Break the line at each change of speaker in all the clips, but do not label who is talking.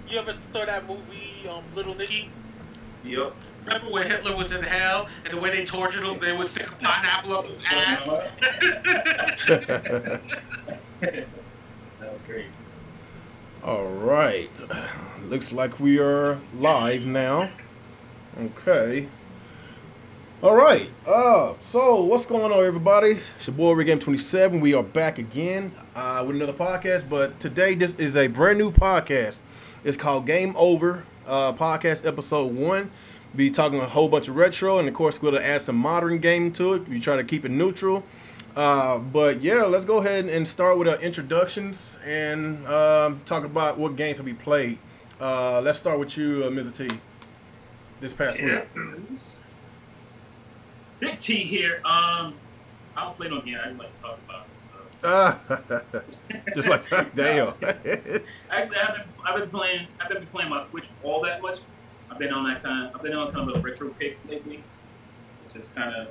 You ever saw that movie, Little Nicky?
Yep.
Remember when Hitler was in hell and the way they tortured him? They would stick a pineapple up his ass.
That was great.
All right. Looks like we are live now. Okay. All right. So what's going on, everybody? It's your boy RigGame27. We are back again with another podcast, but today this is a brand new podcast. It's called Game Over, podcast episode 1. Be talking a whole bunch of retro, and of course we're gonna add some modern gaming to it. We try to keep it neutral. But yeah, let's go ahead and start with our introductions and talk about what games have we played. Let's start with you, Mizzah T. This past week.
Big T here. I don't play no game. I just like to talk about it. So.
Just like that. Damn.
Actually, I've been playing my Switch all that much. I've been on kind of a retro kick lately, which is kind of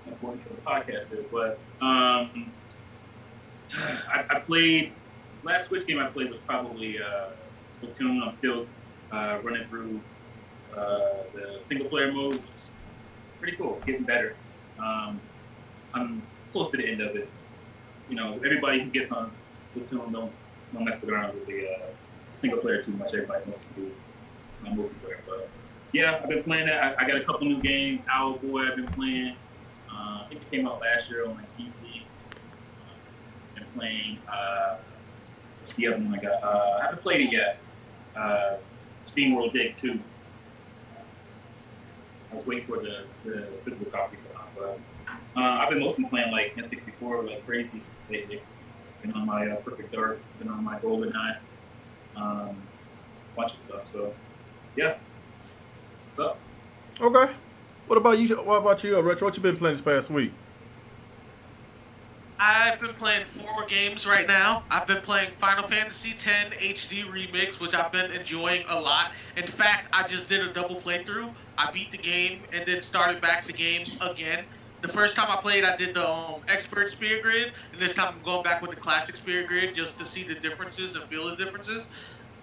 important for the podcast here. But I played last Switch game I played was probably Splatoon. I'm still running through the single player mode, which is pretty cool. It's getting better. I'm close to the end of it. Everybody who gets on Splatoon don't mess around with the single player too much. Everybody wants to do multiplayer. But yeah, I've been playing that. I got a couple new games. Owlboy I've been playing. I think it came out last year on my PC. Been playing. What's the other one I got? I haven't played it yet. Steam World Dig 2. I was waiting for the physical copy to come out, but I've been mostly playing like N64 like crazy lately. Been on my Perfect Dark, been on my GoldenEye, bunch of stuff. So yeah, what's up?
Okay. What about you, Retro? What you been playing this past week?
I've been playing 4 games right now. I've been playing Final Fantasy X HD Remix, which I've been enjoying a lot. In fact, I just did a double playthrough. I beat the game and then started back the game again. The first time I played, I did the Expert Spear Grid, and this time I'm going back with the Classic Spear Grid just to see the differences and feel the differences.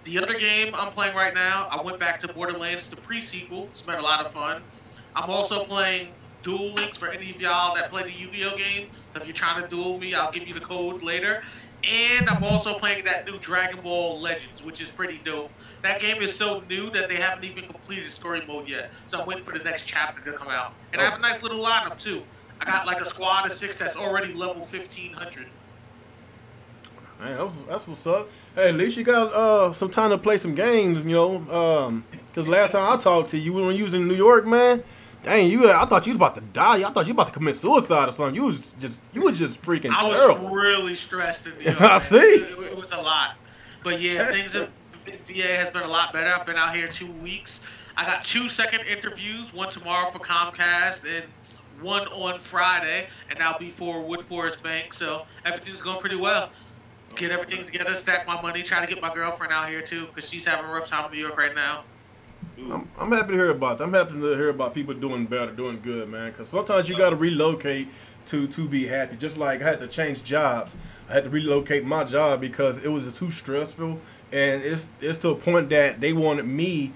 The other game I'm playing right now, I went back to Borderlands, the pre-sequel. It's been a lot of fun. I'm also playing Duel Links for any of y'all that play the Yu-Gi-Oh game. So if you're trying to duel me, I'll give you the code later. And I'm also playing that new Dragon Ball Legends, which is pretty dope. That game is so new that they haven't even completed story mode yet. So I'm waiting for the next chapter to come out. And I have a nice little lineup too. I got like a squad of 6 that's already level 1500.
Man, that's what's up. Hey, at least you got some time to play some games, because last time I talked to you when you was in New York, man. Dang, I thought you was about to die. I thought you was about to commit suicide or something. You was just freaking terrible.
I was really stressed in New York.
I see.
It was a lot. But yeah, things in VA has been a lot better. I've been out here 2 weeks. I got 2 second interviews, one tomorrow for Comcast and one on Friday, and that'll be for Wood Forest Bank. So everything's going pretty well. Get everything together, stack my money, try to get my girlfriend out here too, because she's having a rough time in New York right now.
I'm happy to hear about that. I'm happy to hear about people doing better, doing good, man. Because sometimes you got to relocate to be happy. Just like I had to change jobs. I had to relocate my job because it was too stressful. And it's to a point that they wanted me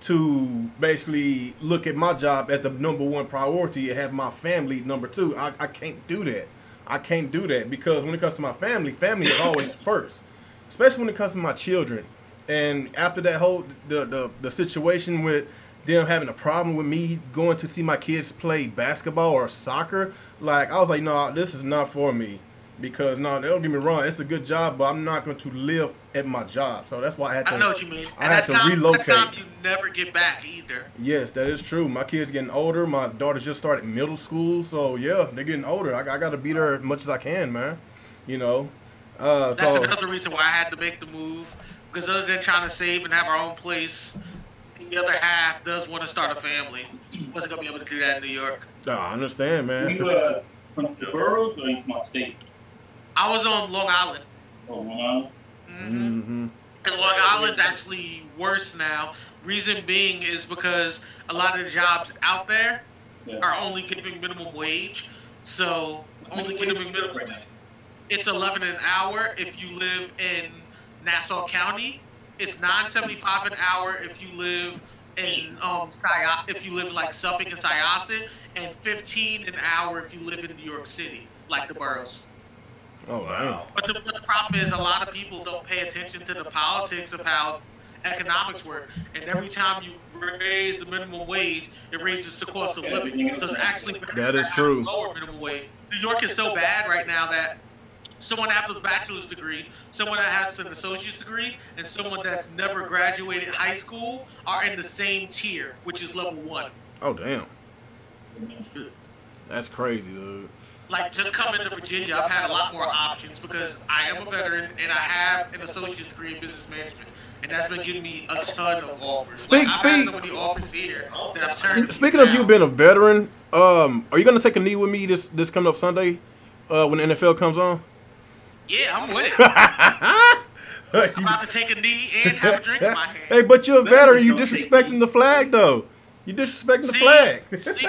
to basically look at my job as the #1 priority and have my family #2. I can't do that. I can't do that because when it comes to my family is always first. Especially when it comes to my children. And after that whole the situation with them having a problem with me going to see my kids play basketball or soccer, like I was like, no, this is not for me. Because no, don't get me wrong, it's a good job, but I'm not going to live at my job. So that's why I had to.
I know what you mean.
I had to relocate.
That's time you never get back either.
Yes, that is true. My kids getting older. My daughter just started middle school, so yeah, they're getting older. I got to be there as much as I can, man.
That's another reason why I had to make the move. Because other than trying to save and have our own place, the other half does want to start a family. Wasn't gonna be able to do that in New York.
I understand, man.
You from the boroughs or you from state?
I was on Long Island.
Oh, Long Island.
Mm-hmm. And Long Island's actually worse now. Reason being is because a lot of the jobs out there are only giving minimum wage. So only giving minimum
right now.
It's $11 an hour if you live in Nassau County, It's $9.75 an hour if you live in if you live in like Suffolk and Syosset, and 15 an hour if you live in New York City, like the boroughs.
Oh, wow.
But the problem is a lot of people don't pay attention to the politics of how economics work. And every time you raise the minimum wage, it raises the cost of living. So it's actually better
That
to
is
have
true.
a lower minimum wage. New York is so bad right now that someone that has a bachelor's degree, someone that has an associate's degree, and someone that's never graduated high school are in the same tier, which is level 1.
Oh, damn. That's crazy, dude.
Like, just coming to Virginia, I've had a lot more options because I am a veteran and I have an associate's degree in business management. And that's been giving me a ton of offers. I've had so many offers here that I've turned
Speaking of you being a veteran, are you going to take a knee with me this coming up Sunday when the NFL comes on?
Yeah, I'm with it. I'm about to take a knee and have a drink in my hand.
Hey, but you're a veteran. You disrespecting the flag, though. You disrespecting the flag.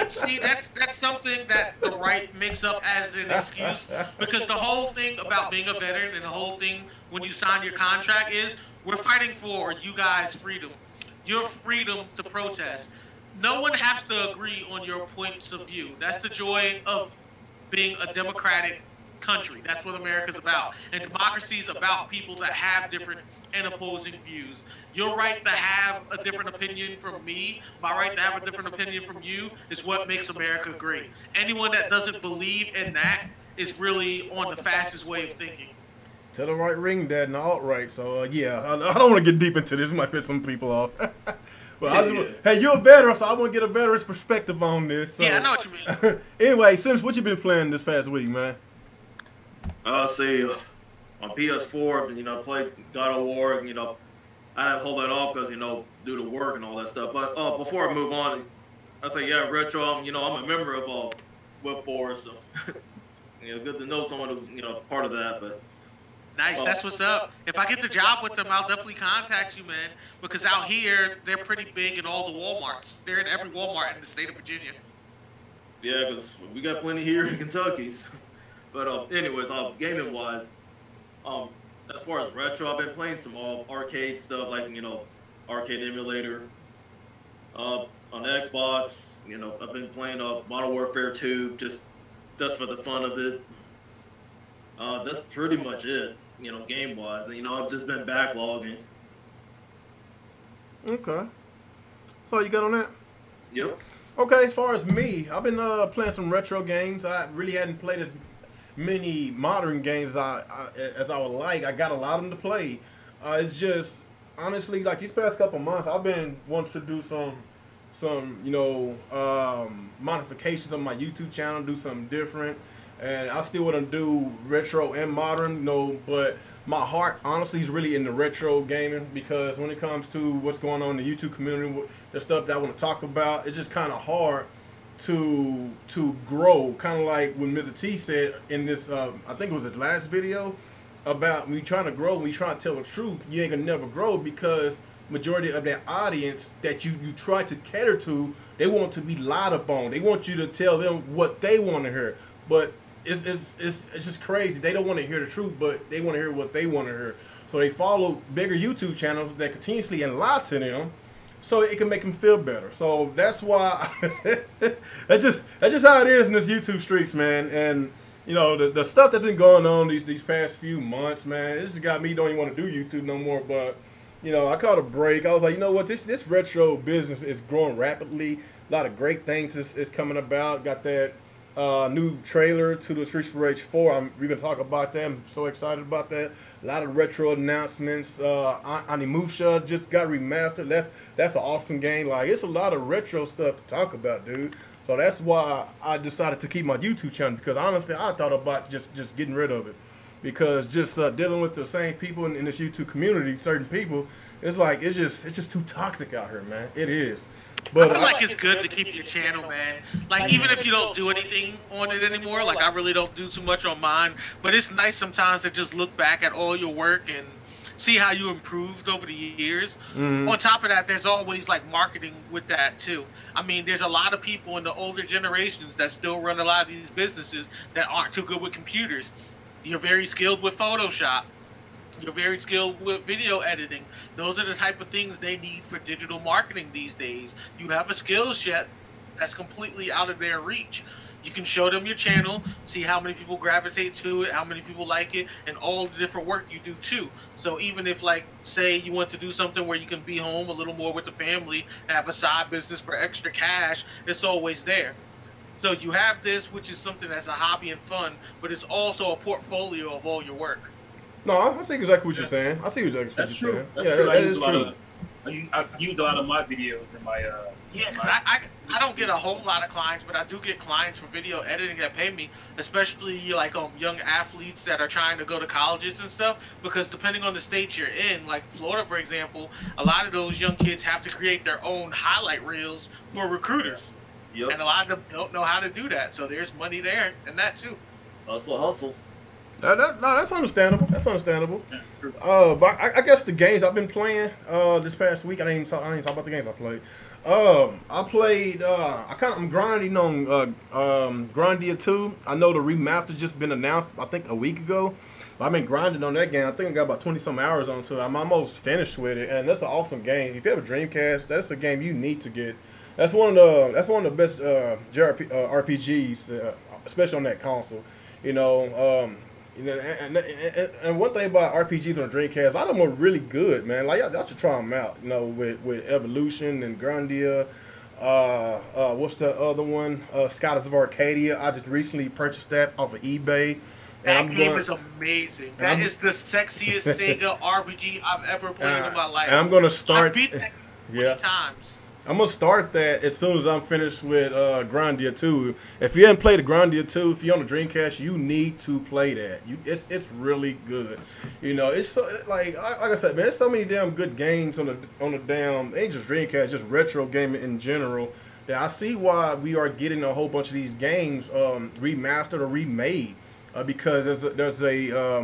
see, that's something that the right makes up as an excuse. Because the whole thing about being a veteran and the whole thing when you sign your contract is we're fighting for you guys' freedom. Your freedom to protest. No one has to agree on your points of view. That's the joy of being a democratic country. That's what America's about. And democracy is about people that have different and opposing views. Your right to have a different opinion from me, my right to have a different opinion from you, is what makes America great. Anyone that doesn't believe in that is really on the fastest way of thinking.
Tell the right ring, Dad, and the alt-right. So, yeah, I don't want to get deep into this. It might piss some people off. But hey, you're a veteran, so I want to get a veteran's perspective on this. So.
Yeah, I know what you mean.
Anyway, Sims, what you been playing this past week, man?
See, on PS4, played God of War, I had to hold that off because, due to work and all that stuff. But before I move on, I say, yeah, retro, I'm a member of Whip4, so, good to know someone who's, part of that, but.
Nice, that's what's up. If I get the job with them, I'll definitely contact you, man, because out here, they're pretty big in all the Walmarts. They're in every Walmart in the state of Virginia.
Yeah, because we got plenty here in Kentucky. But anyways, gaming-wise, as far as retro, I've been playing some arcade stuff, like, arcade emulator. On Xbox, I've been playing Modern Warfare 2, just for the fun of it. That's pretty much it, game-wise. I've just been backlogging.
Okay. That's all you got on that?
Yep.
Okay, as far as me, I've been playing some retro games. I really hadn't played as many modern games as I would like. I got a lot of them to play. It's just, honestly, like these past couple months, I've been wanting to do some modifications on my YouTube channel, do something different. And I still want to do retro and modern, but my heart, honestly, is really in the retro gaming because when it comes to what's going on in the YouTube community, the stuff that I want to talk about, it's just kind of hard to grow. Kind of like when Mizzah T said in this, I think it was his last video, about when you're trying to grow, when you're trying to tell the truth, you ain't gonna never grow because majority of that audience that you try to cater to, they want to be lied upon. They want you to tell them what they want to hear, but it's just crazy. They don't want to hear the truth, but they want to hear what they want to hear. So they follow bigger YouTube channels that continuously and lie to them, so it can make them feel better. So that's why that's just how it is in this YouTube streets, man. And the stuff that's been going on these past few months, man, this has got me don't even want to do YouTube no more. But I caught a break. I was like, what, this retro business is growing rapidly. A lot of great things is coming about. Got that new trailer to the Streets for Rage 4. We're going to talk about that. I'm so excited about that. A lot of retro announcements. Onimusha just got remastered. That's an awesome game. Like, it's a lot of retro stuff to talk about, dude. So that's why I decided to keep my YouTube channel, because honestly, I thought about just getting rid of it. Because just dealing with the same people in this YouTube community, certain people, it's just too toxic out here, man. It is. But
I feel like it's good to keep your channel, man. Like, even if you don't do anything on it anymore, like I really don't do too much on mine, but it's nice sometimes to just look back at all your work and see how you improved over the years. Mm-hmm. On top of that, there's always like marketing with that too. I mean, there's a lot of people in the older generations that still run a lot of these businesses that aren't too good with computers. You're very skilled with Photoshop. You're very skilled with video editing. Those are the type of things they need for digital marketing these days. You have a skill set that's completely out of their reach. You can show them your channel, see how many people gravitate to it, how many people like it, and all the different work you do too. So even if, like, say you want to do something where you can be home a little more with the family, have a side business for extra cash, it's always there. So you have this, which is something that's a hobby and fun, but it's also a portfolio of all your work.
No, I see exactly what you're saying. I see exactly what you're saying.
That's
Yeah,
true.
that is true.
I use a lot of my videos in my.
Yeah, cause I don't get a whole lot of clients, but I do get clients for video editing that pay me, especially like young athletes that are trying to go to colleges and stuff. Because depending on the state you're in, like Florida, for example, a lot of those young kids have to create their own highlight reels for recruiters, and a lot of them don't know how to do that. So there's money there and that too.
Hustle.
No, that's understandable. That's understandable. But I guess the games I've been playing this past week, I didn't even talk about the games I played. I'm grinding on Grandia 2. I know the remaster just been announced, I think a week ago. But I've been grinding on that game. I think I got about 20 some hours onto it. I'm almost finished with it, and that's an awesome game. If you have a Dreamcast, that's a game you need to get. That's one of the best RPGs, especially on that console. And one thing about RPGs on Dreamcast, a lot of them are really good, man. Like y'all should try them out. With Evolution and Grandia. What's the other one? Skies of Arcadia. I just recently purchased that off of eBay.
That game is amazing. That is the sexiest Sega RPG I've ever played in my life.
And I'm gonna start.
I beat that 20 times.
I'm gonna start that as soon as I'm finished with Grandia 2. If you haven't played the Grandia 2, if you're on the Dreamcast, you need to play that. It's really good. It's so like I said, man, there's so many damn good games on the damn ain't just Dreamcast, just retro gaming in general. That I see why we are getting a whole bunch of these games remastered or remade because there's a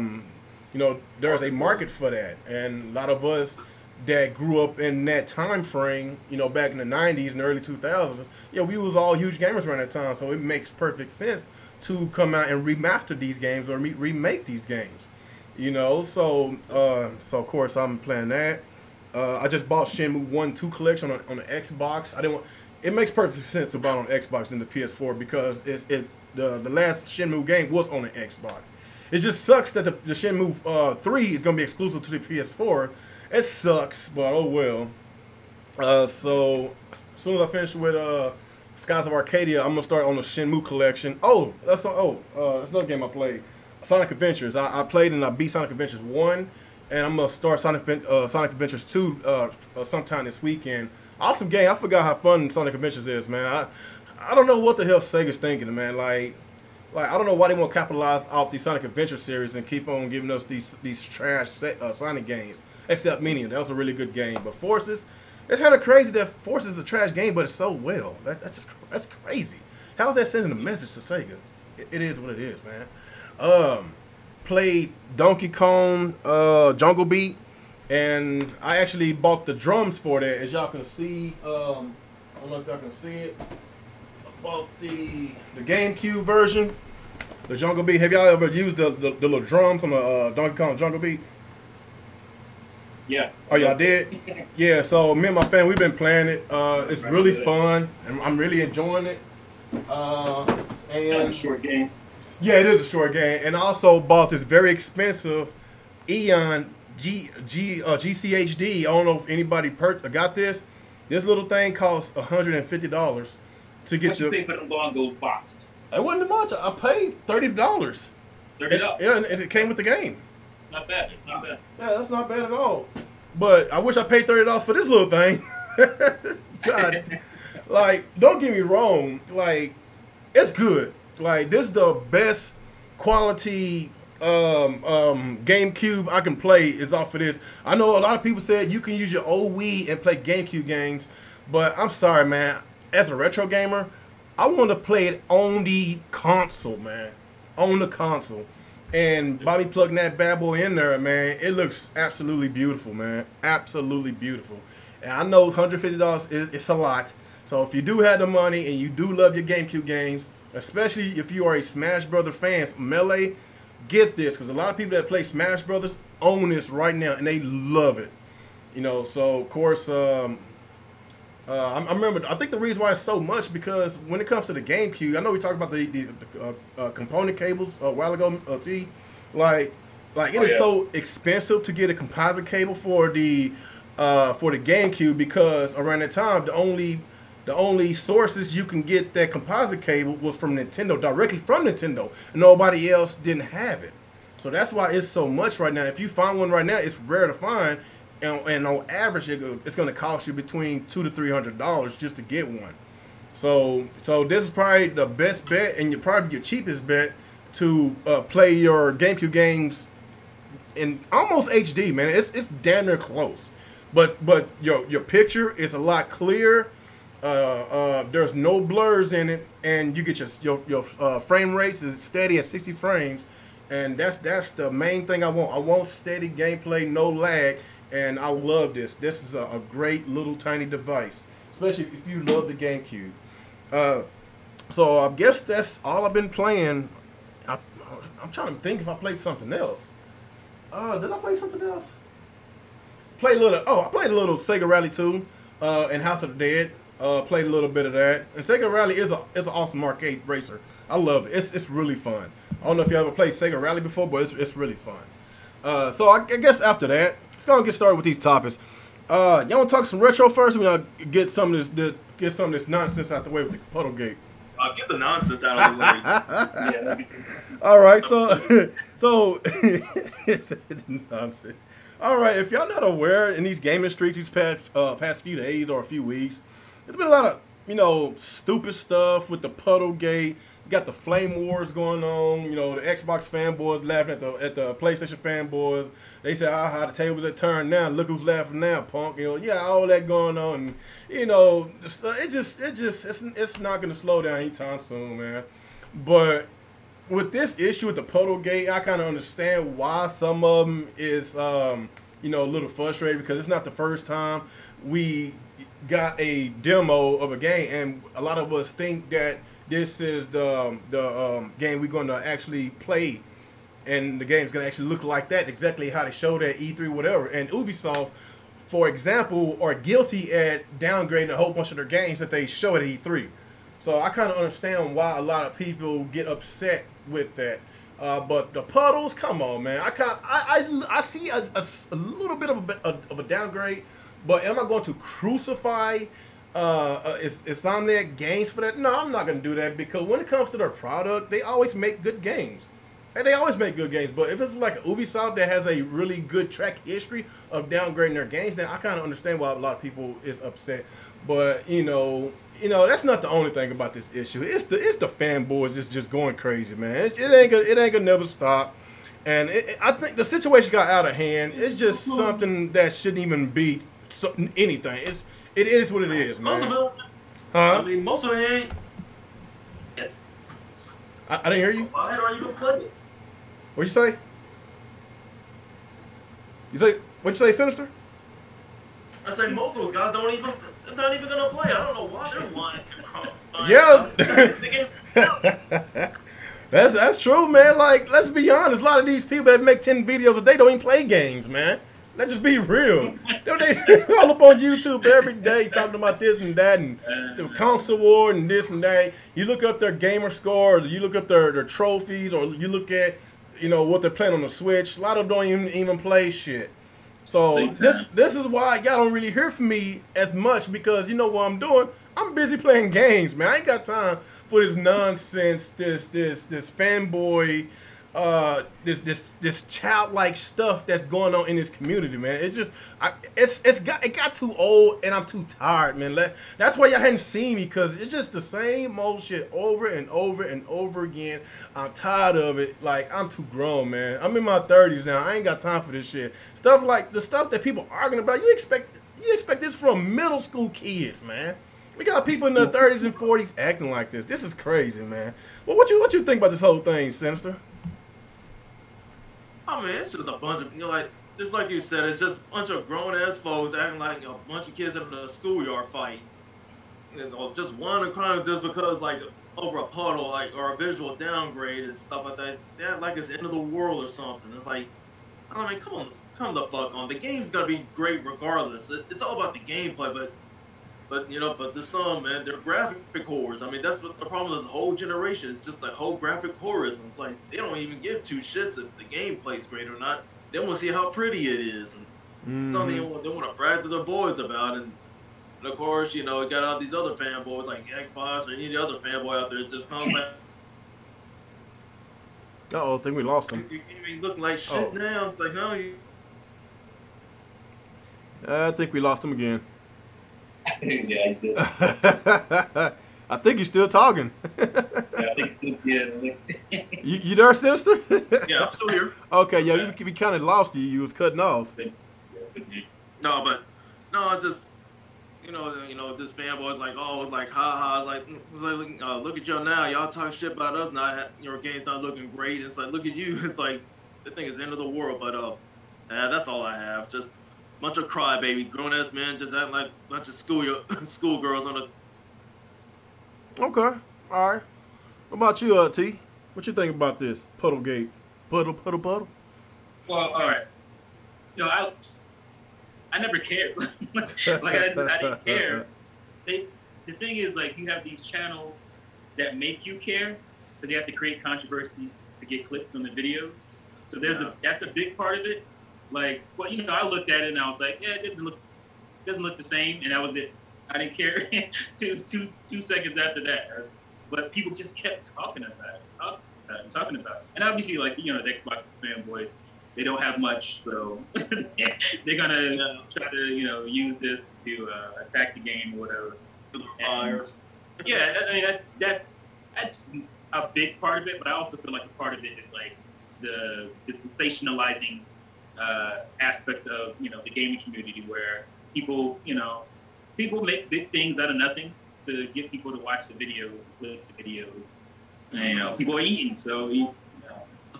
market for that, and a lot of us that grew up in that time frame, back in the 90s and early 2000s, we was all huge gamers around that time, so it makes perfect sense to come out and remaster these games or remake these games, so of course I'm playing that. I just bought Shenmue 1-2 collection on the Xbox. It makes perfect sense to buy it on Xbox than the PS4 because the last Shenmue game was on the Xbox. It just sucks that the Shenmue 3 is going to be exclusive to the PS4. It sucks, but oh well. So as soon as I finish with Skies of Arcadia, I'm gonna start on the Shenmue collection. That's another game I played. Sonic Adventures. I played and I beat Sonic Adventures 1, and I'm gonna start Sonic Adventures 2 sometime this weekend. Awesome game. I forgot how fun Sonic Adventures is, man. I don't know what the hell Sega's thinking, man. Like I don't know why they want to capitalize off the Sonic Adventure series and keep on giving us these trash Sonic games. Except Minion, that was a really good game. But Forces, it's kind of crazy that Forces is a trash game, but it's so well. That's crazy. How is that sending a message to Sega? It is what it is, man. Played Donkey Kong Jungle Beat, and I actually bought the drums for that. As y'all can see, I don't know if y'all can see it. I bought the GameCube version, the Jungle Beat. Have y'all ever used the little drums on the Donkey Kong Jungle Beat?
Yeah.
Oh, y'all did? Yeah, so me and my family, we've been playing it. It's really fun, and I'm really enjoying it.
And a short game.
Yeah, it is a short game. And I also bought this very expensive Eon GCHD. I don't know if anybody got this. This little thing costs $150 to get
What you pay for the Longos boxed?
It wasn't much. I paid $30.
$30.
Yeah, and it came with the game.
Not bad. It's not bad.
Yeah, that's not bad at all. But I wish I paid $30 for this little thing. God, like, don't get me wrong. Like, it's good. Like, this is the best quality GameCube I can play is off of this. I know a lot of people said you can use your old Wii and play GameCube games, but I'm sorry, man. As a retro gamer, I want to play it on the console, man. On the console. And by me plugging that bad boy in there, man, it looks absolutely beautiful, man. Absolutely beautiful. And I know $150 it's a lot. So if you do have the money and you do love your GameCube games, especially if you are a Smash Brothers fan, Melee, get this, because a lot of people that play Smash Brothers own this right now, and they love it. You know, so of course, I remember. I think the reason why it's so much because when it comes to the GameCube, I know we talked about the component cables a while ago. Like it is so expensive to get a composite cable for the GameCube because around that time the only sources you can get that composite cable was from Nintendo, directly from Nintendo. Nobody else didn't have it. So that's why it's so much right now. If you find one right now, it's rare to find. And on average, it's going to cost you between $200 to $300 just to get one. So this is probably the best bet and probably your cheapest bet to play your GameCube games in almost HD, man. It's damn near close. But your picture is a lot clearer. There's no blurs in it, and you get your frame rates is steady at 60 frames, and that's the main thing I want. I want steady gameplay, no lag, and I love this. This is a great little tiny device, especially if you love the GameCube. So I guess that's all I've been playing. I'm trying to think if I played something else. Did I play something else? I played a little Sega Rally 2 and House of the Dead. Played a little bit of that. And Sega Rally is an awesome arcade racer. I love it. It's really fun. I don't know if you ever played Sega Rally before, but it's really fun. So I guess after that, let's go and get started with these topics. Y'all want to talk some retro first? We're gonna get some of this nonsense out the way with the Puddle Gate.
Get the nonsense out of the way.
All right, so nonsense. All right, if y'all not aware, in these gaming streets these past few days or a few weeks, there's been a lot of stupid stuff with the Puddle Gate. You got the flame wars going on. The Xbox fanboys laughing at the PlayStation fanboys. They say, "Ah, the tables are turned now. Look who's laughing now, punk." All that going on. And, it's not gonna slow down anytime soon, man. But with this issue with the Puddle Gate, I kind of understand why some of them is a little frustrated because it's not the first time we got a demo of a game, and a lot of us think that this is the game we're going to actually play, and the game's going to actually look like that, exactly how they showed at E3, whatever. And Ubisoft, for example, are guilty at downgrading a whole bunch of their games that they show at E3. So I kind of understand why a lot of people get upset with that. But the Puddles, come on, man. I see a little bit of a downgrade. But am I going to crucify Insomniac Games for that? No, I'm not going to do that because when it comes to their product, they always make good games. And they always make good games. But if it's like Ubisoft that has a really good track history of downgrading their games, then I kind of understand why a lot of people is upset. But, that's not the only thing about this issue. It's the fanboys just going crazy, man. It ain't gonna never stop. And I think the situation got out of hand. It's just something that shouldn't even be anything. It is what it is, man.
Most of it.
Huh?
I mean, most of it ain't.
I didn't hear you.
Why are you gonna play it?
What'd you say? What'd you say, Sinister?
I say most of those guys they're not even gonna play. I don't know why they're lying.
Yeah. That's true, man. Like, let's be honest. A lot of these people that make 10 videos a day don't even play games, man. Let's just be real. They all up on YouTube every day talking about this and that and the console war and this and that. You look up their gamer score, or you look up their trophies, or you look at what they're playing on the Switch. A lot of them don't even play shit. So this is why y'all don't really hear from me as much because you know what I'm doing? I'm busy playing games, man. I ain't got time for this nonsense, this fanboy, this childlike stuff that's going on in this community, man. It's just it got too old and I'm too tired, man. That's why y'all hadn't seen me because it's just the same old shit over and over and over again. I'm tired of it. Like, I'm too grown, man. I'm in my 30s now. I ain't got time for this shit. Stuff like the stuff that people arguing about. You expect this from middle school kids, man. We got people in their 30s and 40s acting like this. This is crazy, man. Well, what you think about this whole thing, Sinister?
I mean, it's just a bunch of, just like you said, it's just a bunch of grown-ass folks acting like a bunch of kids in the schoolyard fight. just one kind of just because like over a puddle, like or a visual downgrade and stuff like that. Yeah, like it's the end of the world or something. It's like, I mean, come the fuck on. The game's gonna be great regardless. It's all about the gameplay, but you know, but the song, man, they're graphic horrors. I mean, that's what the problem with this whole generation. It's just the whole graphic horrorism. It's like they don't even give two shits if the gameplay's great or not. They want to see how pretty it is, and something they want to brag to their boys about. And of course, you know, you got all these other fanboys like Xbox or any other fanboy out there. It just comes like,
I think we lost him.
you looking like shit now. It's like, no, you.
I think we lost him again.
Yeah, he did.
I think he's still talking.
Yeah, I think still, yeah.
You there, Sinister?
Yeah, I'm still here.
Okay, yeah, we kind of lost you. You was cutting off.
No, I just, you know, this fanboy's like, oh, like, haha, like, look at y'all now. Y'all talk shit about us not, your game's not looking great. It's like, look at you. It's like, the thing is the end of the world. But, that's all I have. Just a bunch of crybaby grown-ass men just acting like a bunch of schoolgirls on a.
Okay, all right. What about you, T? What you think about this Puddlegate? Puddle.
Well, all right. You know, I never cared. Like I didn't care. The thing is, like, you have these channels that make you care because you have to create controversy to get clicks on the videos. So that's a big part of it. Like, well, you know, I looked at it and I was like, yeah, it doesn't look the same, and that was it. I didn't care. two seconds after that, but people just kept talking about it, and obviously, like, you know, the Xbox fanboys, they don't have much, so they're gonna try to, you know, use this to attack the game or whatever. And, yeah, I mean, that's a big part of it, but I also feel like a part of it is like the sensationalizing aspect of, you know, the gaming community, where people make big things out of nothing to get people to watch the videos, click the videos. And, you know, people are eating, so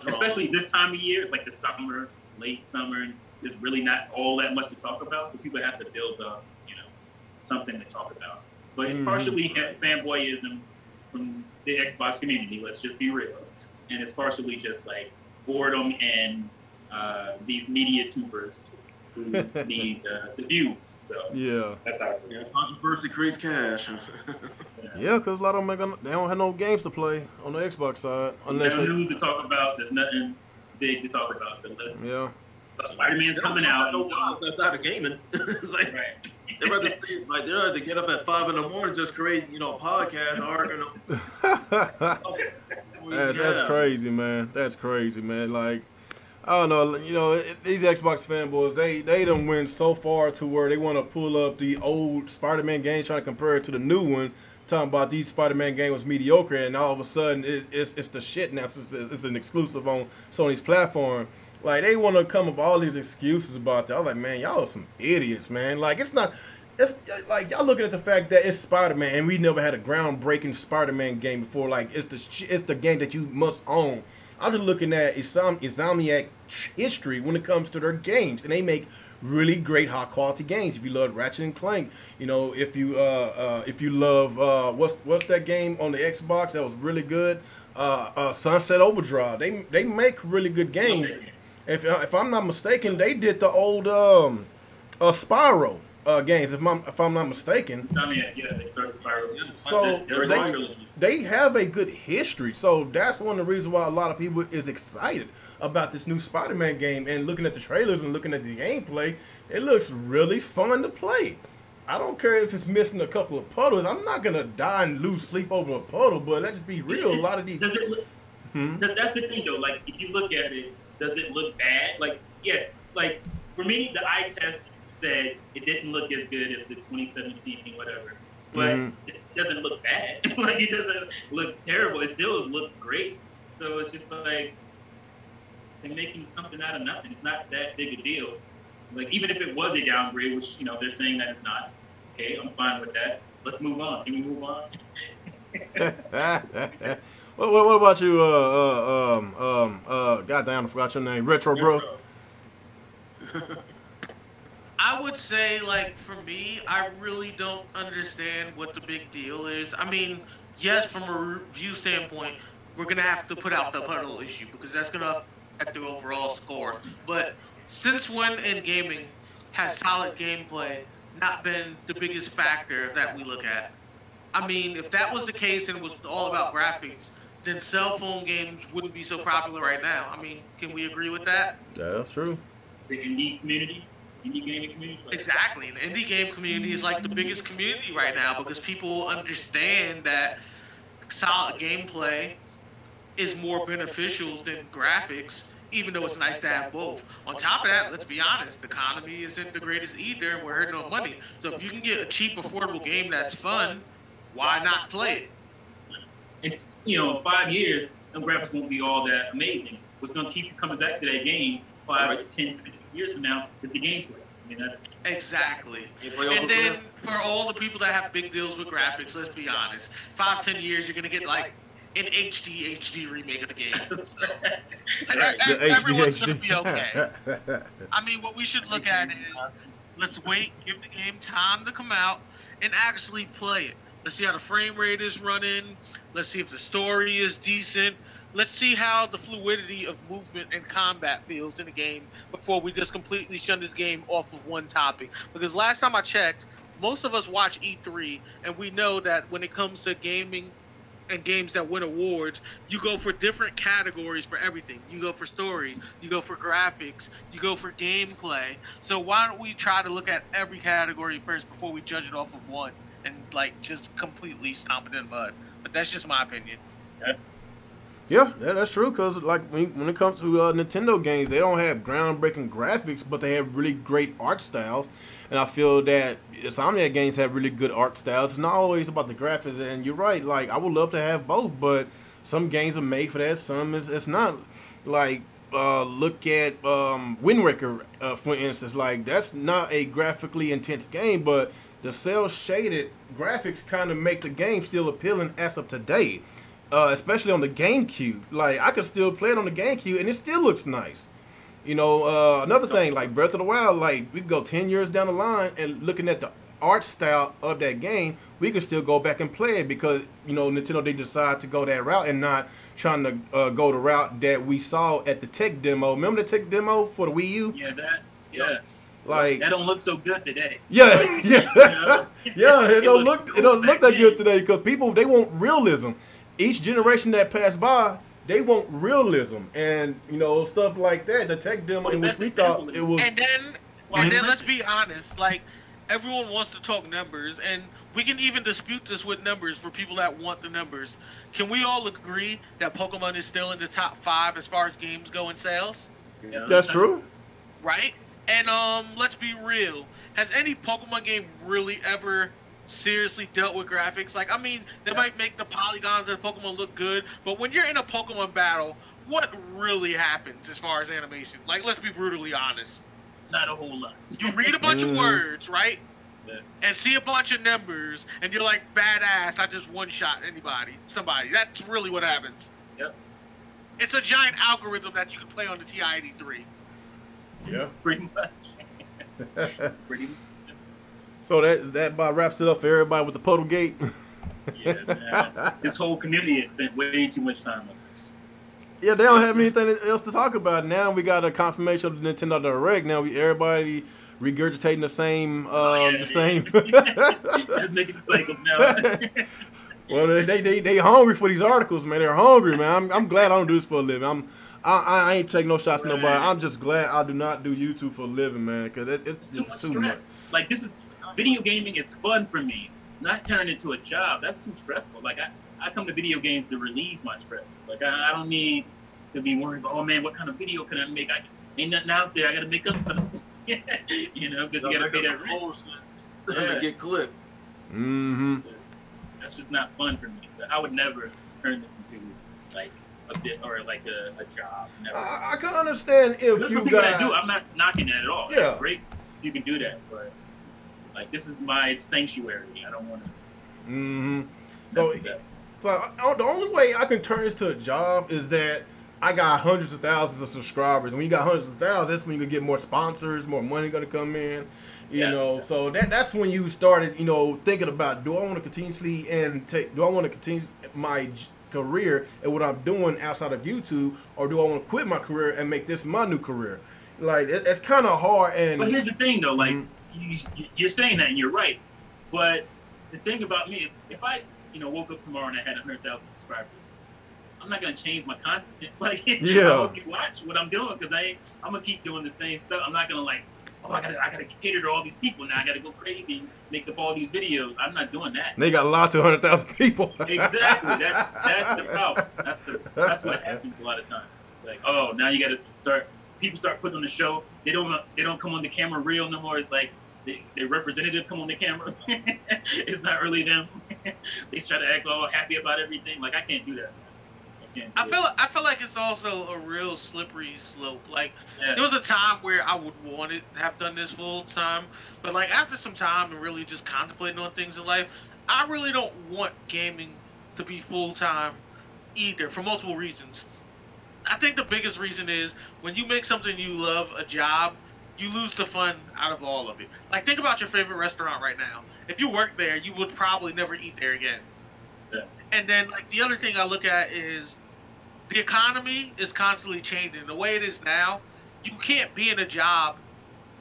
especially this time of year, it's like the summer, late summer, and there's really not all that much to talk about, so people have to build up, you know, something to talk about. But it's partially fanboyism from the Xbox community, let's just be real. And it's partially just like boredom and these media tubers who need the views. So
yeah,
that's how
yeah, controversy creates cash.
Yeah, because a lot of them they don't have no games to play on the Xbox side.
There's no news to talk about. There's nothing big to talk about. So Spider-Man's coming out.
That's out of gaming. It's like, right. They'd rather stay, like, they'd rather get up at 5 in the morning, just create, you know, a podcast, arguing.
That's crazy, man. That's crazy, man. Like, I don't know, you know, these Xbox fanboys, they done went so far to where they want to pull up the old Spider-Man games, trying to compare it to the new one, talking about these Spider-Man games was mediocre, and all of a sudden it's the shit now. It's an exclusive on Sony's platform. Like, they want to come up with all these excuses about that. I was like, man, y'all are some idiots, man. Like, it's like, y'all looking at the fact that it's Spider-Man, and we never had a groundbreaking Spider-Man game before. Like, it's the game that you must own. I'm just looking at Insomniac history when it comes to their games, and they make really great high quality games. If you love Ratchet and Clank, you know, if you love what's that game on the Xbox that was really good, Sunset Overdrive. They make really good games. If I'm not mistaken, they did the old Spyro games. If I'm not mistaken.
Yeah, they started Spyro.
So they have a good history. So that's one of the reasons why a lot of people is excited about this new Spider-Man game. And looking at the trailers and looking at the gameplay, it looks really fun to play. I don't care if it's missing a couple of puddles. I'm not gonna die and lose sleep over a puddle. But let's be real. A lot of these.
Does it look, That's the thing, though. Like, if you look at it, does it look bad? Like, yeah. Like, for me, the eye test said it didn't look as good as the 2017 whatever, but it doesn't look bad. Like, it doesn't look terrible. It still looks great. So it's just like they're making something out of nothing. It's not that big a deal. Like, even if it was a downgrade, which, you know, they're saying that it's not. Okay, I'm fine with that. Let's move on. Can we move on?
What about you? Goddamn, I forgot your name. Retro Bro.
I I would say, like, for me, I really don't understand what the big deal is. I mean, yes, from a review standpoint, we're gonna have to put out the Puddle issue because that's gonna affect the overall score. But since when in gaming has solid gameplay not been the biggest factor that we look at? I mean, if that was the case and it was all about graphics, then cell phone games wouldn't be so popular right now. I mean, can we agree with that?
Yeah, that's true.
The indie community, indie gaming community. Like,
Exactly. The indie game community is like the biggest community right now because people understand that solid gameplay is more beneficial than graphics, even though it's nice to have both. On top of that, let's be honest, the economy isn't the greatest either, and we're hurting on money. So if you can get a cheap, affordable game that's fun, why not play it?
it's, you know, 5 years, the graphics won't be all that amazing. What's going to keep you coming back to that game 5 to 10, 15 years from now is the gameplay. I mean, that's
exactly. And then for all the people that have big deals with graphics, let's be honest, 5, 10 years, you're going to get like an HD remake of the game. Everyone's going to be okay. I mean, what we should look at is, let's wait, give the game time to come out, and actually play it. Let's see how the frame rate is running. Let's see if the story is decent. Let's see how the fluidity of movement and combat feels in the game before we just completely shun this game off of one topic. Because last time I checked, most of us watch E3, and we know that when it comes to gaming and games that win awards, you go for different categories for everything. You go for story, you go for graphics, you go for gameplay. So why don't we try to look at every category first before we judge it off of one and like just completely stomp it in mud? But that's just my opinion.
Yeah, that's true. Cause like when it comes to Nintendo games, they don't have groundbreaking graphics, but they have really great art styles. And I feel that Insomniac games have really good art styles. It's not always about the graphics. And you're right. Like I would love to have both, but some games are made for that. Some it's not. Like look at Wind Waker, for instance. Like that's not a graphically intense game, but the cel shaded graphics kind of make the game still appealing as of today. Especially on the GameCube. Like, I could still play it on the GameCube, and it still looks nice. You know, another thing, like Breath of the Wild, like, we could go 10 years down the line, and looking at the art style of that game, we can still go back and play it because, you know, Nintendo, they decide to go that route and not trying to go the route that we saw at the tech demo. Remember the tech demo for the Wii U?
Yeah.
Like
that don't look so good today.
Yeah. Yeah, it don't look that good today because people, they want realism. Each generation that passed by, they want realism and, you know, stuff like that. The tech demo in which we thought it was.
And then let's be honest, like everyone wants to talk numbers, and we can even dispute this with numbers for people that want the numbers. Can we all agree that Pokemon is still in the top 5 as far as games go in sales?
Yeah.
That's true.
Right? And let's be real. Has any Pokemon game really ever seriously dealt with graphics? Like, I mean, they might make the polygons of Pokemon look good, but when you're in a Pokemon battle, what really happens as far as animation? Like, let's be brutally honest.
Not a whole lot.
You read a bunch of words, right?
Yeah.
And see a bunch of numbers, and you're like, badass, I just one-shot somebody. That's really what happens.
Yep.
It's a giant algorithm that you can play on the TI-83.
Yeah.
Pretty much. Pretty much.
So that about wraps it up for everybody with the Puddle Gate.
Yeah, man. This whole community has spent way too much time on this.
Yeah, they don't have anything else to talk about. Now we got a confirmation of the Nintendo Direct. Now everybody regurgitating the same, same.
That's making it like them now.
Well, they hungry for these articles, man. They're hungry, man. I'm glad I don't do this for a living. I ain't taking no shots at nobody. I'm just glad I do not do YouTube for a living, man, because it's just too much.
Like video gaming is fun for me, not turn it into a job. That's too stressful. Like I come to video games to relieve my stress. Like I don't need to be worried about, oh man, what kind of video can I make? Ain't nothing out there. I gotta make up something. You know, because you gotta pay that rent.
To get clipped.
Mm-hmm.
That's just not fun for me. So I would never turn this into like a bit or like a job. Never.
I can understand if
There's
you
people
got.
that do. I'm not knocking that at all.
Yeah.
That's great. You can do that, but like this is my sanctuary. I don't want to.
Mm-hmm. So the only way I can turn this to a job is that I got hundreds of thousands of subscribers. And when you got hundreds of thousands, that's when you can get more sponsors, more money gonna come in. You know, so that's when you started, you know, thinking about, do I want to continuously do I want to continue my career and what I'm doing outside of YouTube, or do I want to quit my career and make this my new career? Like, it's kind of hard.
But here's the thing, though, like, you're saying that and you're right. But the thing about me, if I, you know, woke up tomorrow and I had 100,000 subscribers, I'm not gonna change my content. Like, I hope you watch what I'm doing, because I'm gonna keep doing the same stuff. I'm not gonna like, oh, I gotta cater to all these people now. I gotta go crazy and make up all these videos. I'm not doing that.
They got a lot to 100,000 people.
Exactly. That's the problem. That's what happens a lot of times. It's like, oh, now you gotta start. People start putting on the show. They don't come on the camera real no more. It's like their representative come on the camera. It's not really them. They try to act all happy about everything. Like, I can't do that.
I feel like it's also a real slippery slope. Like, there was a time where I would want to have done this full time, but like after some time and really just contemplating on things in life, I really don't want gaming to be full time either, for multiple reasons. I think the biggest reason is when you make something you love a job, you lose the fun out of all of it. Like, think about your favorite restaurant right now. If you work there, you would probably never eat there again. Yeah. And then, like, the other thing I look at is the economy is constantly changing. The way it is now, you can't be in a job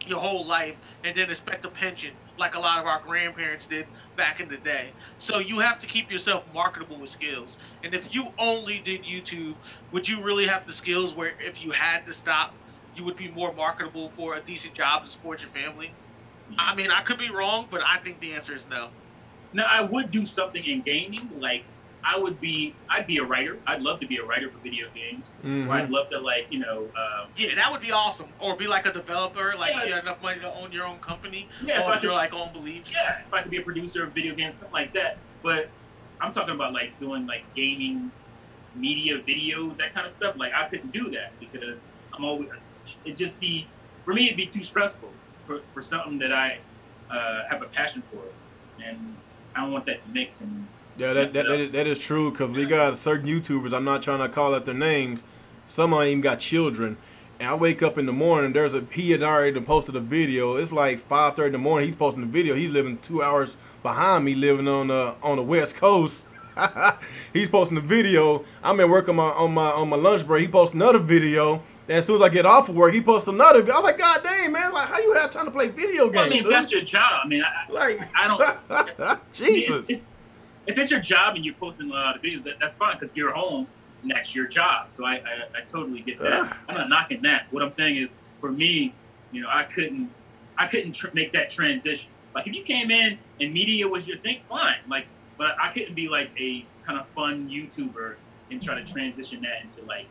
your whole life and then expect a pension like a lot of our grandparents did back in the day. So you have to keep yourself marketable with skills. And if you only did YouTube, would you really have the skills where if you had to stop, you would be more marketable for a decent job to support your family? I mean, I could be wrong, but I think the answer is no.
Now, I would do something in gaming, like I'd be a writer. I'd love to be a writer for video games. Or I'd love to, like, you know.
Yeah, that would be awesome. Or be like a developer, like you have enough money to own your own company. Yeah, or your like own beliefs.
Yeah, if I could be a producer of video games, something like that. But I'm talking about like doing like gaming, media videos, that kind of stuff. Like, I couldn't do that because for me, it'd be too stressful for something that I have a passion for, and I don't want that to mix and.
Yeah, that is true, because we got certain YouTubers, I'm not trying to call out their names, some of them even got children, and I wake up in the morning, he had already posted a video. It's like 5:30 in the morning, he's posting the video. He's living 2 hours behind me, living on the West Coast. He's posting the video. I'm at work on my lunch break. He posts another video. And as soon as I get off of work, he posts another video. I'm like, God dang, man, like, how you have time to play video games?
Well, I mean, if that's your job. I mean, I don't.
Jesus.
If it's your job and you're posting a lot of videos, that's fine, because you're home and that's your job. So I totally get that. I'm not knocking that. What I'm saying is, for me, you know, I couldn't make that transition. Like, if you came in and media was your thing, fine. Like, but I couldn't be like a kind of fun YouTuber and try to transition that into like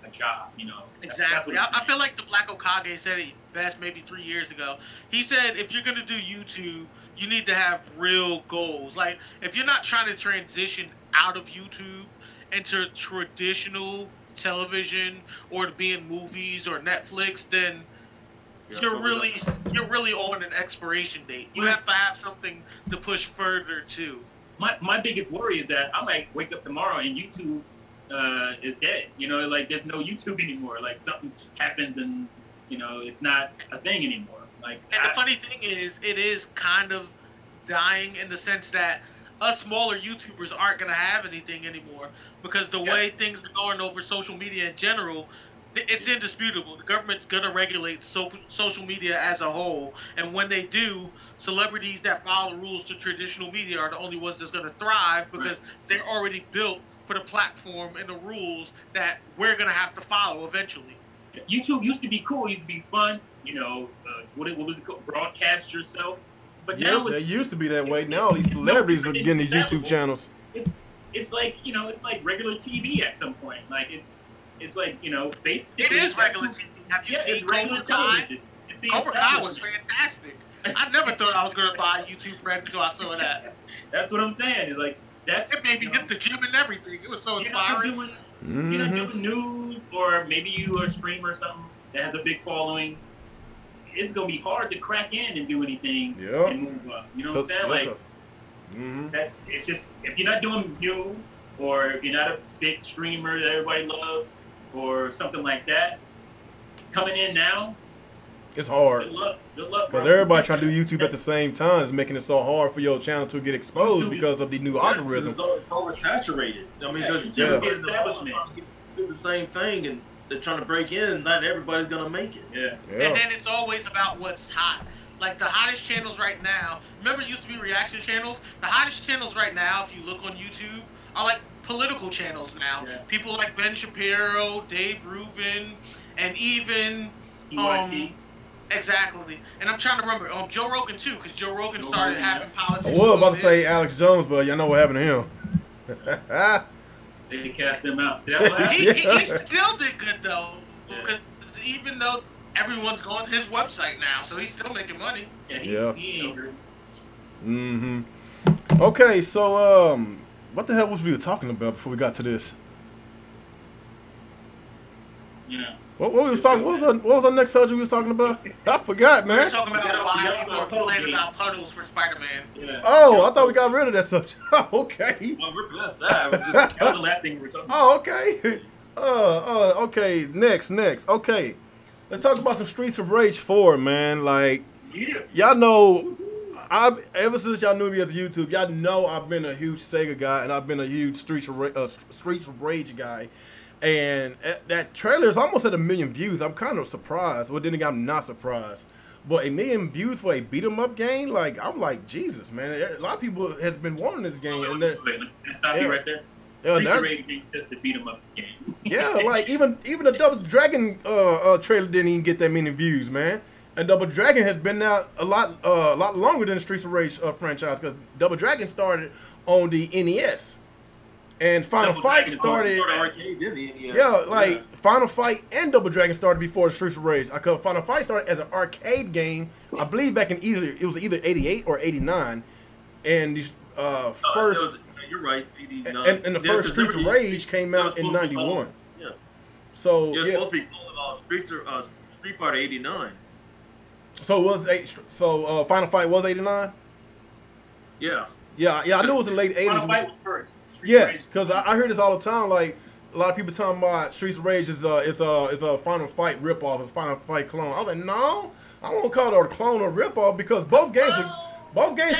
a job, you know.
Exactly. I feel like the Black Okage said it best maybe 3 years ago. He said, if you're gonna do YouTube, you need to have real goals. Like, if you're not trying to transition out of YouTube into traditional television or to be in movies or Netflix, then you're really on an expiration date. You have to have something to push further to.
My biggest worry is that I might wake up tomorrow and YouTube is dead. You know, like, there's no YouTube anymore. Like, something happens and, you know, it's not a thing anymore. Like,
and the funny thing is, it is kind of dying in the sense that us smaller YouTubers aren't going to have anything anymore, because the way things are going over social media in general, it's indisputable. The government's going to regulate social media as a whole, and when they do, celebrities that follow the rules to traditional media are the only ones that's going to thrive, because they're already built for the platform and the rules that we're going to have to follow eventually.
YouTube used to be cool. It used to be fun. You know, what was it called? Broadcast yourself. But now
it used to be that way. Now these celebrities are getting these YouTube channels.
It's like, you know, it's like regular TV at some point. Like, it's like, you know, basically.
It is regular TV. Have you seen Cobra Kai? Cobra Kai was fantastic. I never thought I was going to buy YouTube Red until I saw that.
That's what I'm saying. It's like,
it made me hit the gym and everything. It was so inspiring.
You're not doing news, or maybe you are a streamer or something that has a big following. It's gonna be hard to crack in and do anything and move up. You know what I'm saying? Like, it's just, if you're not doing news, or if you're not a big streamer that everybody loves, or something like that, coming in now,
It's hard.
Good luck. Good luck.
Because
bro.
everybody trying to do YouTube at the same time is making it so hard for your channel to get exposed because of the new algorithm.
It's oversaturated. I mean, because
Yeah.
do the same thing and they're trying to break in. Not everybody's gonna make it.
Yeah.
And then it's always about what's hot. Like the hottest channels right now. Remember, it used to be reaction channels. The hottest channels right now, if you look on YouTube, are like political channels now.
Yeah.
People like Ben Shapiro, Dave Rubin, and even
EYT.
exactly. And I'm trying to remember Joe Rogan too, because Joe Rogan started having
I
politics.
was about to say Alex Jones, but y'all know what happened to him.
They cast him out. See, that's what happened.
he still did good though, because even though everyone's going to his website now, so he's still making money.
Yeah. He ain't hurt.
Mm-hmm. Okay, so what the hell was we talking about before we got to this?
Yeah.
What we was talking? What was our next subject we was talking about? I forgot,
We were
man.
talking about why people are
Puddle
complaining
game.
about puddles for Spider-Man.
Yeah.
Oh, I thought we got rid of that subject. Okay.
Well, we're past that. We're just
That was the last thing we were talking about.
Oh, okay. Okay. Next. Okay. Let's talk about some Streets of Rage 4, man. Like,
Yeah.
y'all know, ever since y'all knew me as a YouTube, y'all know I've been a huge Sega guy and I've been a huge Streets of Rage guy. And that trailer is almost at 1 million views. I'm kind of surprised. Well, then again, I'm not surprised. But 1 million views for a beat 'em up game, like I'm like Jesus, man. A lot of people has been wanting this game, and
Wait, stop you right there. Streets of Rage ain't just a beat 'em up game.
yeah, like even the Double Dragon trailer didn't even get that many views, man. And Double Dragon has been out a lot longer than the Streets of Rage franchise, because Double Dragon started on the NES. And Final Fight started.
arcade, didn't he?
Yeah, like Final Fight and Double Dragon started before the Streets of Rage. Because Final Fight started as an arcade game, I believe back in either 88 or 89, and these first.
You're right, 89.
And the first Streets of Rage came out in 91.
Yeah.
So
You're supposed to be called Street Fighter 89.
So Final Fight was 89.
Yeah.
Yeah, I knew it was in the late 80s.
Final Fight was first.
Yes, because I hear this all the time. Like a lot of people talking about Streets of Rage is a Final Fight ripoff, it's a Final Fight clone. I was like, no, I won't call it a clone or ripoff because both games are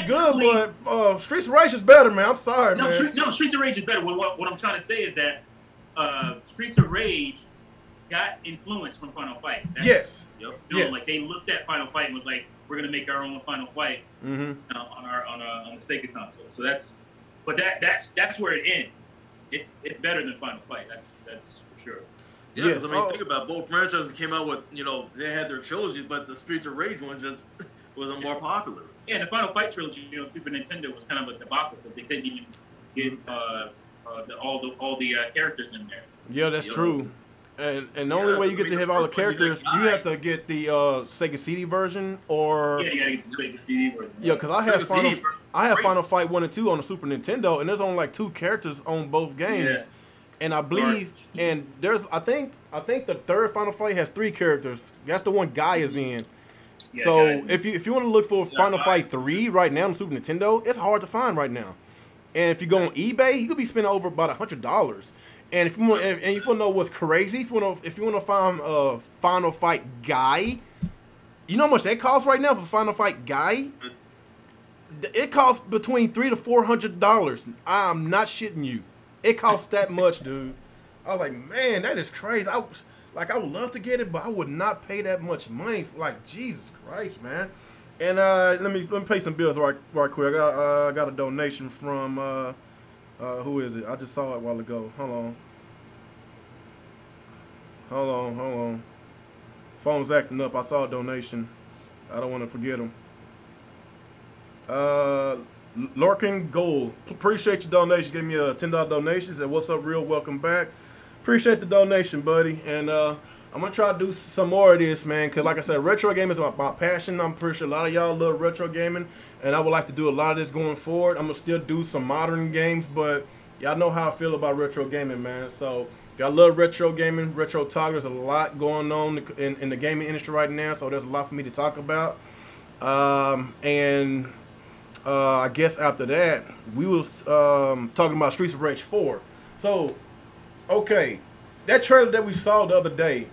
good, but Streets of Rage is better, man. I'm sorry, man.
No, Streets of Rage is better. What I'm trying to say is that Streets of Rage got influence from Final Fight.
Yes.
Yes. Like they looked at Final Fight and was like, we're gonna make our own Final Fight
Mm-hmm.
on the Sega console. So that's where it ends. It's better than Final Fight. That's for sure.
Yeah,
Yes.
I mean, think about both franchises came out with, they had their trilogies, but the Streets of Rage one just wasn't more popular.
Yeah, and the Final Fight trilogy, Super Nintendo was kind of a debacle because they couldn't even get all the characters in there.
Yeah, that's true. And the only way you get to have all the characters, you have to get the Sega CD version, or
Yeah, you gotta get the Sega CD version.
yeah, because I have
Sega CD
Final Fight 1 and 2 on the Super Nintendo, and there's only like 2 characters on both games.
Yeah.
And I believe, and there's I think the third Final Fight has 3 characters. That's the one Guy is in.
Yeah,
So
guys.
if you want to look for Final Fight 3 right now on the Super Nintendo, it's hard to find right now. And if you go on eBay, you could be spending over about $100. And if you want, and if you want to know what's crazy, if you want to find Final Fight Guy, you know how much that costs right now for Final Fight Guy? It costs between $300 to $400. I'm not shitting you. It costs that much, dude. I was like, man, that is crazy. I would love to get it, but I would not pay that much money. Like, Jesus Christ, man. And let me pay some bills right quick. I got a donation from who is it? I just saw it a while ago. Hold on. Phone's acting up. I saw a donation. I don't want to forget them. Lorcan Gold. Appreciate your donation. Give me a $10 donation. Said, what's up, real? Welcome back. Appreciate the donation, buddy. And I'm going to try to do some more of this, man, because like I said, retro gaming is my passion. I'm pretty sure a lot of y'all love retro gaming, and I would like to do a lot of this going forward. I'm going to still do some modern games, but y'all know how I feel about retro gaming, man. So if y'all love retro gaming, retro talk, there's a lot going on in the gaming industry right now, so there's a lot for me to talk about. I guess after that, we was talking about Streets of Rage 4. So, okay, that trailer that we saw the other day,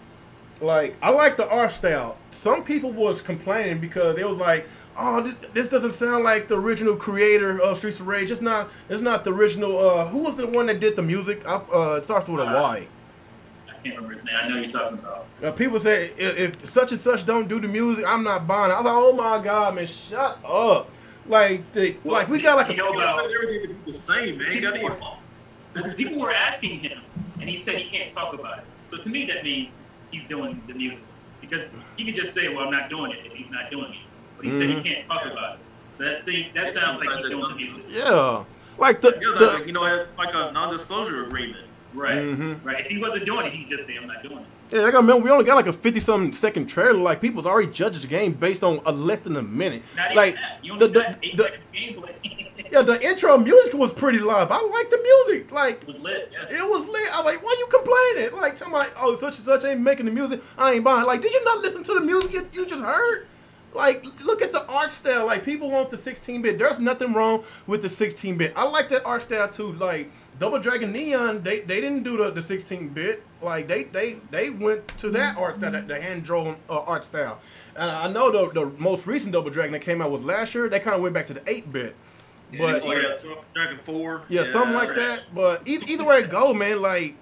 Like, I like the art style. Some people was complaining because it was like, oh, this doesn't sound like the original creator of Streets of Rage. It's not the original. Who was the one that did the music? It starts with a Y.
I can't remember his name. I know you're talking about.
People say if such and such don't do the music, I'm not buying it. I was like, oh my god, man, shut up. Like we got like
everything to be the same, man.
People were asking him, and he said he can't talk about it. So to me, that means he's doing the music, because he could just say, "Well, I'm not doing it," if he's not doing it. But he said he can't talk about it. That sounds like he's doing the music.
Yeah, like
like a non-disclosure agreement.
Right, right. If he wasn't doing it, he'd just say, "I'm not doing it."
Yeah, like I remember, we only got like a 50-something second trailer. Like, people was already judging the game based on less than a minute.
Not
like
even that. You only got 8 seconds of gameplay.
Yeah, the intro music was pretty live. I like the music. Like,
it was lit. Yes.
It was lit. I was like, why you complaining? Like, somebody, oh, such and such ain't making the music. I ain't buying. Like, did you not listen to the music you just heard? Like, look at the art style. Like, people want the 16-bit. There's nothing wrong with the 16-bit. I like that art style too. Like, Double Dragon Neon, they didn't do the 16-bit. Like, they went to that art style, the hand-drawn art style. And I know the most recent Double Dragon that came out was last year. They kind of went back to the 8-bit. But
Dragon 4.
Yeah, something like that. But either way it go, man, like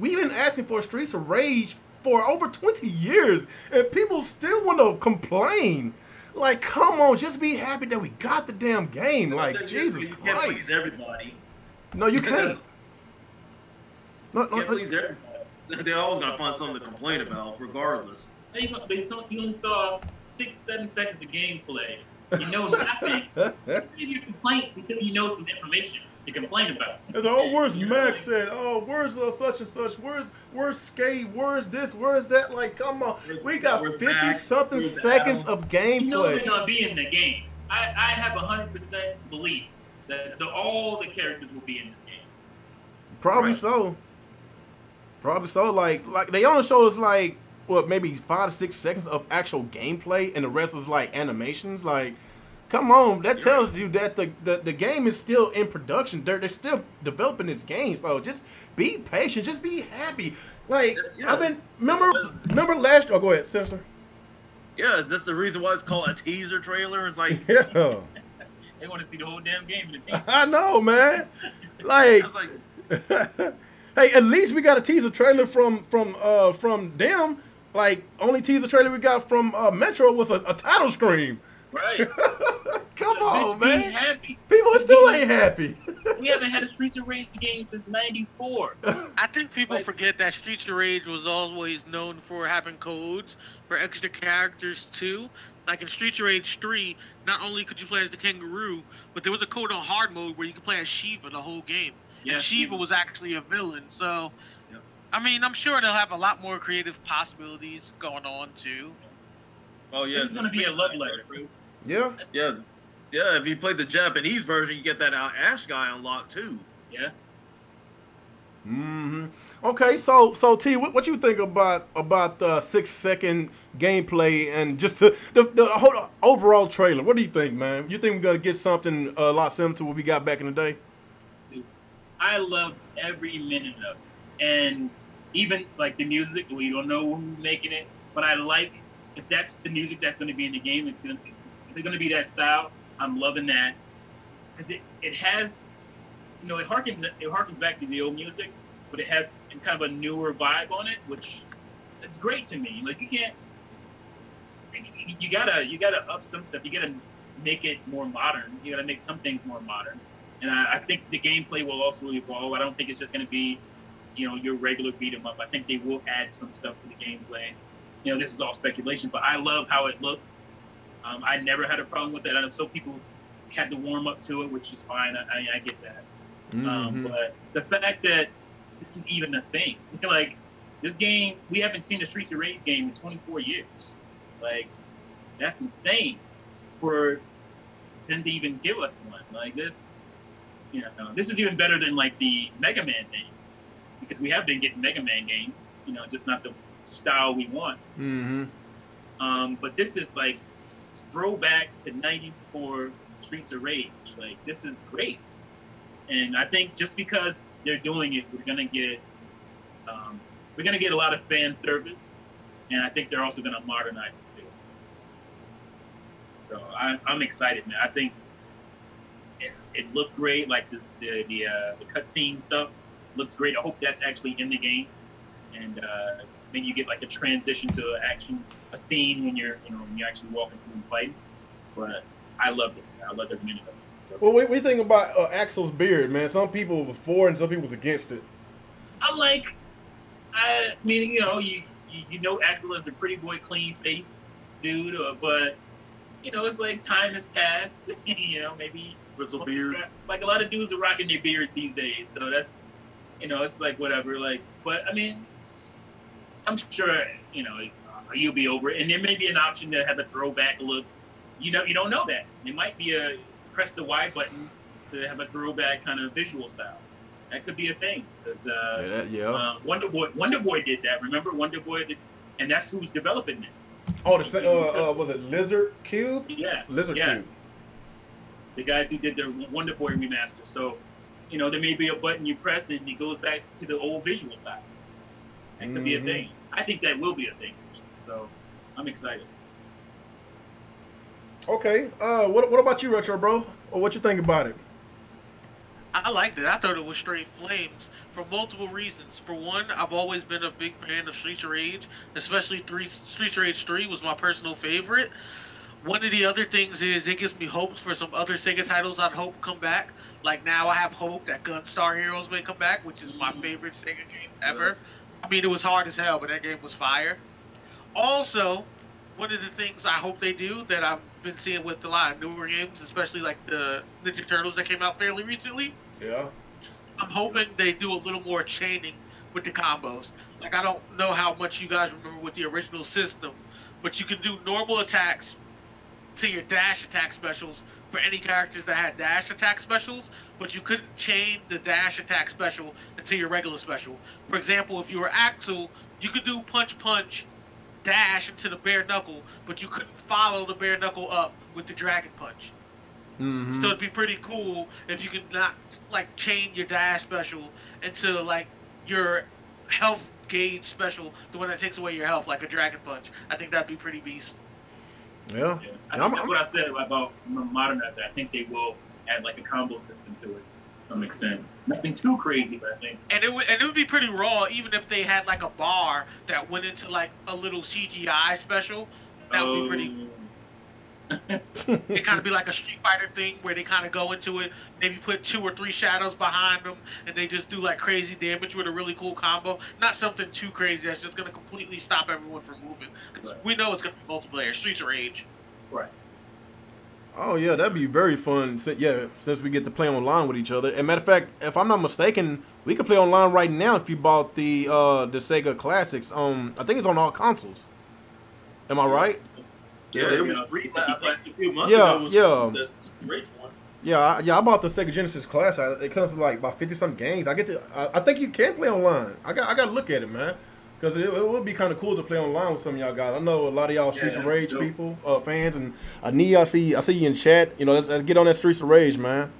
we've been asking for Streets of Rage for over 20 years, and people still want to complain. Like, come on, just be happy that we got the damn game. Like, Jesus Christ.
You can't please everybody.
No, you can't.
You can't please everybody. They're always gonna find something to complain about, regardless.
You only saw 6-7 seconds of gameplay. You know nothing. Give your complaints until you know some information to complain about.
Oh, where's Max at? Oh, where's such and such? Where's Skate? Where's this? Where's that? Like, come on. We got 50-something seconds of gameplay.
You know they're gonna be in the game. I have 100% belief that all the characters will be in this game.
Probably so. Probably so. Like they only showed us like what, maybe 5 to 6 seconds of actual gameplay, and the rest was like animations. Like, come on, that tells you that the game is still in production. They're still developing this game. So just be patient. Just be happy. Like, I've been remember last. Oh, go ahead, Sister.
Yeah, that's the reason why it's called a teaser trailer. It's like,
yeah.
They want to see the whole damn game in the teaser.
I know, man. Like, hey, at least we got a teaser trailer from them. Like, only teaser trailer we got from Metro was a title screen.
Right.
Come on, man.
Happy.
People still ain't happy.
We haven't had a Streets of Rage game since '94.
I think people forget that Streets of Rage was always known for having codes for extra characters too. Like in Streets of Rage 3, not only could you play as the kangaroo, but there was a code on hard mode where you could play as Shiva the whole game. Yeah. And Shiva was actually a villain, so... I mean, I'm sure they'll have a lot more creative possibilities going on too.
Oh yeah,
this is gonna be a love letter, Chris.
Yeah.
Yeah. Yeah, if you play the Japanese version, you get that Ash guy unlocked too.
Yeah.
Mm-hmm. Okay, so T, what you think about the 6-second gameplay and just the whole overall trailer? What do you think, man? You think we're gonna get something a lot similar to what we got back in the day?
Dude, I loved every minute of it, and even like the music. We don't know who's making it, but I like if that's the music that's going to be in the game. It's going to be that style. I'm loving that because it has, you know, it harkens back to the old music, but it has kind of a newer vibe on it, which it's great to me. Like you gotta up some stuff. You gotta make it more modern. You gotta make some things more modern. And I think the gameplay will also evolve. I don't think it's just gonna be, you know, your regular beat 'em up. I think they will add some stuff to the gameplay. You know, this is all speculation, but I love how it looks. I never had a problem with that. I know some people had to warm up to it, which is fine. I get that.
Mm-hmm.
But the fact that this is even a thing, like this game, we haven't seen a Streets of Rage game in 24 years. Like, that's insane for them to even give us one. Like this, you know, this is even better than like the Mega Man thing, because we have been getting Mega Man games, you know, just not the style we want.
Mm-hmm.
But this is like throwback to '94 Streets of Rage. Like, this is great, and I think just because they're doing it, we're gonna get a lot of fan service. and I think they're also going to modernize it too. So I'm excited, man. I think it looked great, like the cutscene stuff looks great. I hope that's actually in the game, and then you get like a transition to a scene when you're actually walking through and fighting. But I loved it. I loved every minute of it. So,
well, what do you think about Axel's beard, man? Some people was for it and some people was against it.
I mean, you know Axel is a pretty boy, clean face dude, but it's like time has passed. Maybe
grizzle beard.
Like a lot of dudes are rocking their beards these days, so that's it's like whatever. Like, but I mean, I'm sure you'll be over it, and there may be an option to have a throwback look. You don't know that. It might be a press the Y button to have a throwback kind of visual style. That could be a thing because Wonder Boy did that. Remember Wonder Boy did, and that's who's developing this.
Oh, was it Lizard Cube?
Yeah,
Lizard Cube.
The guys who did the Wonder Boy remaster. So, there may be a button you press and it goes back to the old visual style. That could be a thing. I think that will be a thing. So, I'm excited.
Okay. What about you, Retro Bro? What you think about it?
I liked it. I thought it was straight flames for multiple reasons. For one, I've always been a big fan of Streets of Rage, especially Streets of Rage 3 was my personal favorite. One of the other things is it gives me hopes for some other Sega titles I'd hope come back. Like now I have hope that Gunstar Heroes may come back, which is my favorite Sega game ever.
Yes.
I mean, it was hard as hell, but that game was fire. Also, one of the things I hope they do that I've been seeing with a lot of newer games, especially like the Ninja Turtles that came out fairly recently.
Yeah.
I'm hoping they do a little more chaining with the combos. Like, I don't know how much you guys remember with the original system, but you can do normal attacks to your dash attack specials for any characters that had dash attack specials, but you couldn't chain the dash attack special into your regular special. For example, if you were Axel, you could do punch punch dash into the bare knuckle, but you couldn't follow the bare knuckle up with the dragon punch.
Mm-hmm.
So it'd be pretty cool if you could not like chain your dash special into like your health gauge special, the one that takes away your health, like a dragon punch. I think that'd be pretty beast.
Yeah.
I think that's what I said about modernizing. I think they will add like a combo system to it to some extent. Nothing too crazy, but I think.
And it would be pretty raw, even if they had like a bar that went into like a little CGI special. That would be pretty. It kind of be like a Street Fighter thing where they kind of go into it, maybe put 2 or 3 shadows behind them, and they just do like crazy damage with a really cool combo. Not something too crazy that's just going to completely stop everyone from moving. Because we know it's going to be multiplayer. Streets of Rage.
Right.
Oh yeah, that'd be very fun. Since we get to play online with each other. And matter of fact, if I'm not mistaken, we can play online right now if you bought the Sega Classics. I think it's on all consoles. Am I right?
Yeah, it was free like a few months
ago.
The great one.
Yeah, I bought the Sega Genesis Classic. It comes with like about 50-some games. I think you can play online. I got to look at it, man, because it would be kind of cool to play online with some of y'all guys. I know a lot of y'all Streets of Rage people, fans, and I see you in chat. Let's get on that Streets of Rage, man.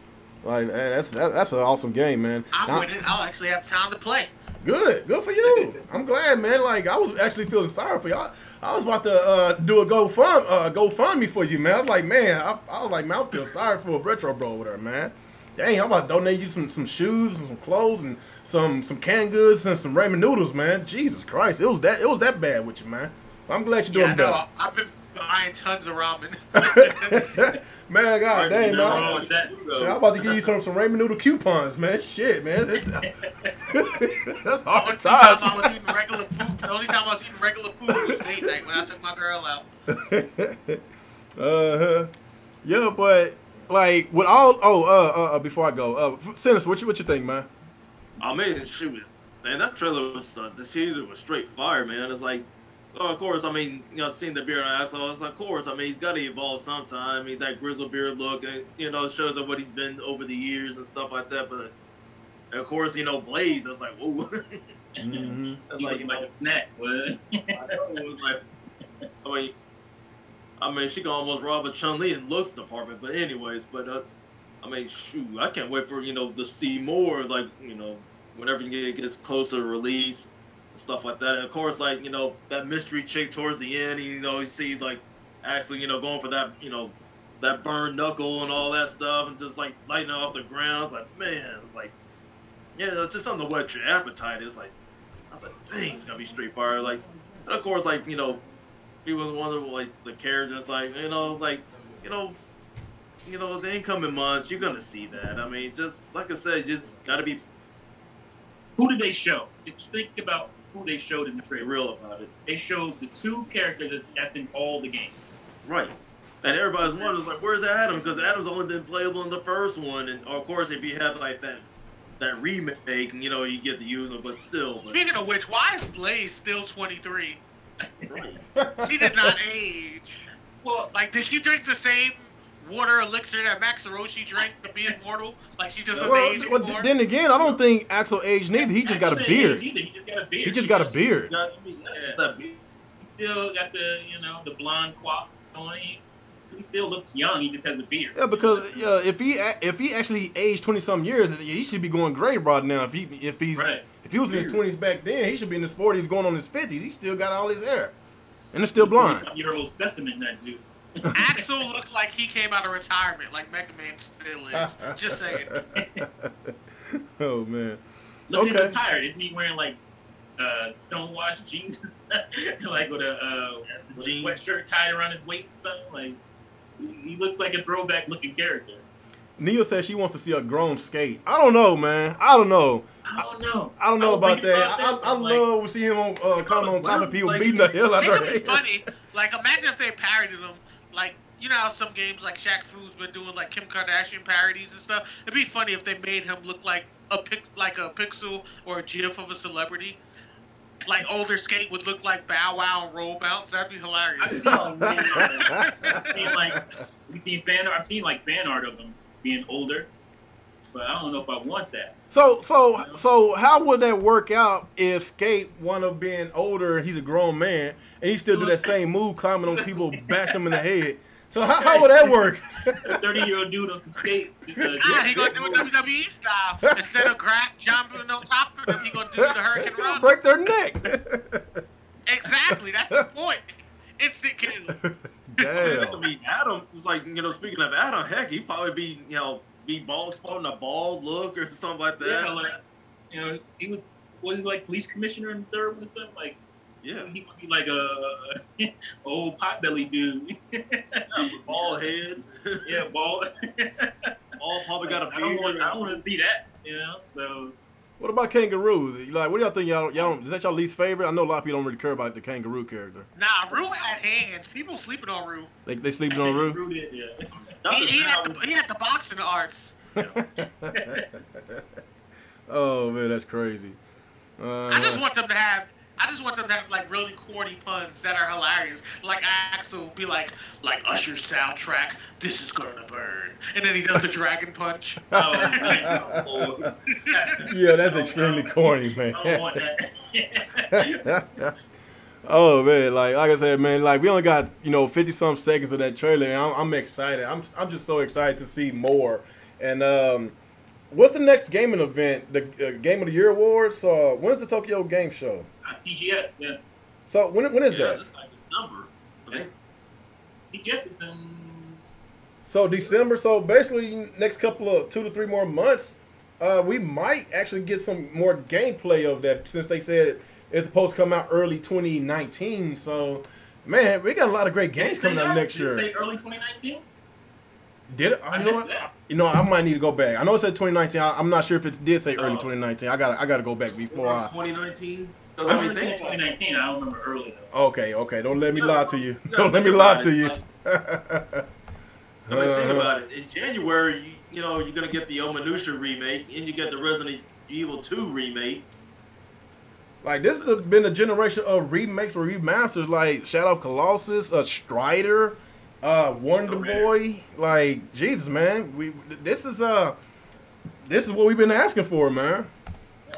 Like that's an awesome game, man.
I'm with it. I'll actually have time to play.
Good for you. I'm glad, man. Like I was actually feeling sorry for y'all. I was about to do a GoFundMe for you, man. I was like, man, I feel sorry for a Retro Bro over there, man. Dang, I'm about to donate you some shoes and some clothes and some canned goods and some ramen noodles, man. Jesus Christ, it was that bad with you, man. I'm glad you're doing better.
I've been buying tons of ramen.
Man, god dang, man. Shit, I'm about to give you some ramen noodle coupons, man. Shit, man. That's hard times.
The only time I was eating regular food was date night when I took my girl out.
Yeah, but like with all before I go, Sinister, what you think, man?
I mean, shoot, man, that trailer was the teaser was straight fire, man. It's like, of course, I mean, seeing the beard on Axel, it's like, of course, I mean, he's got to evolve sometime. I mean, that grizzle beard look, and shows up what he's been over the years and stuff like that. But of course, Blaze, I was like, whoa.
Mm-hmm. It's like a snack. What?
I know, it was like, I mean, she can almost rob a Chun-Li in looks department. But anyways, I mean, shoot, I can't wait for to see more. Like, whenever it gets closer to release. stuff like that. And of course, like, you know, that mystery chick towards the end, you know, you see like actually, you know, going for that, you know, that burned knuckle and all that stuff, and just like lighting it off the ground. It's like, man, it's like, yeah, it's just something to whet your appetite. It's like, I was like, dang, it's gonna be Street Fighter. Like, and of course, like, you know, people wonder like the characters, like, you know, the incoming months, you're gonna see that. I mean, just like I said, just gotta be.
Who did they show? Just think about who they showed in the trailer.
Real about it.
They showed the 2 characters that's in all the games.
Right. And everybody's wondering, like, where's Adam? Because Adam's only been playable in the first one, and of course, if you have like that remake, you know, you get to use them, but still.
Speaking of which, why is Blaze still 23?
Right.
She did not age.
Well,
Like, did she drink the same water elixir that Max Hiroshi drank to be immortal? Like, she just doesn't age
well,
anymore?
then again, I don't think Axel aged neither. He just got a beard.
He just got a beard.
He just got a beard.
He still got the, you know, the blonde coif on him. He still looks young. He just has a beard.
Yeah, because if he actually aged 20-some years, he should be going gray right now. If he was in his 20s back then, he should be in his 40s, going on his 50s. He still got all his hair, and it's still blonde.
20-year-old specimen, that dude.
Axel looks like he came out of retirement, like Mega Man still is. Just saying.
Oh man.
Look,
Okay.
he's retired. Isn't he wearing like stonewashed jeans, like with a sweatshirt tied around his waist or something? Like, he looks like a throwback looking character.
Nia says she wants to see a grown skate. I don't know, man. I don't know.
I don't know.
I don't know about
thinking
that.
about
I
like,
love seeing him on climbing on top of people,
like,
beating the hell out
It
of
would
their
be
heads.
funny. Like, imagine if they parodied them. Like, you know how some games like Shaq Fu's been doing like Kim Kardashian parodies and stuff. It'd be funny if they made him look like a pixel or a GIF of a celebrity. Like older Skate would look like Bow Wow and Roll Bounce. That'd be hilarious.
I've seen fan art. I've seen like fan art of him being older, but I don't know if I want that.
So how would that work out if Skate wound up being older and he's a grown man and he still do that same move, climbing on people, bash them in the head? So how would that work?
A 30-year-old dude on some skates.
He gonna do it WWE style. Instead of jumping on top of them, he gonna do the Hurricane Run.
Break their neck.
Exactly, that's the point. Instant kill.
Damn.
I mean, Adam was like, you know, speaking of Adam, heck, he'd probably be, you know, sporting a bald look or something like that.
Yeah, like, you know, was he like police commissioner in the third one or something? Like,
Yeah.
he would be like a old potbelly dude.
Bald head.
Yeah, bald.
All probably got a
I don't
beard.
want to see that, you know. So
What about kangaroos? Like, what do y'all think? Y'all don't, is that y'all least favorite? I know a lot of people don't really care about the kangaroo character.
Nah, Rue had hands. People sleeping on Rue.
They sleeping on Roo?
Rue did, yeah.
He had the boxing arts.
Oh man, that's crazy.
I just want them to have like really corny puns that are hilarious. Like Axel be like Usher's soundtrack, this is gonna burn. And then he does the dragon punch.
Oh,
Yeah, that's extremely corny, man.
I don't want that.
Oh man, like I said, man, like we only got 50-some seconds of that trailer, and I'm excited. I'm just so excited to see more. And what's the next gaming event? The Game of the Year awards. When's the Tokyo Game Show?
TGS, yeah.
So when is that?
That's like a number.
TGS is in.
So December. So basically, next couple of 2 to 3 more months, we might actually get some more gameplay of that, since they said it's supposed to come out early 2019. So, man, we got a lot of great games coming out next year.
Did it say early 2019?
Did it? I might need to go back. I know it said 2019. I'm not sure if it did say early 2019. I gotta go back before
2019.
I remember saying 2019. I don't remember early though.
Okay. Don't let me lie to you. Don't let me lie to you.
I mean, think about it. In January, you're gonna get the Ominusha remake, and you get the Resident Evil 2 remake.
Like, this has been a generation of remakes or remasters, like Shadow of Colossus, Strider, Wonder Boy. Like, Jesus, man, this is what we've been asking for, man.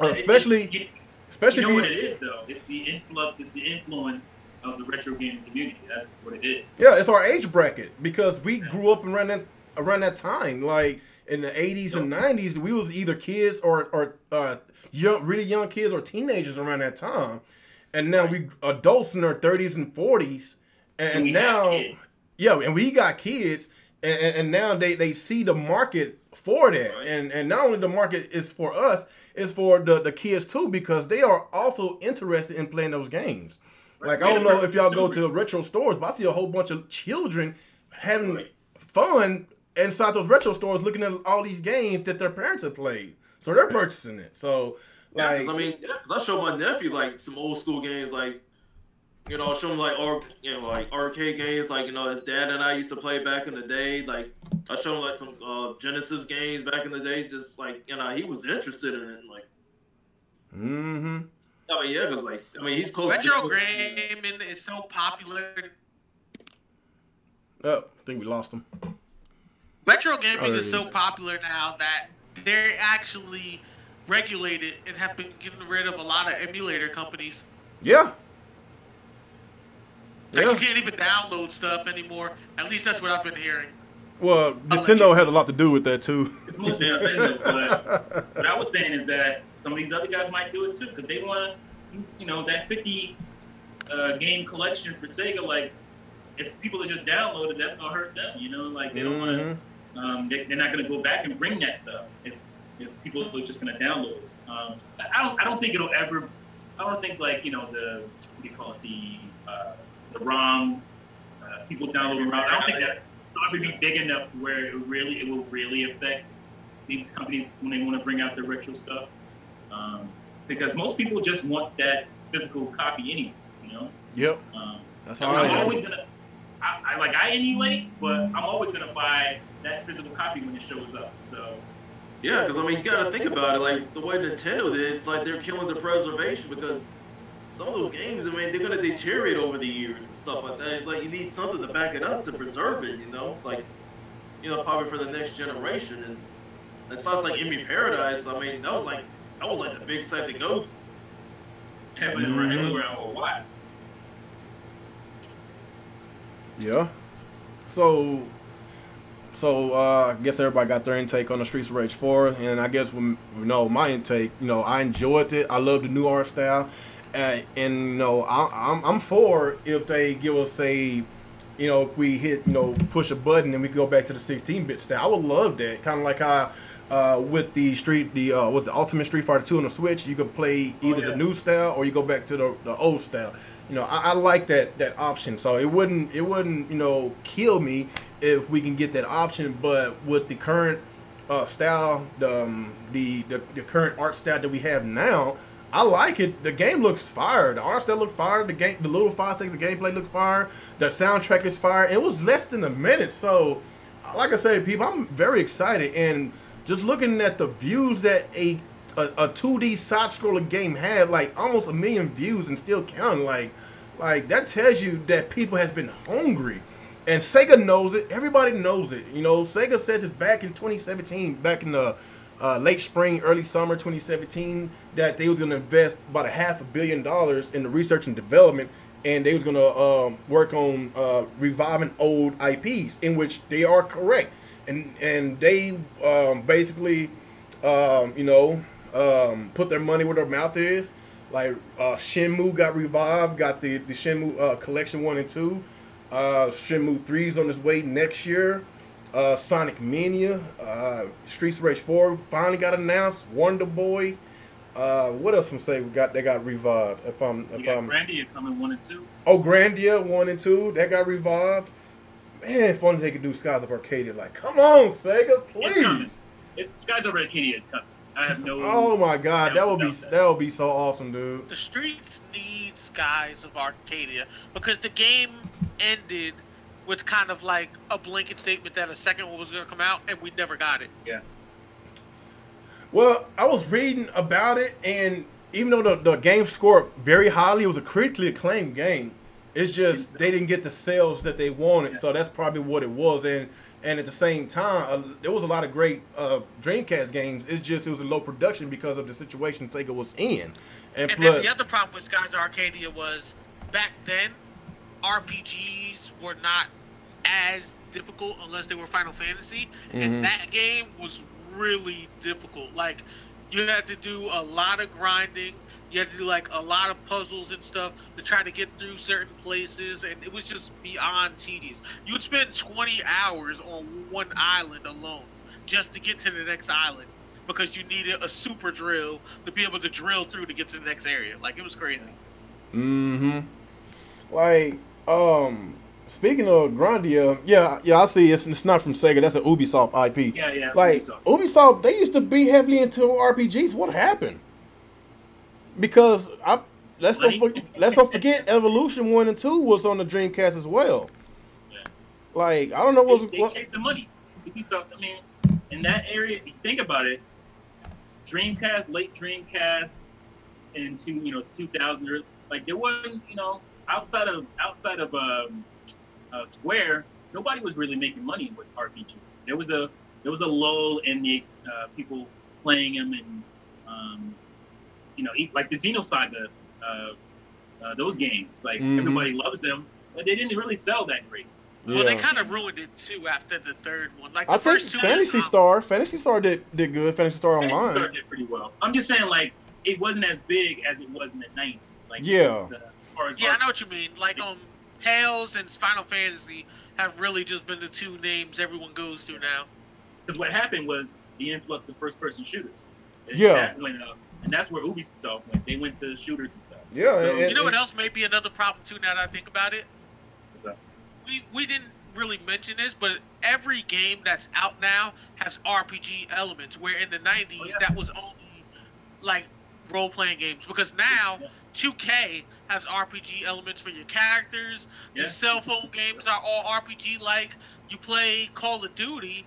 Especially
you know what it is though. It's the influx. It's the influence of the retro gaming community. That's what it is.
Yeah, it's our age bracket, because we grew up around that time. Like, in the 80s and 90s, we was either kids or really young kids or teenagers around that time. And now we adults in our 30s and 40s. And now, yeah, and we got kids. And now they see the market for that. Right. And not only the market is for us, it's for the kids too, because they are also interested in playing those games. Like, I don't know if y'all go to retro stores, but I see a whole bunch of children having fun inside those retro stores looking at all these games that their parents have played. So they're purchasing it. So, like...
I mean, I show my nephew, like, some old school games, like, you know, show him, like, like arcade games, like, you know, his dad and I used to play back in the day. Like, I showed him, like, some Genesis games back in the day, just, like, you know, he was interested in it, like...
Mm-hmm.
I mean, yeah, because, like, I mean, he's close
retro gaming is so popular.
Oh, I think we lost him.
Retro gaming is so popular now that they're actually regulated and have been getting rid of a lot of emulator companies.
Yeah.
Like, you can't even download stuff anymore. At least that's what I've been hearing.
Well, Nintendo has a lot to do with that, too.
It's mostly Nintendo, but what I was saying is that some of these other guys might do it, too, because they want, you know, that 50 game collection for Sega. Like, if people are just downloaded, that's going to hurt them, you know? Like, they don't want to, they're not going to go back and bring that stuff if people are just going to download it. I don't think it'll ever, I don't think, like, you know, what do you call it, the ROM, people downloading ROM, I don't think that would be big enough to where it will really affect these companies when they want to bring out their retro stuff. Because most people just want that physical copy anyway, you know?
Yep. That's all
I'm always gonna, I emulate, but I'm always gonna buy that physical copy when it shows up. So.
Yeah, because I mean, you gotta think about it. Like the way Nintendo did, it's like they're killing the preservation because some of those games, I mean, they're gonna deteriorate over the years and stuff like that. It's like you need something to back it up to preserve it, you know? It's like, you know, probably for the next generation. And it sounds like Emmy Paradise. I mean, that was like the big site to go.
Have been around for a while.
Yeah. So I guess everybody got their intake on the Streets of Rage 4, and I guess my intake, I enjoyed it. I love the new art style, and I'm for if they give us if we hit push a button and we go back to the 16-bit style. I would love that, kind of like how with the Ultimate Street Fighter 2 on the Switch, you could play either the new style or you go back to the old style. I like that option. So it wouldn't kill me if we can get that option. But with the current style, the current art style that we have now, I like it. The game looks fire. The art style looks fire. The little 5 seconds of gameplay looks fire. The soundtrack is fire. It was less than a minute. So, like I said, people, I'm very excited. And just looking at the views that a 2D side-scroller game had, like almost 1 million views and still counting, like that tells you that people has been hungry. And Sega knows it. Everybody knows it. Sega said this back in 2017, back in the late spring, early summer 2017, that they was going to invest about $500 million in the research and development, and they was going to work on reviving old IPs, in which they are correct. And they basically, put their money where their mouth is. Like Shenmue got revived, got the Shenmue Collection 1 and 2. Shenmue 3 is on its way next year. Sonic Mania, Streets of Rage 4 finally got announced. Wonder Boy. What else from Sega they got revived?
Grandia coming 1 and 2.
Oh, Grandia 1 and 2, that got revived. Man, if only they could do Skies of Arcadia. Like, come on, Sega, please.
Skies of Arcadia is coming. I have no.
Oh my God, that would be so awesome, dude.
The streets need Skies of Arcadia because the game ended with kind of like a blanket statement that a second one was going to come out, and we never got it.
Yeah.
Well, I was reading about it, and even though the game scored very highly, it was a critically acclaimed game. It's just they didn't get the sales that they wanted, so that's probably what it was. And at the same time, there was a lot of great Dreamcast games. It's just it was a low production because of the situation Sega was in. And plus,
then the other problem with Skies of Arcadia was back then, RPGs were not as difficult unless they were Final Fantasy,
Mm-hmm.
and that game was really difficult. Like, you had to do a lot of grinding. You had to do like a lot of puzzles and stuff to try to get through certain places, and it was just beyond tedious. You would spend 20 hours on one island alone just to get to the next island because you needed a super drill to be able to drill through to get to the next area. Like, it was crazy.
Mm-hmm. Like, speaking of Grandia, yeah, I see it's not from Sega. That's an Ubisoft IP.
Yeah.
Like Ubisoft, they used to be heavily into RPGs. What happened? Because let's not forget Evolution 1 and 2 was on the Dreamcast as well.
Yeah.
Like, I don't know
They chased the money. Ubisoft, I mean, in that area, if you think about it, Dreamcast, late Dreamcast, into 2000, like there wasn't outside of Square, nobody was really making money with RPGs. There was a lull in the people playing them, and like the Xenosaga, those games, like everybody loves them, but they didn't really sell that great.
Yeah.
Well, they kind of ruined it too after the third one. Like,
I
the
think
first two
Fantasy Star did good. Fantasy Star Online.
Fantasy Star did pretty well. I'm just saying, like, it wasn't as big as it was in the 90s. Like,
Yeah.
as far as
Yeah, I know what you mean. Like, Tales and Final Fantasy have really just been the two names everyone goes to now.
Because what happened was the influx of first-person shooters. And
Yeah.
that went up, and that's where Ubisoft went. They went to shooters and stuff.
Yeah.
So,
You know what else may be another problem too? Now that I think about it,
what's up?
we didn't really mention this, but every game that's out now has RPG elements. Where in the 90s,
Oh, yeah.
that was only like role-playing games. Because now 2K has RPG elements for your characters.
Yeah.
Your cell phone games are all RPG-like. You play Call of Duty.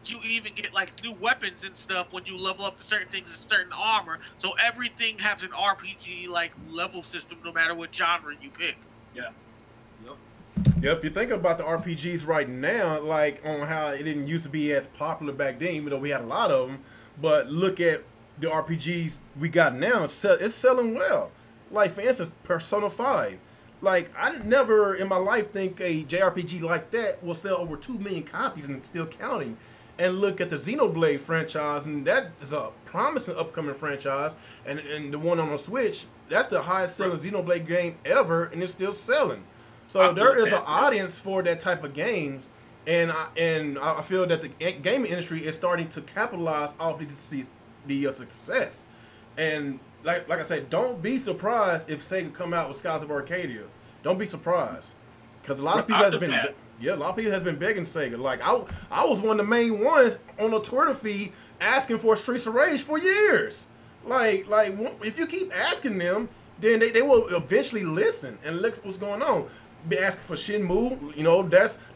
You even get like new weapons and stuff when you level up to certain things and certain armor. So everything has an RPG like level system, no matter what genre you pick.
Yeah.
Yeah, if you think about the RPGs right now, like on how it didn't used to be as popular back then, even though we had a lot of them, but look at the RPGs we got now, it's selling well. Like, for instance, Persona 5. Like, I never in my life think a JRPG like that will sell over 2 million copies and still counting. And look at the Xenoblade franchise, and that is a promising upcoming franchise. And the one on the Switch, that's the highest selling Xenoblade game ever, and it's still selling. So there is an audience for that type of games, and I feel that the gaming industry is starting to capitalize off the success. And like I said, don't be surprised if Sega come out with Skies of Arcadia. Don't be surprised, because a lot of people has been begging Sega. Like I was one of the main ones on the Twitter feed asking for Streets of Rage for years. Like if you keep asking them, then they will eventually listen and look what's going on. Been asking for Shenmue,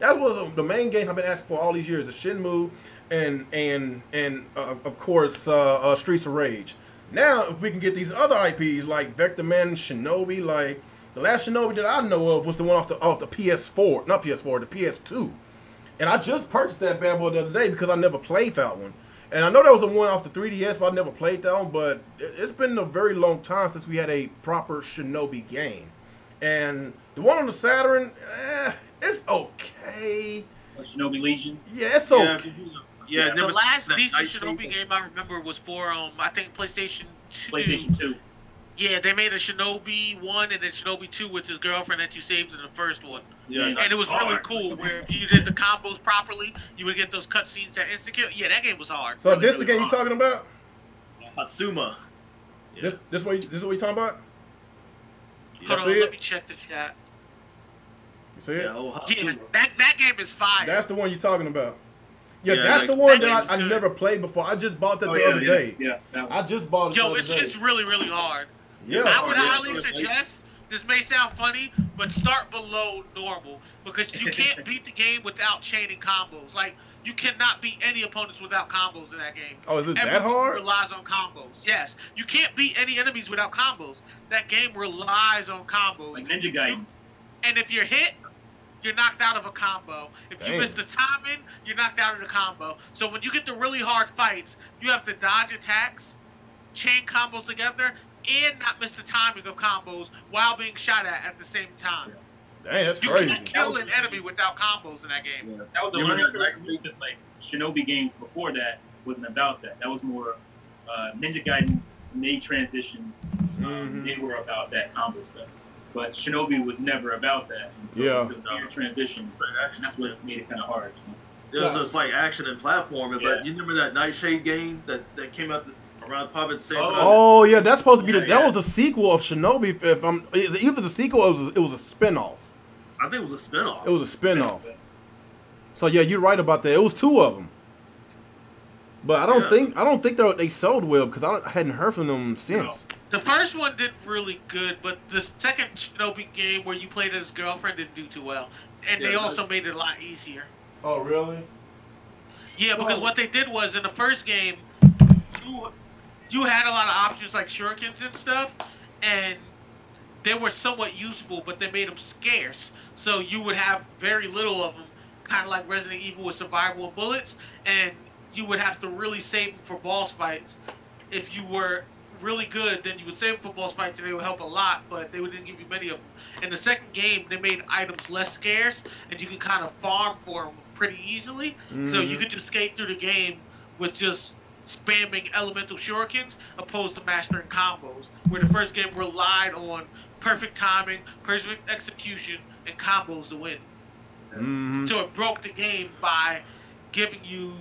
that was the main games I've been asking for all these years. The Shenmue and of course Streets of Rage. Now if we can get these other IPs like Vector Man, Shinobi, like the last Shinobi that I know of was the one off the PS4, not PS4, the PS2, and I just purchased that bad boy the other day because I never played that one. And I know there was a one off the 3DS, but I never played that one. But it's been a very long time since we had a proper Shinobi game. And the one on the Saturn, it's okay.
Shinobi Legions.
Yeah, it's okay.
Yeah,
The last decent Shinobi game I remember was for I think PlayStation 2.
PlayStation 2.
Yeah, they made a Shinobi 1 and then Shinobi 2 with his girlfriend that you saved in the first one.
Yeah,
And it was really cool where if you did the combos properly, you would get those cutscenes that insta-kill. Yeah, that game was hard.
So
really,
this the game you talking about?
Hatsuma. Yeah.
This what you talking about?
Hold on, let me check the chat.
You see it?
Yeah, that game is fire.
That's the one you're talking about. Yeah,
Yeah,
that's
like,
the one
that
that I never played before. I just bought that the other day.
Yeah, that
I just bought it the other day.
It's really, really hard.
Yeah.
I would highly suggest, this may sound funny, but start below normal. Because you can't beat the game without chaining combos. Like, you cannot beat any opponents without combos in that game.
Oh, is it that
Everything
hard?
relies on combos. Yes. You can't beat any enemies without combos. That game relies on combos.
like Ninja Gaiden.
And if you're hit, you're knocked out of a combo. If you
Damn.
miss the timing, you're knocked out of the combo. So when you get the really hard fights, you have to dodge attacks, chain combos together, and not miss the timing of combos while being shot at the same time.
Dang, that's
You
crazy.
can't kill an enemy without combos in that game.
Yeah. That was the learning curve because like Shinobi games before that wasn't about that. That was more Ninja Gaiden made transition. They were about that combo stuff. But Shinobi was never about that. And so
Yeah.
it's a weird transition, and that's what made it kind of hard.
It was just like action and platforming. But you remember that Nightshade game that came out around probably the same time?
Oh yeah, that's supposed to be that was the sequel of Shinobi. If I'm either the sequel or it was a spinoff.
I think it was a spinoff.
It was a spinoff. So yeah, you're right about that. It was 2 of them. But I don't think they sold well because I hadn't heard from them since.
The first one did really good, but the second Shinobi game where you played as his girlfriend didn't do too well, and they also made it a lot easier.
Oh really?
Yeah, because what they did was in the first game, you had a lot of options like shurikens and stuff, and they were somewhat useful, but they made them scarce. So you would have very little of them, kind of like Resident Evil with survival and bullets, and you would have to really save them for boss fights. If you were really good, then you would save them for boss fights, and they would help a lot, but they didn't give you many of them. In the second game, they made items less scarce, and you could kind of farm for them pretty easily. So you could just skate through the game with just spamming elemental shurikens opposed to mastering combos, where the first game relied on perfect timing, perfect execution, and combos to win. So it broke the game by giving you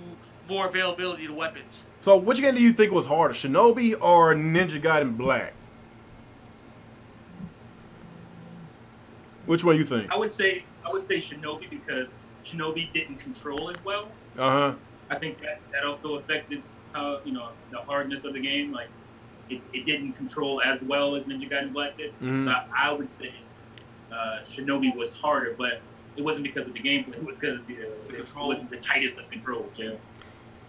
more availability to weapons.
So which game do you think was harder, Shinobi or Ninja Gaiden Black? Which one you think?
I would say Shinobi because Shinobi didn't control as well.
I
think that also affected how the hardness of the game. Like it didn't control as well as Ninja Gaiden Black did. So I would say Shinobi was harder, but it wasn't because of the gameplay. It was because it wasn't the tightest of controls. Yeah.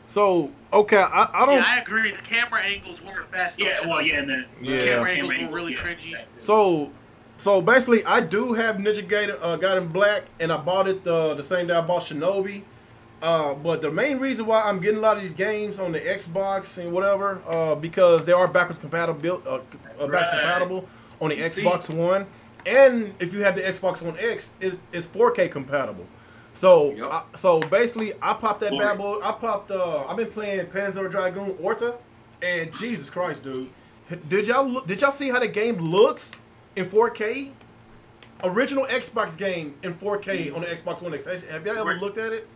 So okay, I don't.
Yeah, I agree. The camera angles weren't best.
Yeah, well, yeah, and
the camera angles were really cringy.
So basically, I do have Ninja Gaiden Black, and I bought it the same day I bought Shinobi. But the main reason why I'm getting a lot of these games on the Xbox and whatever, because they are backwards compatible on the Xbox One, and if you have the Xbox One X, it's 4K compatible. So so basically, I popped that bad boy. I've been playing Panzer Dragoon Orta, and Jesus Christ, dude, did y'all see how the game looks in 4K? Original Xbox game in 4K on the Xbox One X. Have y'all ever looked at it?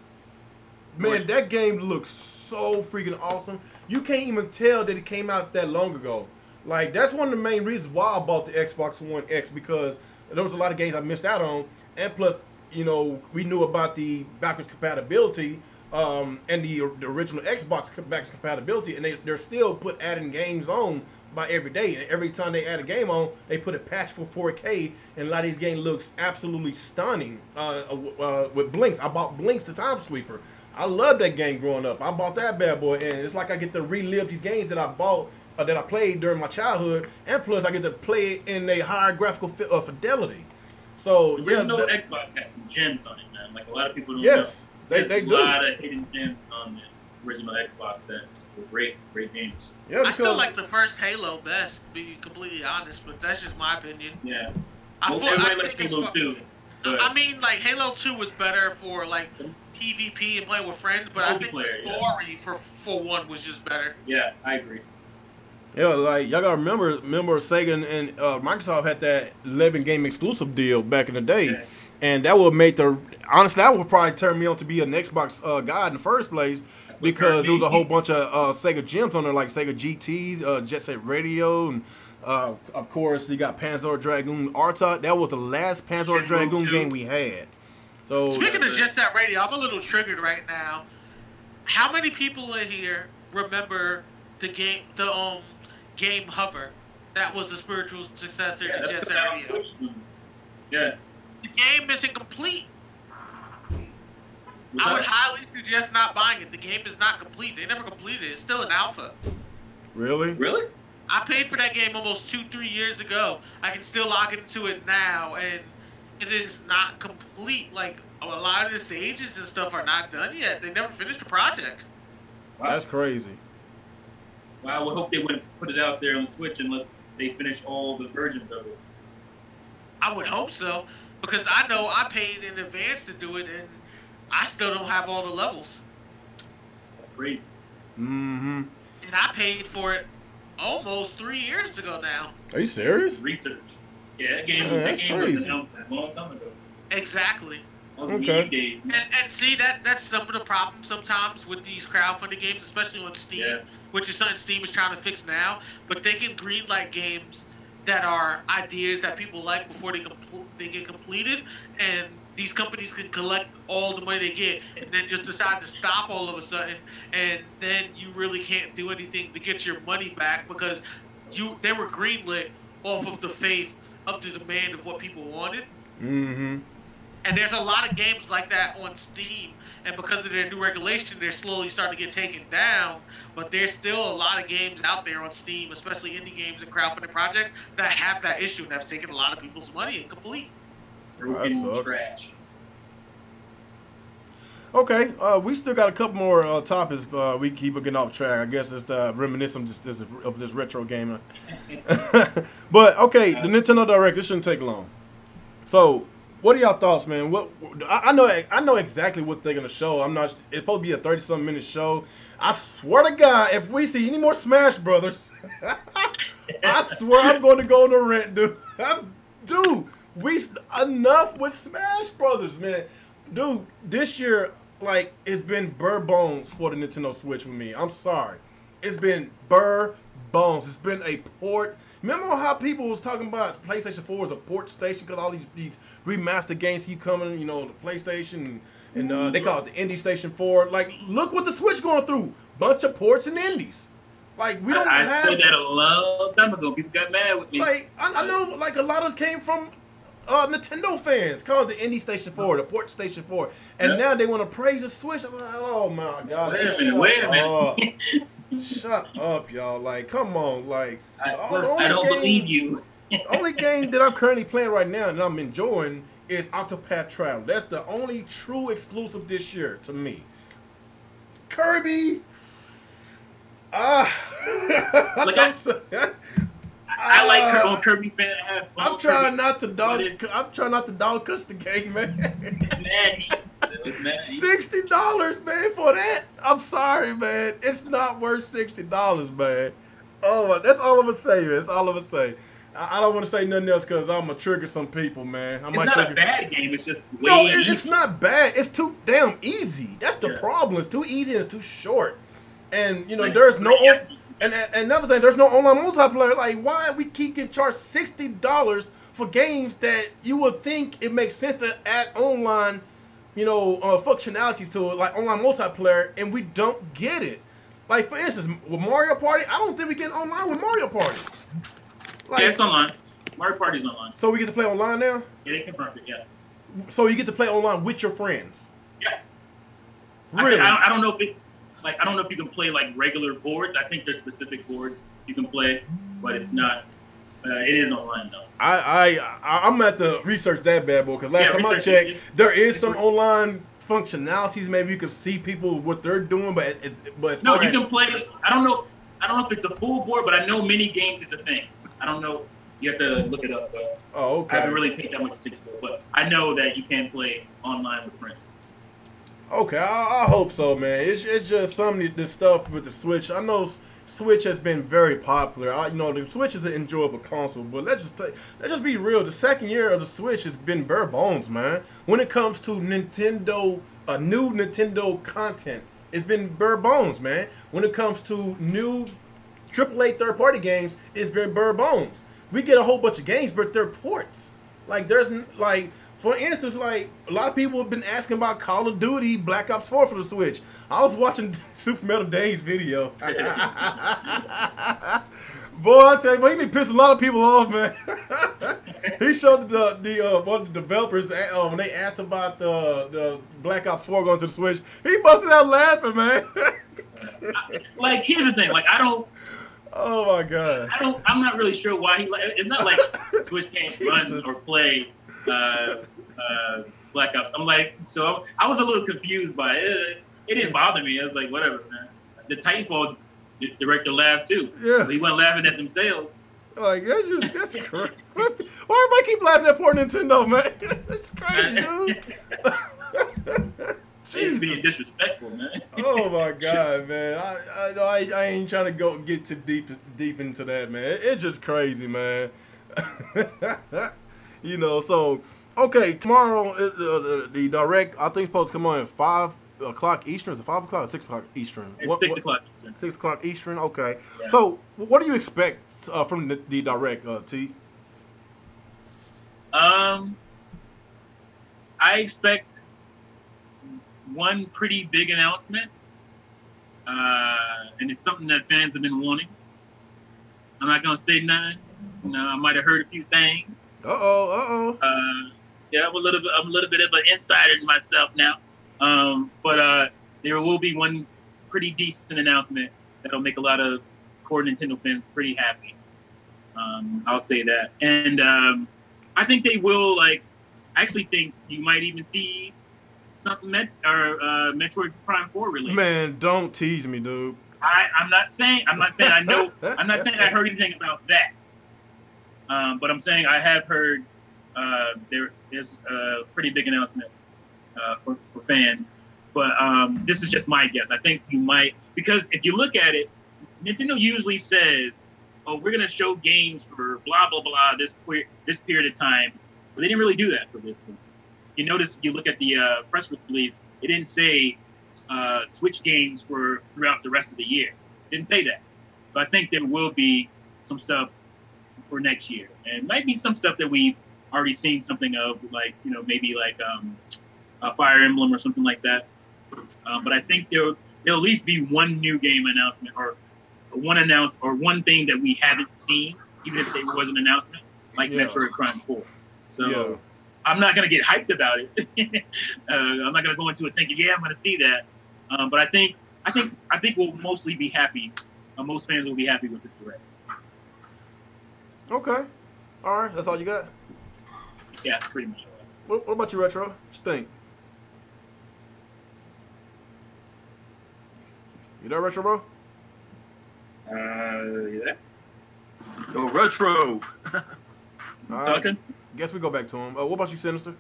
Man, that game looks so freaking awesome. You can't even tell that it came out that long ago. Like, that's one of the main reasons why I bought the Xbox One X, because there was a lot of games I missed out on, and plus, we knew about the backwards compatibility and the original Xbox backwards compatibility, and they're still adding games on by every day. And every time they add a game on, they put a patch for 4K, and a lot of these games looks absolutely stunning with Blinks. I bought Blinks to Time Sweeper. I loved that game growing up. I bought that bad boy, and it's like I get to relive these games that I bought, that I played during my childhood, and plus I get to play it in a higher graphical fidelity. So
the original Xbox got some gems on it, man. Like a lot of people don't know.
Yes, they do.
A lot of hidden gems on the original Xbox set. It's great games.
Yeah,
I still like the first Halo best, to be completely honest, but that's just my opinion.
Yeah.
I
like Halo 2.
I mean, like, Halo 2 was better for, like, PvP and playing with friends, but I think the story for one was just better.
Yeah, I agree.
Yeah, like, y'all gotta remember Sega and Microsoft had that 11 game exclusive deal back in the day, and that would make honestly, that would probably turn me on to be an Xbox guy in the first place, because there was a whole bunch of Sega gems on there, like Sega GTs, Jet Set Radio, and of course you got Panzer Dragoon Arta. That was the last Panzer Dragoon game we had. So
speaking of Jet Set Radio, I'm a little triggered right now. How many people in here remember the game Hover? That was the spiritual successor to Jet Set Radio.
Yeah.
The game is incomplete. I would highly suggest not buying it. The game is not complete. They never completed it. It's still an alpha.
Really?
Really?
I paid for that game almost 2-3 years ago. I can still log into it now, and it is not complete. Like, a lot of the stages and stuff are not done yet. They never finished the project.
Wow. That's crazy.
Well, I would hope they wouldn't put it out there on the Switch unless they finish all the versions of it.
I would hope so. because I know I paid in advance to do it, and I still don't have all the levels.
That's crazy.
Mm-hmm.
And I paid for it almost 3 years ago now.
Are you serious?
Research. Yeah, that game was announced a long time ago.
Exactly.
Okay.
Days,
and see, that's some of the problems sometimes with these crowdfunding games, especially on Steam, which is something Steam is trying to fix now. But they can greenlight games that are ideas that people like before they get completed, and these companies can collect all the money they get and then just decide to stop all of a sudden, and then you really can't do anything to get your money back because they were greenlit off of the faith of the demand of what people wanted.
Mm-hmm.
And there's a lot of games like that on Steam, and because of their new regulation, they're slowly starting to get taken down. But there's still a lot of games out there on Steam, especially indie games and crowdfunding projects, that have that issue, and that's taking a lot of people's money and complete.
Broken trash.
Okay, we still got a couple more topics. We keep getting off track. I guess it's the reminiscence of this retro gaming. But okay, the Nintendo Direct. This shouldn't take long. So, what are y'all thoughts, man? What I know exactly what they're gonna show. It's supposed to be a 30-something minute show. I swear to God, if we see any more Smash Brothers, I swear I'm going to go on the rent, dude. Dude, enough with Smash Brothers, man. Dude, this year, like, it's been bare bones for the Nintendo Switch with me. I'm sorry. It's been bare bones. It's been a port. Remember how people was talking about PlayStation 4 as a port station because all these remastered games keep coming, you know, the PlayStation, and they call it the Indie Station 4. Like, look what the Switch going through. Bunch of ports and indies. Like, we don't have...
I said that a long time ago. People got mad with me.
Like, I know, like, a lot of us came from Nintendo fans, called the Indie Station 4, the Port Station 4. And now they want to praise the Switch. I'm like, oh, my God.
Wait a minute.
Shut up, y'all. Like, come on. Like,
I don't believe you.
The only game that I'm currently playing right now and I'm enjoying is Octopath Traveler. That's the only true exclusive this year to me. Kirby.
I like Kirby fan.
I'm trying not to dog. I'm trying not to dog cuss the game, man. $60, man, for that. I'm sorry, man. It's not worth $60, man. Oh, that's all I'm gonna say, man. That's all I'm gonna say. I don't want to say nothing else because I'm gonna trigger some people, man.
It's not a bad game. It's just
it's not bad. It's too damn easy. That's the problem. It's too easy and it's too short. And you know, there's no. And another thing, there's no online multiplayer. Like, why we keep getting charged $60 for games that you would think it makes sense to add online, you know, functionalities to it, like online multiplayer, and we don't get it. Like, for instance, with Mario Party, I don't think we get online with Mario Party.
Like, yeah, it's online. Mario Party's online.
So we get to play online now?
Yeah, they confirmed it, yeah.
So you get to play online with your friends?
Yeah.
Really?
I don't know if it's, like, I don't know if you can play, like, regular boards. I think there's specific boards you can play, but it's not, it is online, though.
I'm going to have to research that bad boy, because last time I checked, there is some online functionalities. Maybe you can see people what they're doing, but it's
no, you can play. I don't know if it's a full board, but I know mini games is a thing. I don't know. You have to look it up. But
okay.
I haven't really paid that much attention to it, but I know that you can play online with friends.
Okay, I hope so, man. It's just some of this stuff with the Switch. I know Switch has been very popular. You know, the Switch is an enjoyable console, but let's just be real. The second year of the Switch has been bare bones, man. When it comes to Nintendo, new Nintendo content, it's been bare bones, man. When it comes to new AAA third-party games, it's been bare bones. We get a whole bunch of games, but they're ports. Like, for instance, like, a lot of people have been asking about Call of Duty Black Ops 4 for the Switch. I was watching Super Metal Dave's video. Boy, I tell you, he been pissing a lot of people off, man. He showed one of the developers when they asked about the Black Ops 4 going to the Switch. He busted out laughing, man.
Like, here's the thing. Like,
oh my God.
I'm not really sure why it's not like Switch can't run or play Black Ops. I'm like, so I was a little confused by it. It didn't bother me. I was like, whatever, man. The Titanfall director laughed too.
Yeah.
He wasn't laughing at themselves.
Like that's crazy. Why everybody keep laughing at poor Nintendo, man? That's crazy, dude.
It's being disrespectful, man.
Oh my god, man! I ain't trying to get too deep into that, man. It's just crazy, man. You know, so okay, tomorrow the direct I think it's supposed to come on at 5 o'clock Eastern. Is it 5 o'clock or 6 o'clock Eastern?
It's 6 o'clock Eastern.
6 o'clock Eastern. Okay.
Yeah.
So what do you expect from the direct, T?
I expect one pretty big announcement, and it's something that fans have been wanting. I'm not gonna say nothing. You know, I might have heard a few things. Yeah, I'm a little bit of an insider to myself now. But there will be one pretty decent announcement that'll make a lot of core Nintendo fans pretty happy. I'll say that, and I think they will. Like, I actually think you might even see something Metroid Prime 4 release.
Man, don't tease me, dude.
I'm not saying I know. I'm not saying I heard anything about that. But I'm saying I have heard there's a pretty big announcement for fans. But this is just my guess. I think you might, because if you look at it, Nintendo usually says, "Oh, we're gonna show games for blah blah blah this period of time," but they didn't really do that for this one. You notice, you look at the press release, it didn't say Switch games for throughout the rest of the year. It didn't say that. So I think there will be some stuff for next year, and might be some stuff that we've already seen something of, like, you know, maybe like a Fire Emblem or something like that. But I think there'll at least be one new game announcement, or one thing that we haven't seen, even if it was an announcement, like Metroid Prime 4. So I'm not gonna get hyped about it. I'm not gonna go into it thinking, yeah, I'm gonna see that. But I think we'll mostly be happy. Most fans will be happy with this direct.
Okay. All right. That's all you got?
Yeah, pretty much.
What about you, Retro? What you think? You there, Retro, bro?
Yeah.
Yo, Retro.
Talking?
Guess we go back to him. What about you, Sinister?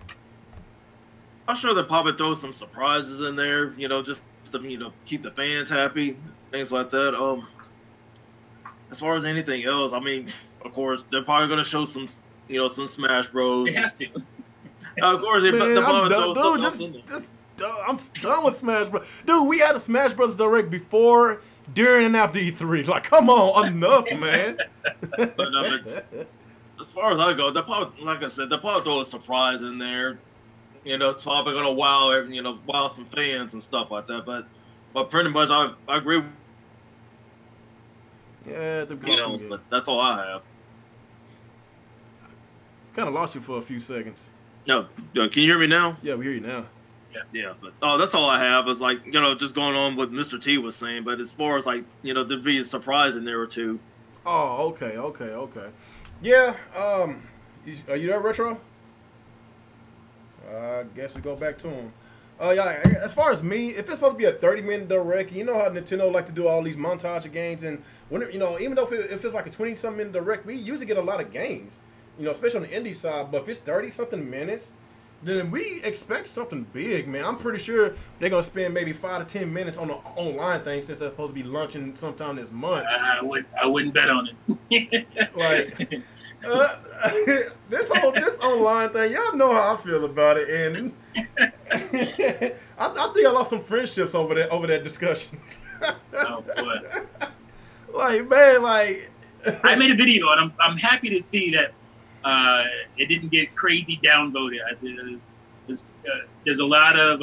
I'm sure they'll probably throw some surprises in there, you know, just to, you know, keep the fans happy, things like that. As far as anything else, I mean, of course, they're probably gonna show some, you know, some Smash Bros.
They have to.
Of course,
I'm done with Smash Bros. Dude, we had a Smash Bros. Direct before, during, and after E3. Like, come on, enough, man.
But, as far as I go, they'll probably, like I said, they'll probably throw a surprise in there. You know, it's probably gonna wow some fans and stuff like that. But pretty much, I agree.
Yeah,
but that's all I have.
Kind of lost you for a few seconds.
No, can you hear me now?
Yeah, we hear you now.
Yeah, but that's all I have is, like, you know, just going on what Mr. T was saying. But as far as, like, you know, there'd be a surprise in there or two.
Oh, okay. Yeah, are you there, Retro? I guess we go back to him. Yeah, as far as me, if it's supposed to be a 30-minute direct, you know how Nintendo like to do all these montage of games, and when you know, even though if it's like a 20-something minute direct, we usually get a lot of games, you know, especially on the indie side. But if it's 30-something minutes, then we expect something big, man. I'm pretty sure they're gonna spend maybe 5 to 10 minutes on the online thing, since they're supposed to be launching sometime this month.
I wouldn't bet on it.
Like. This online thing, y'all know how I feel about it, and I think I lost some friendships over that discussion.
Oh boy!
Like, man, like
I made a video, and I'm happy to see that it didn't get crazy downvoted. There's a lot of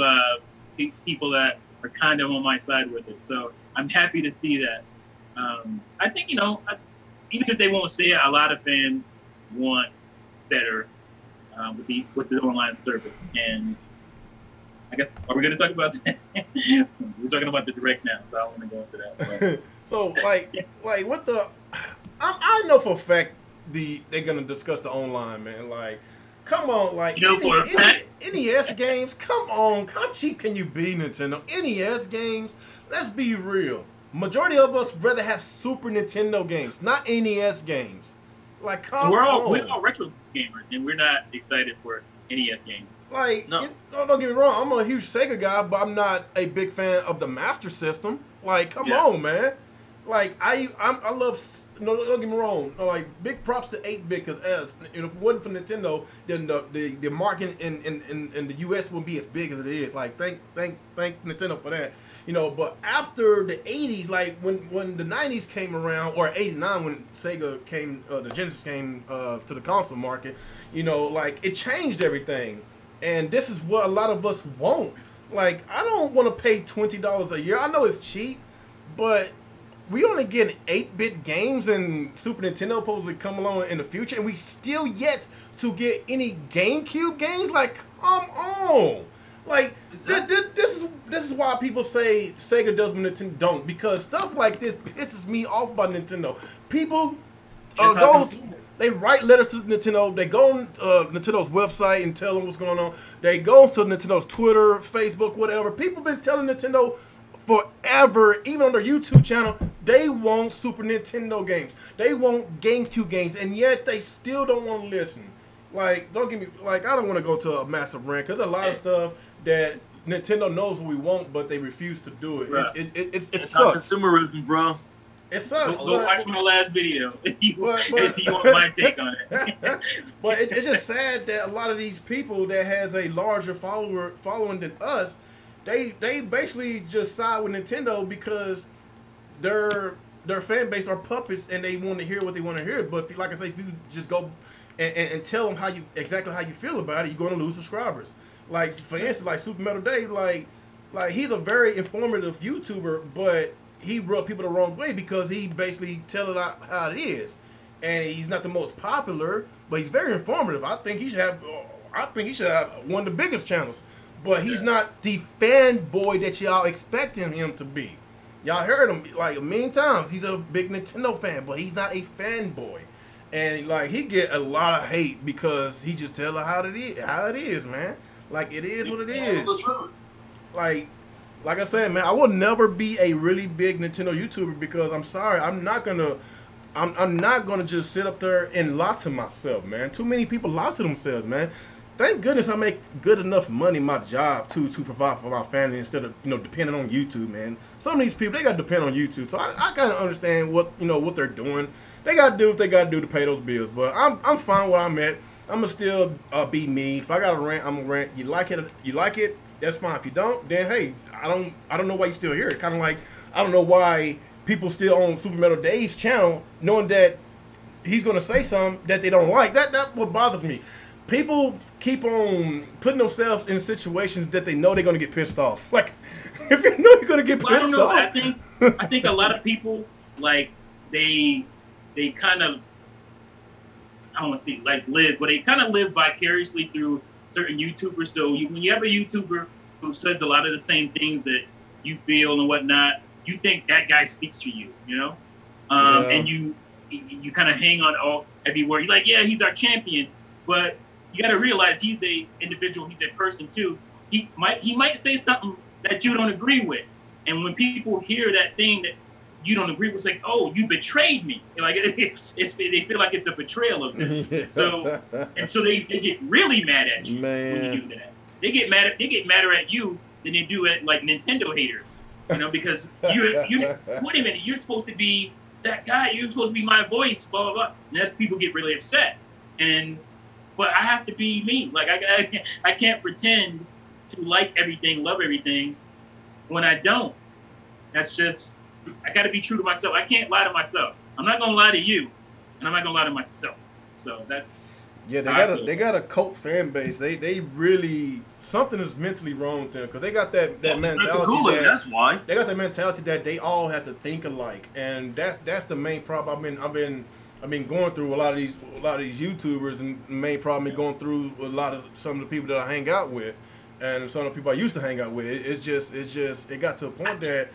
people that are kind of on my side with it, so I'm happy to see that. I think, you know, even if they won't say it, a lot of fans want better with the online service. And I guess, are we going to talk about that? We're talking about the direct now, so I don't want to go into that. But.
So, like what the? I know for a fact they're going to discuss the online, man. Like, come on, like, NES games. Come on, how cheap can you be, Nintendo? NES games. Let's be real. Majority of us rather have Super Nintendo games, not NES games. Like, come
we're
on.
all retro gamers, and we're not excited for NES games.
Like,
No.
don't get me wrong. I'm a huge Sega guy, but I'm not a big fan of the Master System. Like, come
Yeah.
on, man. Like, I love. No, don't get me wrong. No, like, big props to 8-bit because if it wasn't for Nintendo, then the market in the US wouldn't be as big as it is. Like, thank Nintendo for that. You know, but after the 80s, like when the 90s came around, or 89 when Sega came, the Genesis came to the console market, you know, like, it changed everything. And this is what a lot of us want. Like, I don't want to pay $20 a year. I know it's cheap, but we only getting 8-bit games, and Super Nintendo supposed to come along in the future, and we still yet to get any GameCube games. Like, come on. Like, this is why people say Sega does when Nintendo don't, because stuff like this pisses me off about Nintendo. People they write letters to Nintendo. They go on Nintendo's website and tell them what's going on. They go to Nintendo's Twitter, Facebook, whatever. People been telling Nintendo forever, even on their YouTube channel, they want Super Nintendo games. They want GameCube games, and yet they still don't want to listen. Like, don't get me, like, I don't want to go to a massive rant, because there's a lot of stuff that Nintendo knows what we want, but they refuse to do it.
Right.
It
It's
sucks.
not consumerism, bro.
It sucks.
Go watch my last video if you want my take on it.
But it's just sad that a lot of these people that has a larger following than us, they basically just side with Nintendo because their fan base are puppets and they want to hear what they want to hear. But like I say, if you just go and tell them exactly how you feel about it, you're going to lose subscribers. Like, for instance, like Super Metal Dave, like he's a very informative YouTuber, but he rubbed people the wrong way because he basically tells it how it is, and he's not the most popular, but he's very informative. I think he should have one of the biggest channels, but he's not the fanboy that y'all expecting him to be. Y'all heard him like a million times. He's a big Nintendo fan, but he's not a fanboy, and like he get a lot of hate because he just tell her how it is, man. Like, it is what it is. Like I said, man, I will never be a really big Nintendo YouTuber because I'm sorry, I'm not gonna just sit up there and lie to myself, man. Too many people lie to themselves, man. Thank goodness I make good enough money in my job to provide for my family instead of, you know, depending on YouTube, man. Some of these people, they gotta depend on YouTube, so I kind of understand what they're doing. They gotta do what they gotta do to pay those bills, but I'm fine where I'm at. I'm gonna still be me. If I got to rant, I'm gonna rant. You like it, that's fine. If you don't, then hey, I don't know why you still here. Kind of like, I don't know why people still on Super Metal Dave's channel, knowing that he's gonna say something that they don't like. That what bothers me. People keep on putting themselves in situations that they know they're gonna get pissed off. Like, if you know you're gonna get pissed
I don't know.
off.
I think a lot of people, like, they kind of, I don't want to say like live, but they kind of live vicariously through certain YouTubers. So when you have a YouTuber who says a lot of the same things that you feel and whatnot, you think that guy speaks for you, you know? And you kind of hang on every word. You're like, yeah, he's our champion, but you got to realize he's a individual, he's a person too. He might say something that you don't agree with, and when people hear that thing that you don't agree with, it's like, oh, you betrayed me. Like, they feel like it's a betrayal of them.
Yeah.
So they get really mad at you when you do that. They get madder at you than they do at like Nintendo haters. You know, because you wait a minute, you're supposed to be that guy. You're supposed to be my voice. Blah blah blah. And that's people get really upset. But I have to be me. Like I can't pretend to like everything, love everything, when I don't. That's just, I got to be true to myself. I can't lie to myself. I'm not gonna lie to you, and I'm not gonna lie to myself. So that's.
Yeah, they got a cult fan base. They really, something is mentally wrong with them because they got that mentality.
That's why
they got that mentality that they all have to think alike, and that's the main problem. I've been going through a lot of these YouTubers, and the main problem is going through some of the people that I hang out with, and some of the people I used to hang out with. It got to a point that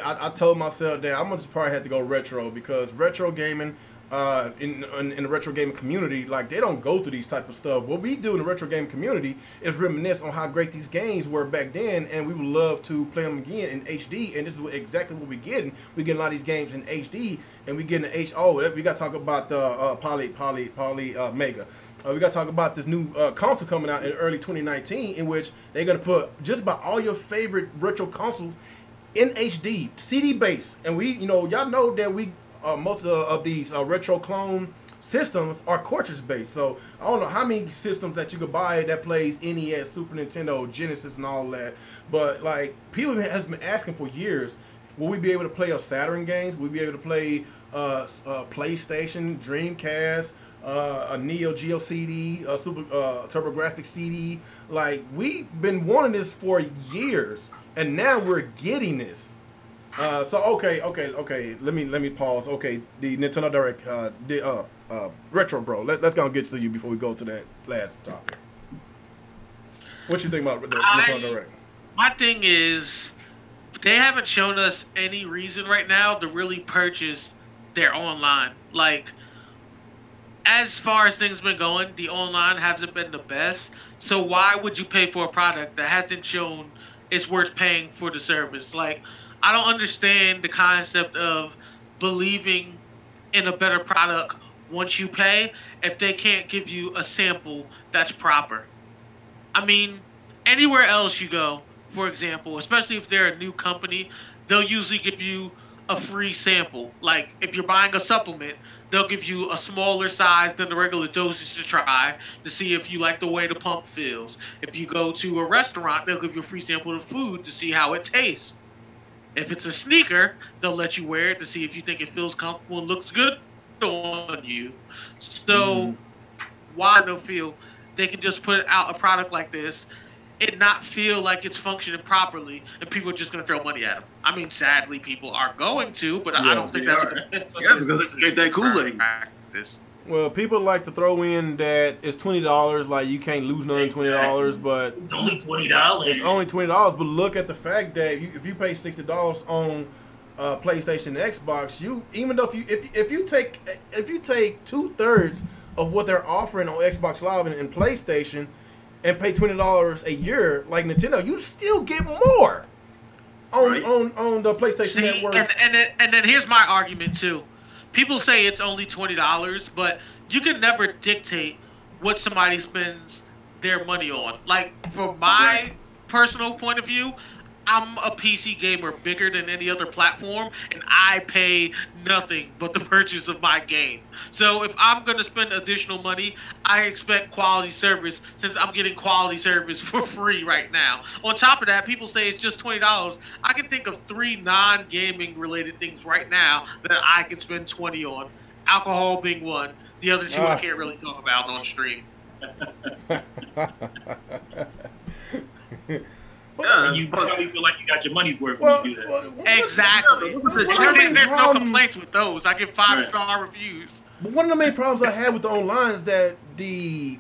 I told myself that I'm gonna just probably have to go retro because retro gaming. in the retro gaming community, like they don't go through these type of stuff. What we do in the retro gaming community is reminisce on how great these games were back then, and we would love to play them again in HD. And this is exactly what we're getting. We get a lot of these games in HD, and we get in H. Oh, we got to talk about the Polymega. We got to talk about this new console coming out in early 2019, in which they're gonna put just about all your favorite retro consoles in HD, CD based. And we, y'all know that we. Most of these retro clone systems are cartridge based, so I don't know how many systems that you could buy that plays NES, Super Nintendo, Genesis, and all that. But like people has been asking for years, will we be able to play a Saturn games? Will we be able to play PlayStation, Dreamcast, a Neo Geo CD, a Super TurboGrafx CD? Like we've been wanting this for years, and now we're getting this. So okay. Let me pause. Okay, the Nintendo Direct, Retro Bro. Let's go and get to you before we go to that last topic. What you think about the Nintendo Direct?
My thing is, they haven't shown us any reason right now to really purchase their online. Like, as far as things been going, the online hasn't been the best. So why would you pay for a product that hasn't shown it's worth paying for the service? Like, I don't understand the concept of believing in a better product once you pay if they can't give you a sample that's proper. I mean, anywhere else you go, for example, especially if they're a new company, they'll usually give you a free sample. Like, if you're buying a supplement, they'll give you a smaller size than the regular dosage to try to see if you like the way the pump feels. If you go to a restaurant, they'll give you a free sample of food to see how it tastes. If it's a sneaker, they'll let you wear it to see if you think it feels comfortable and looks good on you. So why no feel they can just put out a product like this and not feel like it's functioning properly, and people are just going to throw money at them? I mean, sadly, people are going to, but I don't think that's
because they drink that Kool-Aid.
Practice.
Well, people like to throw in that it's $20, like you can't lose nothing $20, but
it's only $20.
It's only $20, but look at the fact that if you pay $60 on PlayStation and Xbox, even though if you take 2/3 of what they're offering on Xbox Live and PlayStation and pay $20 a year like Nintendo, you still get more on the PlayStation Network.
And then here's my argument too. People say it's only $20, but you can never dictate what somebody spends their money on. Like, from my personal point of view, I'm a PC gamer bigger than any other platform, and I pay nothing but the purchase of my game. So if I'm going to spend additional money, I expect quality service, since I'm getting quality service for free right now. On top of that, people say it's just $20. I can think of 3 non-gaming related things right now that I could spend $20 on. Alcohol being one. The other 2 I can't really talk about on stream.
You probably feel like you got your money's worth when you do that.
Exactly. There's no complaints with those. I get 5-star reviews.
But one of the main problems I have with the online is that the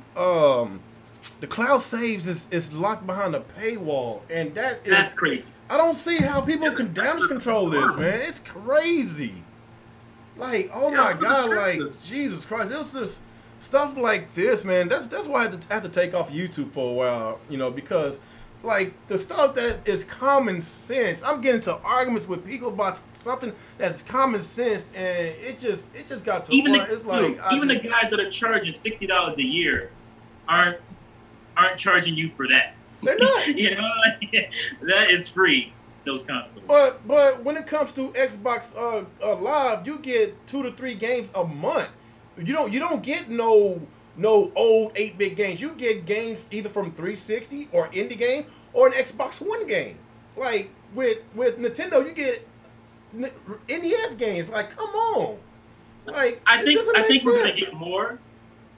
cloud saves is locked behind a paywall, and that's
crazy.
I don't see how people can damage control this, man. It's crazy. Like, oh my God, like Jesus Christ, it was just stuff like this, man. That's why I have to take off YouTube for a while, because. Like, the stuff that is common sense, I'm getting into arguments with people about something that's common sense, and it just got to
even
point. It's like
the guys that are charging $60 a year aren't charging you for that.
They're not.
That is free. Those consoles.
But when it comes to Xbox Live, you get 2 to 3 games a month. You don't get no old 8-bit games. You get games either from 360 or indie game or an Xbox One game. Like with Nintendo, you get NES games. Like, come on. Like,
I think we're gonna get more.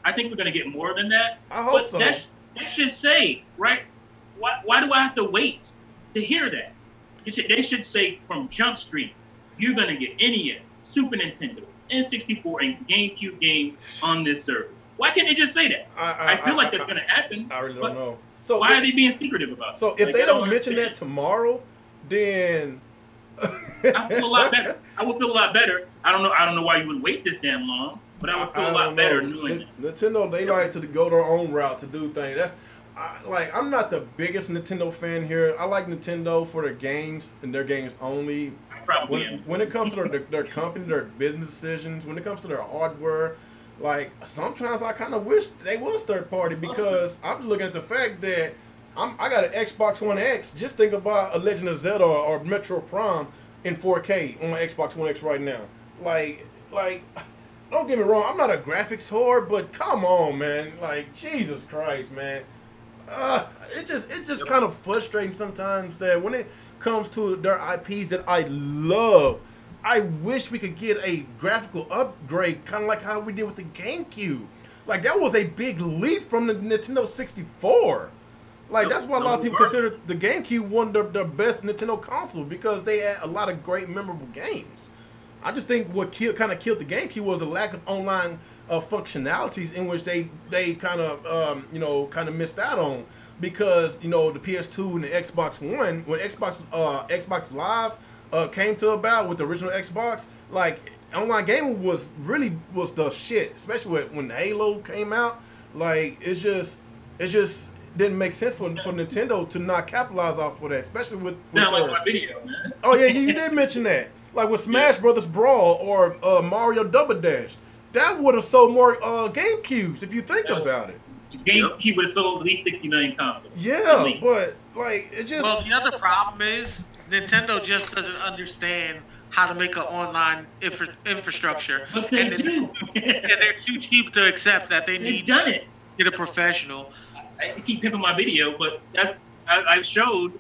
I think we're gonna get more than that.
I hope so.
That should say, right? Why do I have to wait to hear that? They should say from Jump Street, you're gonna get NES, Super Nintendo, N64, and GameCube games on this server. Why can't they just say that? I feel like that's going to happen.
I really don't know. Why
are they being secretive about it?
So if they don't mention that tomorrow, then
I feel a lot better. I would feel a lot better. I don't know why you would wait this damn long, but I would feel a lot better knowing that.
Nintendo, they like to go their own route to do things. I'm not the biggest Nintendo fan here. I like Nintendo for their games and their games only.
I probably am.
When it comes to their company, their business decisions, when it comes to their hardware, like sometimes I kind of wish they was third party because I'm looking at the fact that I got an Xbox One X. Just think about a Legend of Zelda or Metro Prime in 4K on my Xbox One X right now. Like, don't get me wrong, I'm not a graphics whore, but come on, man. Like, Jesus Christ, man. It's just kind of frustrating sometimes that when it comes to their IPs that I love, I wish we could get a graphical upgrade, kind of like how we did with the GameCube. Like, that was a big leap from the Nintendo 64. Like, that's why a lot of people consider the GameCube one of the best Nintendo console, because they had a lot of great, memorable games. I just think what kind of killed the GameCube was the lack of online functionalities, in which they kind of missed out on, because the PS2 and the Xbox One, when Xbox Live came to about with the original Xbox, like online gaming was the shit, especially when Halo came out. Like, it just didn't make sense for Nintendo to not capitalize off of that, especially with
like my video, man.
Oh yeah, you did mention that. Like with Smash Brothers Brawl or Mario Double Dash, that would have sold more GameCubes if you think about it.
GameCube would have sold at least 60 million consoles.
Yeah, but like it just.
Well, the other problem is Nintendo just doesn't understand how to make an online infrastructure,
But they do.
And they're too cheap to accept that they need to get a professional.
I keep pimping my video, but I showed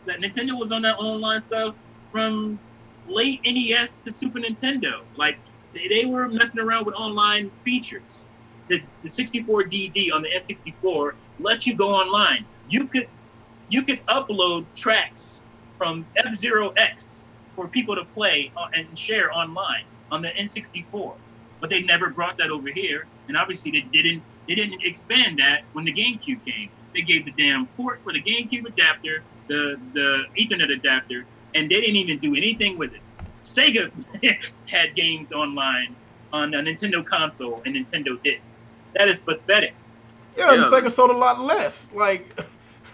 that Nintendo was on that online stuff from late NES to Super Nintendo. Like, they were messing around with online features. The 64DD on the S64 let you go online. You could upload tracks from F-Zero X for people to play and share online on the N64. But they never brought that over here, and obviously they didn't expand that when the GameCube came. They gave the damn port for the GameCube adapter, the Ethernet adapter, and they didn't even do anything with it. Sega had games online on a Nintendo console, and Nintendo didn't. That is pathetic.
Yeah, and Sega sold a lot less. Like,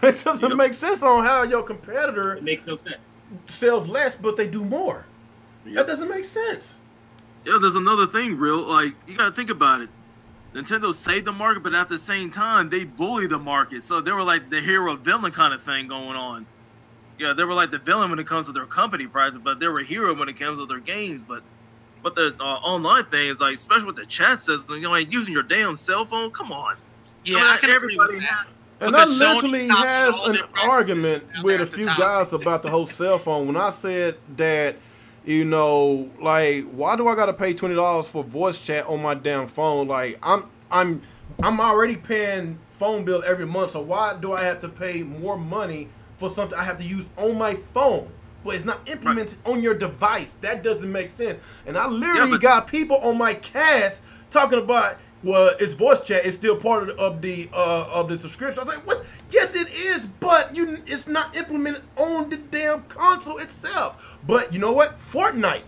it doesn't make sense on how your competitor
It makes no sense.
sells less, but they do more. That doesn't make sense.
Yeah, there's another thing, like, you gotta think about it. Nintendo saved the market, but at the same time, they bullied the market. So they were like the hero-villain kind of thing going on. Yeah, they were like the villain when it comes to their company prices, but they were a hero when it comes to their games. But the online thing is like, especially with the chat system, like using your damn cell phone. Come on.
Yeah, I can
everybody
agree with that.
And I literally have an argument with a few guys about the whole cell phone. When I said that, like, why do I gotta pay $20 for voice chat on my damn phone? Like, I'm already paying phone bill every month, so why do I have to pay more money for something I have to use on my phone, but it's not implemented on your device? That doesn't make sense. And I literally got people on my cast talking about, well, it's voice chat. It's still part of the subscription. I was like, what? Yes, it is, but it's not implemented on the damn console itself. But you know what? Fortnite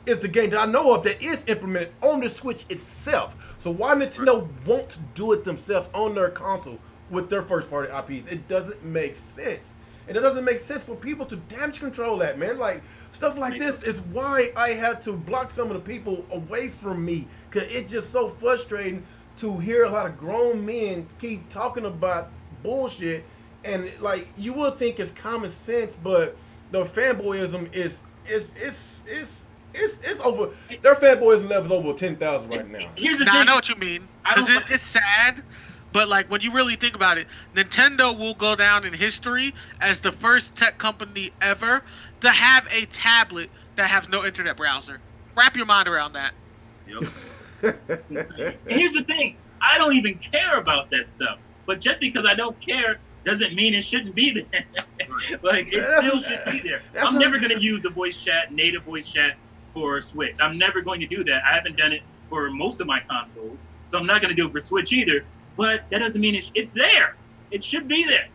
is the game that I know of that is implemented on the Switch itself. So why Nintendo won't do it themselves on their console with their first-party IPs? It doesn't make sense. And it doesn't make sense for people to damage control that, man. Like, stuff like this is why I had to block some of the people away from me, because it's just so frustrating to hear a lot of grown men keep talking about bullshit. And, like, you would think it's common sense, but the fanboyism is over. Their fanboyism level is over 10,000 right now.
Here's the thing.
I know what you mean. Because it's sad, but like when you really think about it, Nintendo will go down in history as the first tech company ever to have a tablet that has no internet browser. Wrap your mind around that.
Yep.
Here's the thing. I don't even care about that stuff. But just because I don't care doesn't mean it shouldn't be there. Like, it still should be there. I'm never going to use the voice chat, native voice chat for Switch. I'm never going to do that. I haven't done it for most of my consoles, so I'm not going to do it for Switch either. But that doesn't mean it's there. It should be there.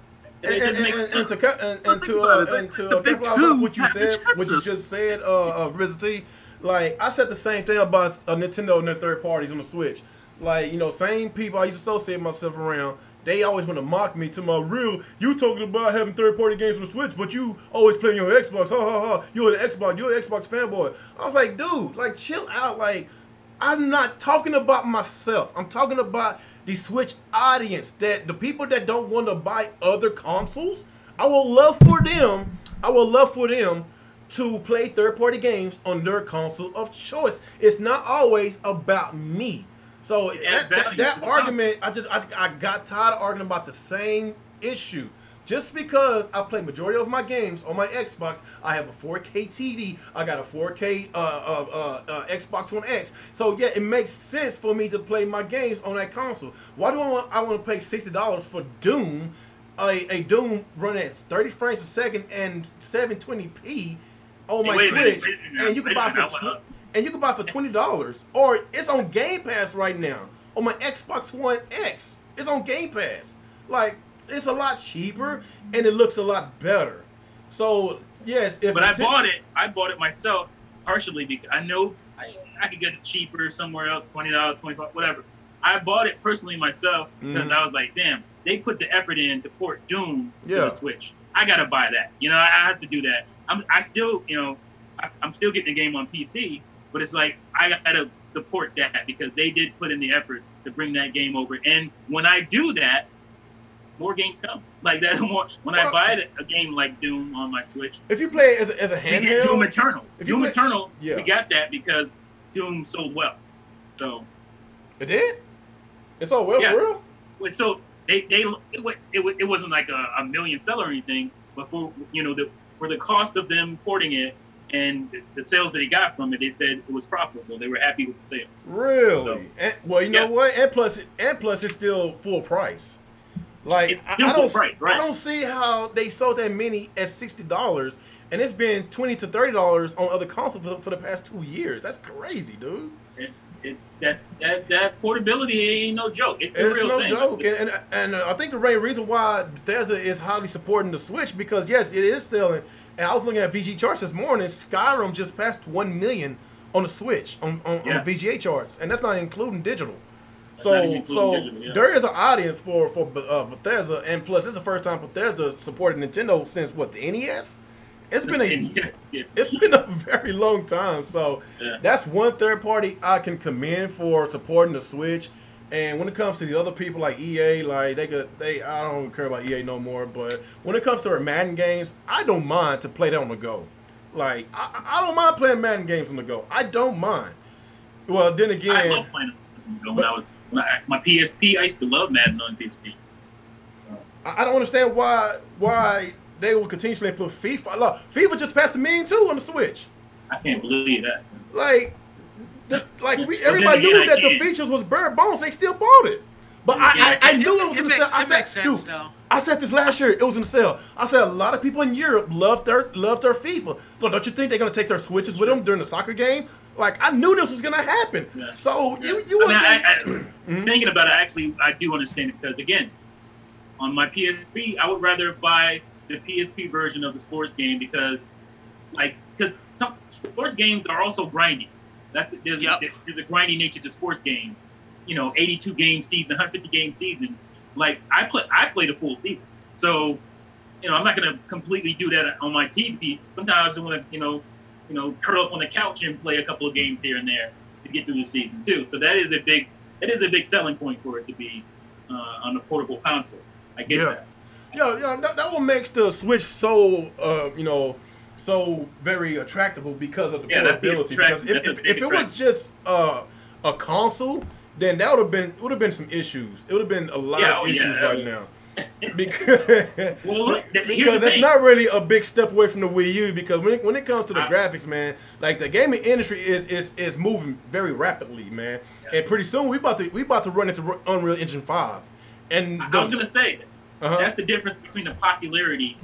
It doesn't make sense.
And to capitalize off what you said, what you just said, Mizzah T, like I said the same thing about Nintendo and their third parties on the Switch. Like, you know, same people I used to associate myself around. They always want to mock me to my real. You talking about having third-party games on the Switch, but you always playing your Xbox. Ha ha ha. You're an Xbox fanboy. I was like, dude, like chill out. Like, I'm not talking about myself. I'm talking about the Switch audience. That the people that don't want to buy other consoles. I would love for them to play third-party games on their console of choice. It's not always about me. So that argument, I got tired of arguing about the same issue. Just because I play majority of my games on my Xbox, I have a 4K TV, I got a 4K Xbox One X. So yeah, it makes sense for me to play my games on that console. Why do I want to pay $60 for Doom, a Doom running at 30 frames per second and 720p on my Switch, and you can buy for $20, or it's on Game Pass right now on my Xbox One X. It's on Game Pass. Like, it's a lot cheaper and it looks a lot better. So yes,
but I bought it myself partially because I know I could get it cheaper somewhere else, $20, $25, whatever. I bought it personally myself because I was like, damn, they put the effort in to port Doom to the Switch. I gotta buy that. You know, I have to do that. I'm still getting the game on PC. But it's like, I gotta support that because they did put in the effort to bring that game over. And when I do that, more games come. Like that, when I buy a game like Doom on my Switch.
If you play it as a handheld.
Doom Eternal. Eternal, we got that because Doom sold well. So.
It did? It sold well for real?
So it wasn't like a million seller or anything, but for the cost of them porting it, and the sales that he got from it, they said it was profitable. They were happy with the sale.
Really? So, well, you know what? And plus, it's still full price. Like I don't see how they sold that many at $60, and it's been $20 to $30 on other consoles for the past 2 years. That's crazy, dude.
It's that portability ain't no joke. It's a real thing.
Joke. And I think the main reason why Bethesda is highly supporting the Switch because yes, it is selling. And I was looking at VG charts this morning. Skyrim just passed 1 million on the Switch on VGA charts, and that's not including digital. So there is an audience for Bethesda, and plus it's the first time Bethesda supported Nintendo since what, the NES? It's been a very long time. So that's one third party I can commend for supporting the Switch. And when it comes to the other people like EA, like I don't care about EA no more. But when it comes to their Madden games, I don't mind to play that on the go. Like I don't mind playing Madden games on the go. I don't mind. Well, then again,
I love playing on the go. My PSP, I used to love Madden on PSP.
I don't understand why they will continuously put FIFA. Look, FIFA just passed $1 million too on the Switch.
I can't believe that.
Everybody knew that the features was bare bones. They still bought it. But I knew it was in the sale. I said, dude, I said this last year. It was in the sale. I said a lot of people in Europe love their FIFA. So don't you think they're gonna take their Switches with them during the soccer game? Like I knew this was gonna happen. Yeah. So
thinking about it, actually, I do understand it because again, on my PSP, I would rather buy the PSP version of the sports game because some sports games are also grindy. There's a grindy nature to sports games. 82 game season, 150 game seasons. Like I played a full season, so I'm not gonna completely do that on my TV. Sometimes I want to curl up on the couch and play a couple of games here and there to get through the season too. So that is a big selling point for it to be on a portable console. I get that.
That what makes the Switch so so very attractable because of the portability. Because if it was just a console, then that would have been some issues. It would have been a lot of issues right now. Because that's not really a big step away from the Wii U. Because when it comes to the graphics, man, like the gaming industry is moving very rapidly, man. Yeah. And pretty soon we about to run into Unreal Engine 5. And
I was gonna say that's the difference between the popularity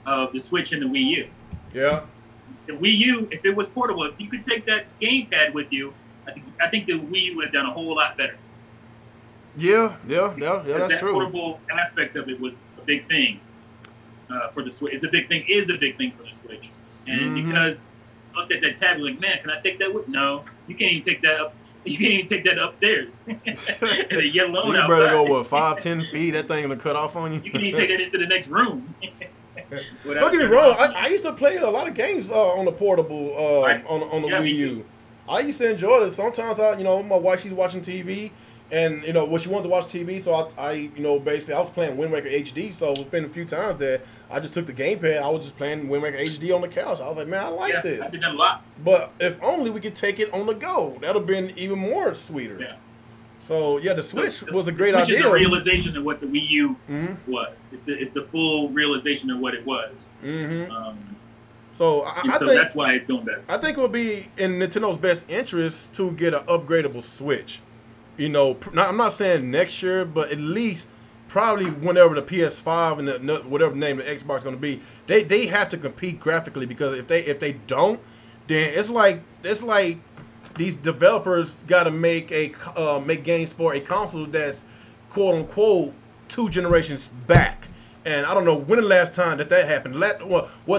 of the Switch and the Wii U.
Yeah.
The Wii U, if it was portable, if you could take that gamepad with you, I think the Wii U would have done a whole lot better.
Yeah, that's true.
The portable aspect of it was a big thing. for the Switch. It's a big thing. Is a big thing for the Switch, and because I looked at that tab, like, man, can I take that with? No, you can't even take that up. You can't even take that upstairs. And yet alone
you
outside.
better go what 5-10 feet. That thing gonna cut off on you.
You can even take it into the next room.
Don't get me wrong. I used to play a lot of games on the portable on the Wii U. I used to enjoy it. Sometimes my wife, she's watching TV, and when she wanted to watch TV, so I basically I was playing Wind Waker HD. So it was been a few times that I just took the gamepad. I was just playing Wind Waker HD on the couch. I was like, man, I like this.
I did that a lot.
But if only we could take it on the go, that'd have been even more sweeter.
Yeah.
So yeah, the Switch was a great
Switch
idea.
Is a realization of what the Wii U was. It's a full realization of what it was.
So I think
that's why it's doing better.
I think it would be in Nintendo's best interest to get an upgradable Switch. I'm not saying next year, but at least probably whenever the PS5 and whatever name the Xbox is going to be, they have to compete graphically, because if they don't, then it's like these developers got to make games for a console that's quote unquote 2 generations back. And I don't know when the last time that happened.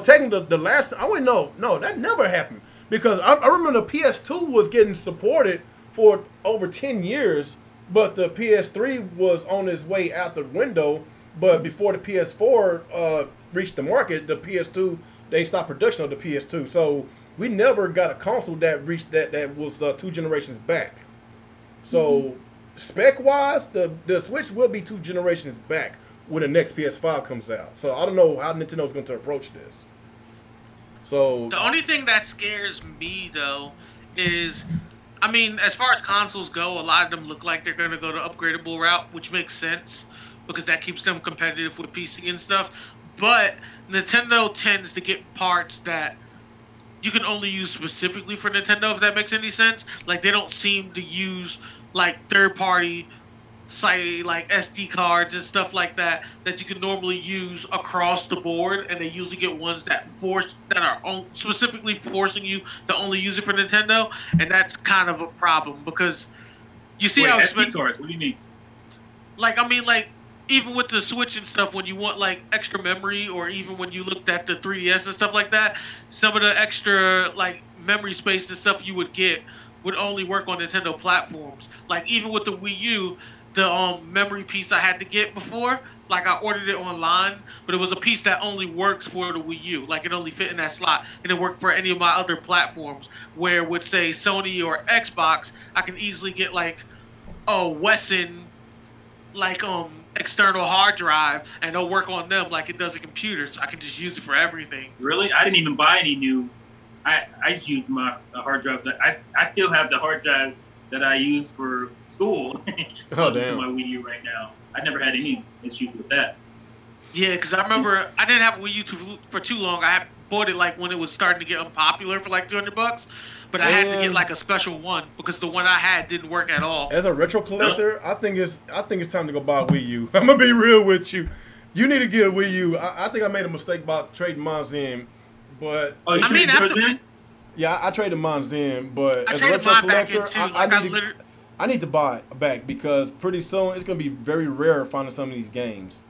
Taking the last, I wouldn't know. No, that never happened, because I remember the PS2 was getting supported for over 10 years, but the PS3 was on its way out the window. But before the PS4 reached the market, the PS2, they stopped production of the PS2. So we never got a console that reached that was 2 generations back. So spec-wise, the Switch will be 2 generations back when the next PS5 comes out. So I don't know how Nintendo's going to approach this. So
the only thing that scares me though is, I mean, as far as consoles go, a lot of them look like they're going to go the upgradable route, which makes sense because that keeps them competitive with PC and stuff. But Nintendo tends to get parts that you can only use specifically for Nintendo, if that makes any sense. Like, they don't seem to use like third-party say like SD cards and stuff like that you can normally use across the board, and they usually get ones that are specifically forcing you to only use it for Nintendo, and that's kind of a problem because you see how
SD cards. What do you mean?
Like, I mean, like even with the Switch and stuff, when you want like extra memory, or even when you looked at the 3DS and stuff like that, some of the extra like memory space and stuff you would get would only work on Nintendo platforms. Like even with the Wii U, the memory piece I had to get before, like I ordered it online, but it was a piece that only works for the Wii U. Like it only fit in that slot, and it worked for any of my other platforms. Where with say Sony or Xbox, I can easily get like a Wesson, like external hard drive, and it'll work on them like it does a computer. So I can just use it for everything.
Really? I didn't even buy any new. I just use my hard drives. I still have the hard drive that I use for school to my Wii U right now. I never had any issues with that.
Yeah, because I remember I didn't have a Wii U for too long. I bought it like when it was starting to get unpopular for like $200, but I had to get like a special one because the one I had didn't work at all.
As a retro collector, I think it's time to go buy a Wii U. I'm gonna be real with you. You need to get a Wii U. I think I made a mistake about trading mine in, but yeah, I traded mine in, but as a retro collector, I need to buy it back because pretty soon it's going to be very rare finding some of these games.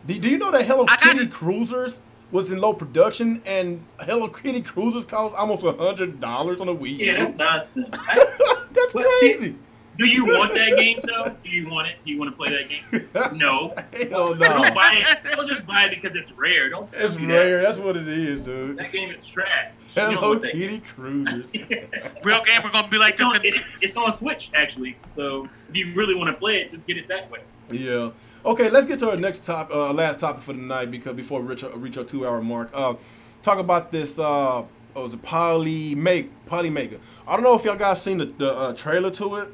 Do you know that Hello Kitty Cruisers was in low production, and Hello Kitty Cruisers cost almost $100 on a Wii U?
Yeah, that's nonsense.
That's crazy.
Do you want that game though? Do you want it? Do you want to play that game? No.
Hell no.
Don't buy it. Don't just buy it because it's rare.
It's rare. That's what it is, dude.
That game is trash.
Hello Kitty Cruisers.
Real game are gonna be like
it's on Switch actually. So if you really want to play it, just get it that way.
Yeah. Okay, let's get to our next last topic for the night before we reach our 2-hour mark. Talk about this. Was it Polymega? I don't know if y'all guys seen the trailer to it.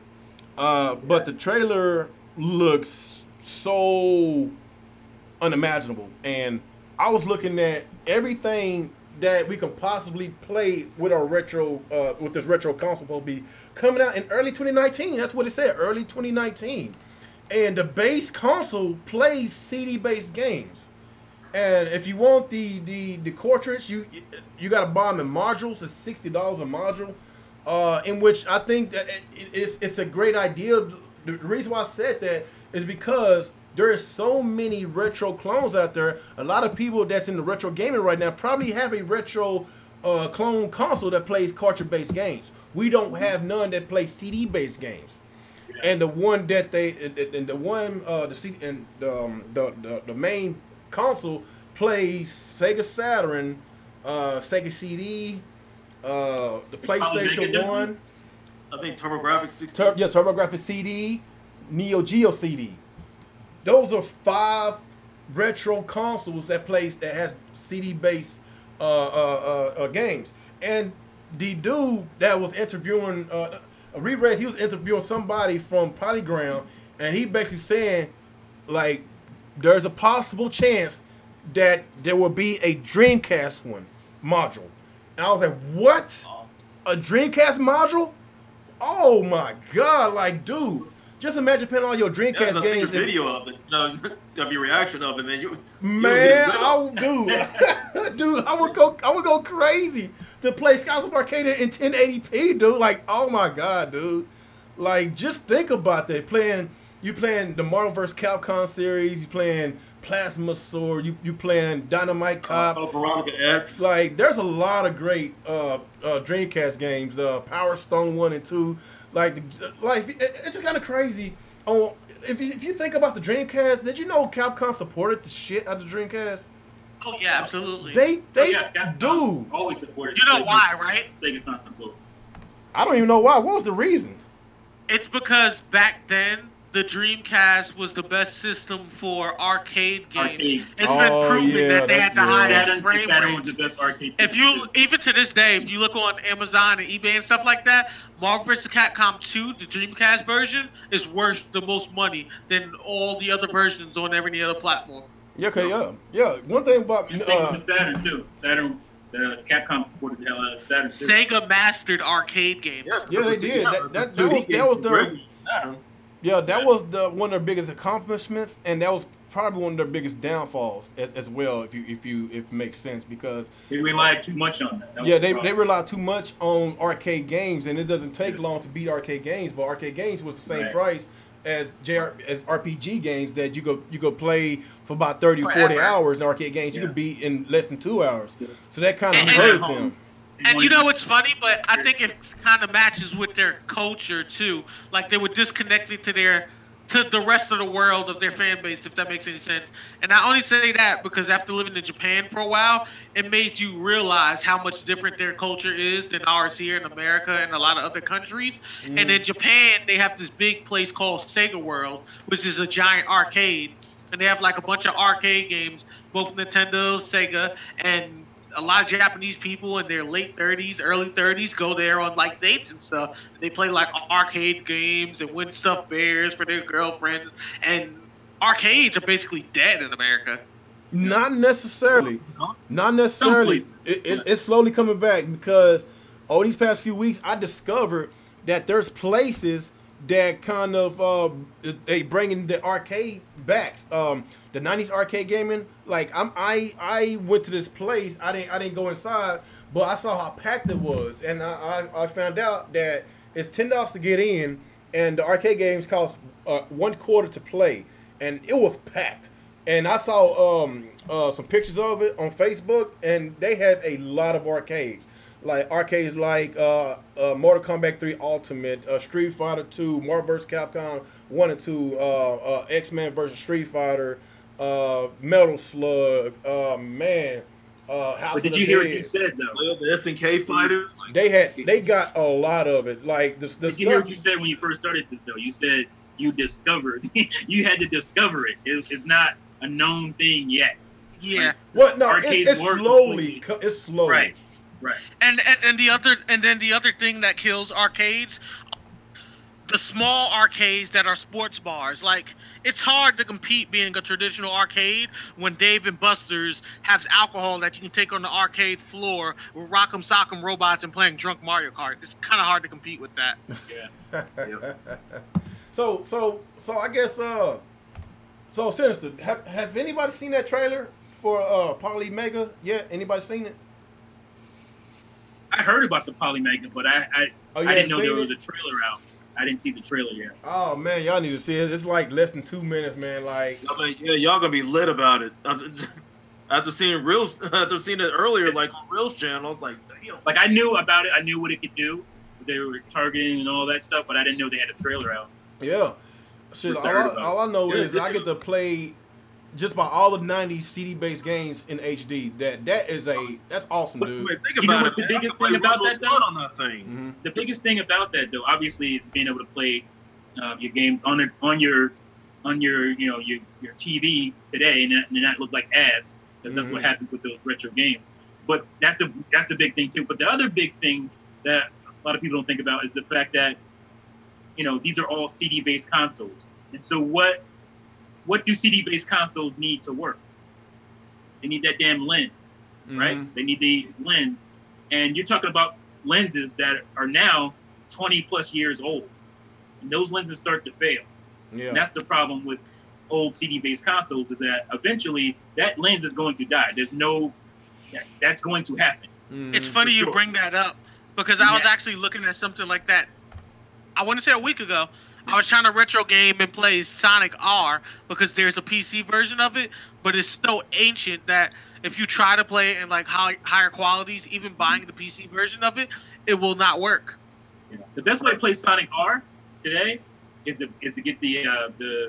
But the trailer looks so unimaginable, and I was looking at everything that we can possibly play with our with this retro console will be coming out in early 2019. That's what it said, early 2019. And the base console plays CD-based games. And if you want the cartridge, you got to buy them in modules. It's $60 a module. In which I think that it's a great idea. The reason why I said that is because there is so many retro clones out there. A lot of people that's in the retro gaming right now probably have a retro clone console that plays cartridge-based games. We don't have none that plays CD-based games. And the one that the main console plays Sega Saturn, Sega CD, the PlayStation 1.
I think TurboGrafx 60.
TurboGrafx CD, Neo Geo CD. Those are 5 retro consoles that has CD-based games. And the dude that was interviewing Re-Race, he was interviewing somebody from Polygram, and he basically saying, like, there's a possible chance that there will be a Dreamcast module. And I was like, what? A Dreamcast module? Oh my God! Like, dude, just imagine playing all your Dreamcast games.
See a video of it, of your reaction of it, man.
Dude, I would go crazy to play Skies of Arcadia in 1080p, dude. Like, oh my God, dude. Like, just think about that. You playing the Marvel vs. Capcom series. You playing Plasma Sword. You playing Dynamite Cop.
Veronica X.
Like, there's a lot of great Dreamcast games. Power Stone 1 and 2. It's kind of crazy. If you think about the Dreamcast, did you know Capcom supported the shit out of the Dreamcast?
Oh yeah, absolutely.
They do.
Always supported.
You know why, right?
Sega consoles.
I don't even know why. What was the reason?
It's because back then the Dreamcast was the best system for arcade games. It's been proven that they had the highest frame
Saturn was the best arcade system.
If you even to this day, if you look on Amazon and eBay and stuff like that, Marvel vs. Capcom 2, the Dreamcast version, is worth the most money than all the other versions on every other platform.
Yeah, yeah. One thing about
Saturn too. Saturn, Capcom supported the hell out of Saturn too.
Sega mastered arcade games.
Yeah, they did. That was their. Yeah, that was one of their biggest accomplishments, and that was probably one of their biggest downfalls as well, if it makes sense, because
they relied too much on that.
They relied too much on arcade games, and it doesn't take long to beat arcade games. But arcade games was the same price as RPG games that you go play for about 30 or 40 hours. In arcade games, you could beat in less than 2 hours. So that kind of hurt them.
And you know what's funny? But I think it kind of matches with their culture too. Like they were disconnected to the rest of the world of their fan base, if that makes any sense. And I only say that because after living in Japan for a while, it made you realize how much different their culture is than ours here in America and a lot of other countries. And in Japan, they have this big place called Sega World, which is a giant arcade. And they have like a bunch of arcade games, both Nintendo, Sega, and a lot of Japanese people in their late 30s, early 30s go there on like dates and stuff. They play like arcade games and win stuffed bears for their girlfriends. And arcades are basically dead in America.
Not necessarily. Not necessarily. It's slowly coming back because over these past few weeks, I discovered that there's places that kind of they bringing the arcade back. The 90s arcade gaming. Like I went to this place. I didn't go inside, but I saw how packed it was, and I found out that it's $10 to get in, and the arcade games cost $1/4 to play, and it was packed. And I saw some pictures of it on Facebook, and they have a lot of arcades. Like arcades like Mortal Kombat 3 Ultimate, Street Fighter 2, Marvel vs. Capcom 1 and 2, X-Men vs. Street Fighter, Metal Slug, House
but did you hear what you said though?
The SNK fighters.
They got a lot of it. Like the
did you hear what you said when you first started this though? You said you discovered. You had to discover it. It's not a known thing yet.
Yeah.
Like,
what? No, it's slowly. It's slowly.
Right. Right.
And then the other thing that kills arcades, the small arcades that are sports bars. Like it's hard to compete being a traditional arcade when Dave and Buster's has alcohol that you can take on the arcade floor with Rock'em Sock'em robots and playing drunk Mario Kart. It's kind of hard to compete with that.
Yeah.
So I guess so Sinister, have anybody seen that trailer for Polymega yet? Anybody seen it?
I heard about the Polymega, but I didn't know there was a trailer out. I didn't see the trailer yet.
Oh man, y'all need to see it. It's like less than 2 minutes, man. Like,
I mean, yeah, y'all gonna be lit about it. After seeing it earlier, like on Reels channel, I was like, damn.
Like I knew about it. I knew what it could do. They were targeting and all that stuff, but I didn't know they had a trailer out.
yeah, shit. All I know is I get to play just about all the 90s CD-based games in HD. That's awesome, dude.
Wait, think
You know
about
what's
it.
the biggest thing about that, though?
On that thing.
Mm-hmm.
The biggest thing about that, though, obviously, is being able to play your games on your your TV today, and not look like ass, because that's what happens with those retro games. But that's a big thing too. But the other big thing that a lot of people don't think about is the fact that these are all CD-based consoles, and so what do CD-based consoles need to work? They need that damn lens, right? They need the lens, and you're talking about lenses that are now 20 plus years old, and those lenses start to fail.
Yeah,
And that's the problem with old CD-based consoles, is that eventually that lens is going to die. That's going to happen.
It's funny you bring that up, because I was actually looking at something like that. I want to say a week ago. I was trying to retro game and play Sonic R, because there's a PC version of it, but it's so ancient that if you try to play it in like higher qualities, even buying the PC version of it, it will not work.
Yeah. The best way to play Sonic R today is to get the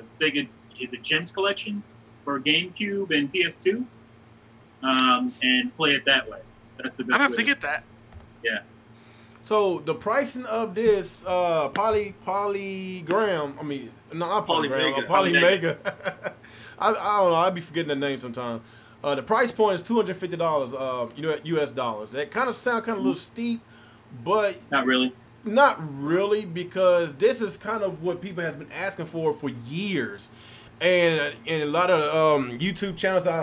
Sega Gems collection for GameCube and PS2, and play it that way. That's the best.
I'm gonna have
way
to get that.
Yeah.
So the pricing of this Polygram, I mean, no, not Polygram, Polymega. I don't know. I'd be forgetting the name sometimes. The price point is $250, US dollars. That kind of sounds kind of a little steep, but
Not really.
not really, because this is kind of what people has been asking for years. And a lot of YouTube channels, that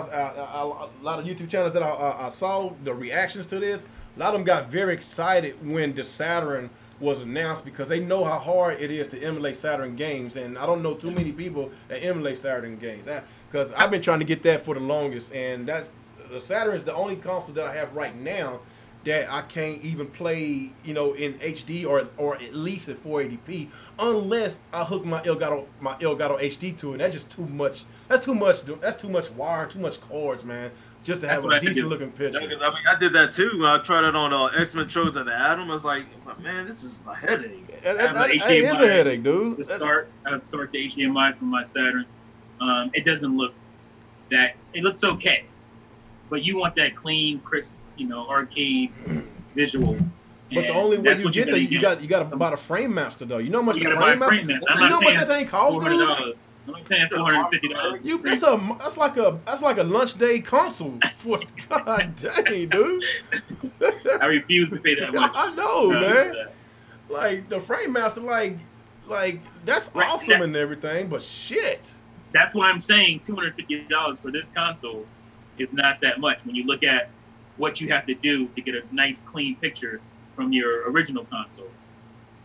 I saw the reactions to this. A lot of them got very excited when the Saturn was announced, because they know how hard it is to emulate Saturn games, and I don't know too many people that emulate Saturn games. Because I've been trying to get that for the longest, and the Saturn is the only console that I have right now that I can't even play, in HD or at least at 480p, unless I hook my Elgato HD to it. That's just too much. That's too much wire, too much cords, man, just to have a decent looking picture.
I mean, I did that too. When I tried it on X-Men Chosen the Atom, I was like, man, this is a headache.
It is a headache, dude.
I would start the HDMI from my Saturn. It doesn't look that. It looks okay, but you want that clean, crisp, arcade visual.
But the only way you get that, you got to buy a frame master, though. You know how much the frame master? You know how much that thing costs, dude?
I'm not paying $450.
That's like a lunch day console. For God dang, dude.
I refuse to pay that much.
I know, man. Like the frame master, like that's awesome and everything, but shit.
That's why I'm saying $250 for this console is not that much when you look at what you have to do to get a nice clean picture from your original console,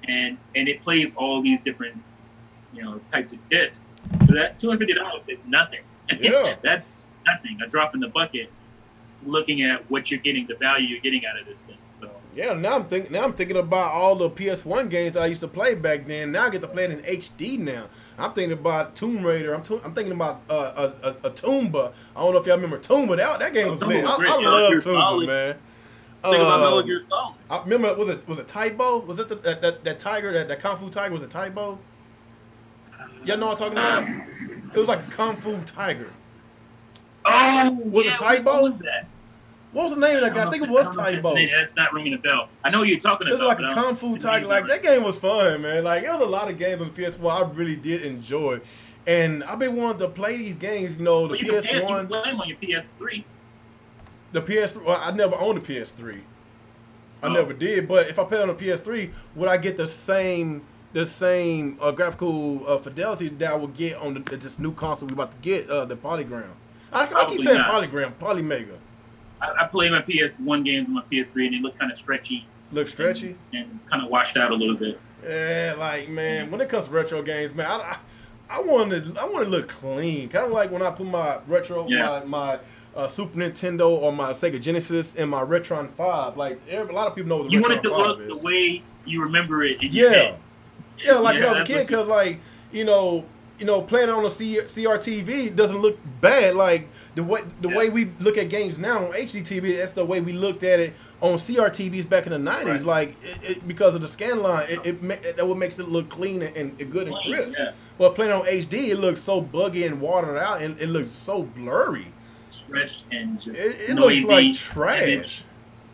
and it plays all these different types of discs. So that $250 is nothing.
Yeah.
That's nothing, a drop in the bucket, looking at what you're getting, the value you're getting out of this thing. So
yeah, now I'm thinking about all the PS1 games that I used to play back then. Now I get to play it in HD now. I'm thinking about Tomb Raider. I'm thinking about a Toomba. I don't know if y'all remember Toomba. That game was lit. I love Toomba, man.
Think about Metal Gear Solid.
I remember, was it Taibo? Was it that tiger, that Kung Fu tiger? Was it Taibo? Y'all know what I'm talking about? It was like a Kung Fu tiger.
Oh,
was it Taibo?
What was that?
What was the name of that guy? I think it was Taibo.
That's not ringing a bell. I know what you're talking about.
It was like a Kung Fu tiger. Like, that game was fun, man. Like, it was a lot of games on the PS4 I really did enjoy. And I've been wanting to play these games, the PS1.
You can play them on your PS3.
The PS3, well, I never owned a PS3. I never did. But if I play on a PS3, would I get the same graphical fidelity that I would get on this new console we're about to get, the Polygram? I keep saying not. Polygram, Polymega.
I play my PS1 games on my PS3, and they look kind of stretchy.
Look stretchy?
And kind of washed out a little bit.
Yeah, like, man, when it comes to retro games, man, I want to look clean. Kind of like when I put my retro, my Super Nintendo or my Sega Genesis and my Retron 5. Like, a lot of people know what the Retron 5 is.
You want it to look the way you remember it in your head.
Yeah, like when I was a
that's
kid,
what
because like playing on a CRTV doesn't look bad. Like the way we look at games now on HDTV, that's the way we looked at it on CRTVs back in the '90s.
Right.
Like because of the scan line, that what makes it look clean and good and
Clean,
crisp.
yeah.
But playing on HD, it looks so buggy and watered out, and it looks so blurry.
Stretched and just
It
noisy
looks like trash.
image.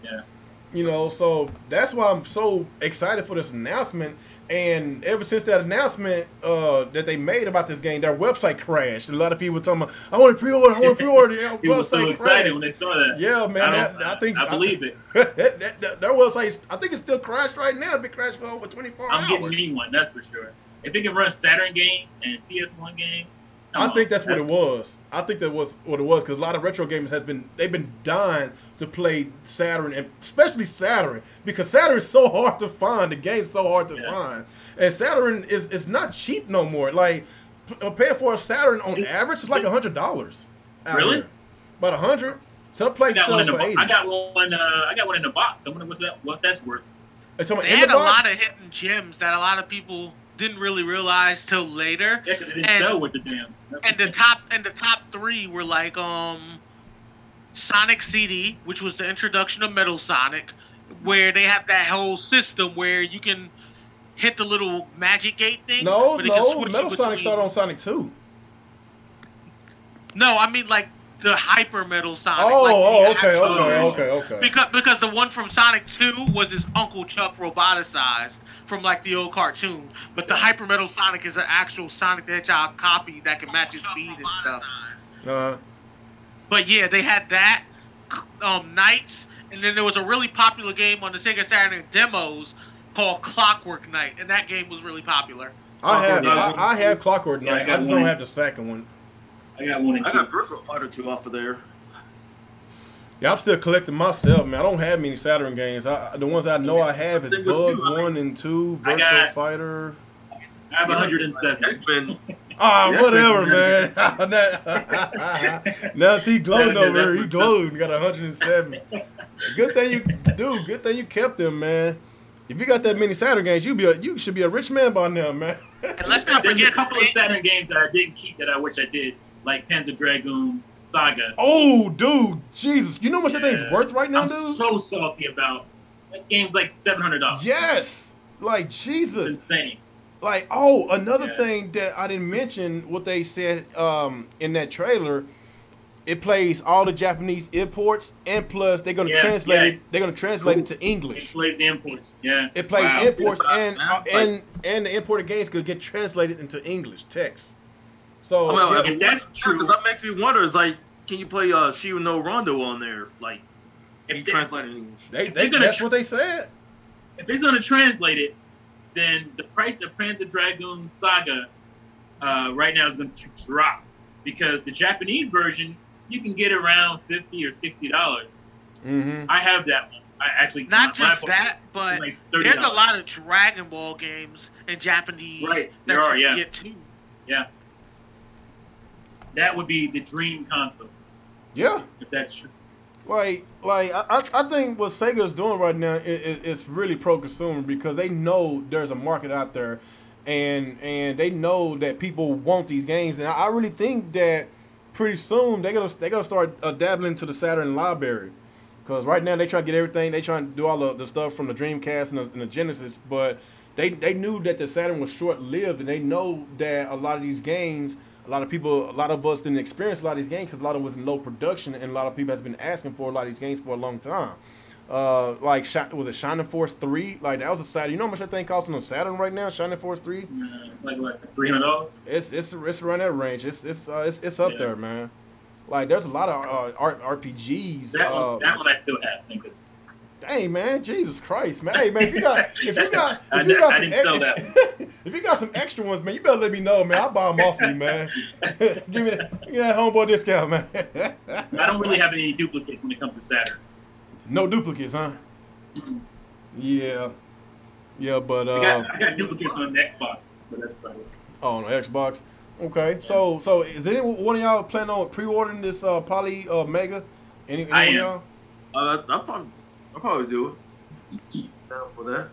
Yeah.
You know, so that's why I'm so excited for this announcement. And ever since that announcement that they made about this game, their website crashed. A lot of people were talking about, I want to pre-order, I want to pre-order.
People were so excited when they saw that.
Yeah, man.
I believe it.
Their website, I think it's still crashed right now. It's been crashed for over 24 hours.
I'm getting me one, that's for sure. If it can run Saturn games and PS1 games,
I think that's what it was. I think that was what it was, because a lot of retro gamers they've been dying to play Saturn, and especially Saturn, because Saturn is so hard to find. The game's so hard to find, and Saturn is not cheap no more. Like paying for a Saturn on average is like $100.
Really?
About 100. Some places sell for 80.
I got one. I got one in the box. I wonder what that's worth.
They
had a lot of hidden gems that a lot of people didn't really realize till later.
Yeah, because it didn't sell with the damn.
And the top three were like Sonic CD, which was the introduction of Metal Sonic, where they have that whole system where you can hit the little magic gate thing.
No, Metal Sonic started on Sonic 2.
No, I mean like the Hyper Metal Sonic.
Okay.
Because the one from Sonic 2 was his Uncle Chuck roboticized from like the old cartoon, but the Hyper Metal Sonic is an actual Sonic the Hedgehog copy that can match his speed and stuff. But yeah, they had that Knights, and then there was a really popular game on the Sega Saturn demos called Clockwork Knight, and that game was really popular.
I have Clockwork Knight. I just don't have the second one.
I got one and two.
I got Virtual Fighter 2 off of there.
Yeah, I'm still collecting myself, man. I don't have many Saturn games. The ones I know I have is Bug 1 and 2, Virtual Fighter.
I have 107.
X-Men.
Whatever, man. Now T glowed over here. He glowed. Got 107. Good thing you kept them, man. If you got that many Saturn games, you should be a rich man by now, man.
And let's not
There's
forget
a couple of Saturn games that I didn't keep that I wish I did, like Panzer Dragoon Saga.
Oh, dude, Jesus! You know how much that thing's worth right now, dude?
I'm so salty about that game's like $700.
Yes, like Jesus,
it's insane.
Like, another thing that I didn't mention, what they said in that trailer, it plays all the Japanese imports, and plus they're gonna translate it. They're gonna translate it to English.
It plays imports. Yeah.
It plays imports, and the imported games could get translated into English text. So
if that's true,
that makes me wonder. Is like, can you play Shiu no Rondo on there? Like, if you translate it in English,
that's what they said.
If they're gonna translate it, then the price of Panzer Dragoon Saga right now is going to drop, because the Japanese version you can get around $50 or $60.
Mm-hmm.
I have that one. I actually
not just that, but like there's a lot of Dragon Ball games in Japanese that you can get too.
Yeah, that would be the dream console.
Yeah,
if that's true.
Like I think what Sega is doing right now is really pro-consumer, because they know there's a market out there, and they know that people want these games, and I really think that pretty soon they're gonna start dabbling into the Saturn library, because right now they try to get everything. They trying to do all the stuff from the Dreamcast and the Genesis, but they knew that the Saturn was short-lived, and they know that a lot of these games. A lot of us didn't experience a lot of these games because a lot of it was in low production, and a lot of people has been asking for a lot of these games for a long time. Like, was it Shining Force 3? Like, that was a Saturn. You know how much that thing costs on the Saturn right now, Shining Force 3?
Like $300?
It's around that range. It's up there, man. Like, there's a lot of RPGs.
That one I still have, thank goodness.
Dang, man, Jesus Christ, man. Hey, man, if you got some extra ones, man, you better let me know, man. I'll buy them off you, man. Give me that homeboy discount, man.
I don't really have any duplicates when it comes to Saturn.
No duplicates, huh?
Mm-hmm.
Yeah, but
I got duplicates on the Xbox, but that's about it.
Oh, on the Xbox. Okay, so is any one of y'all planning on pre-ordering this Polymega? Any
I am.
Y'all?
I'll probably do it. Down for that.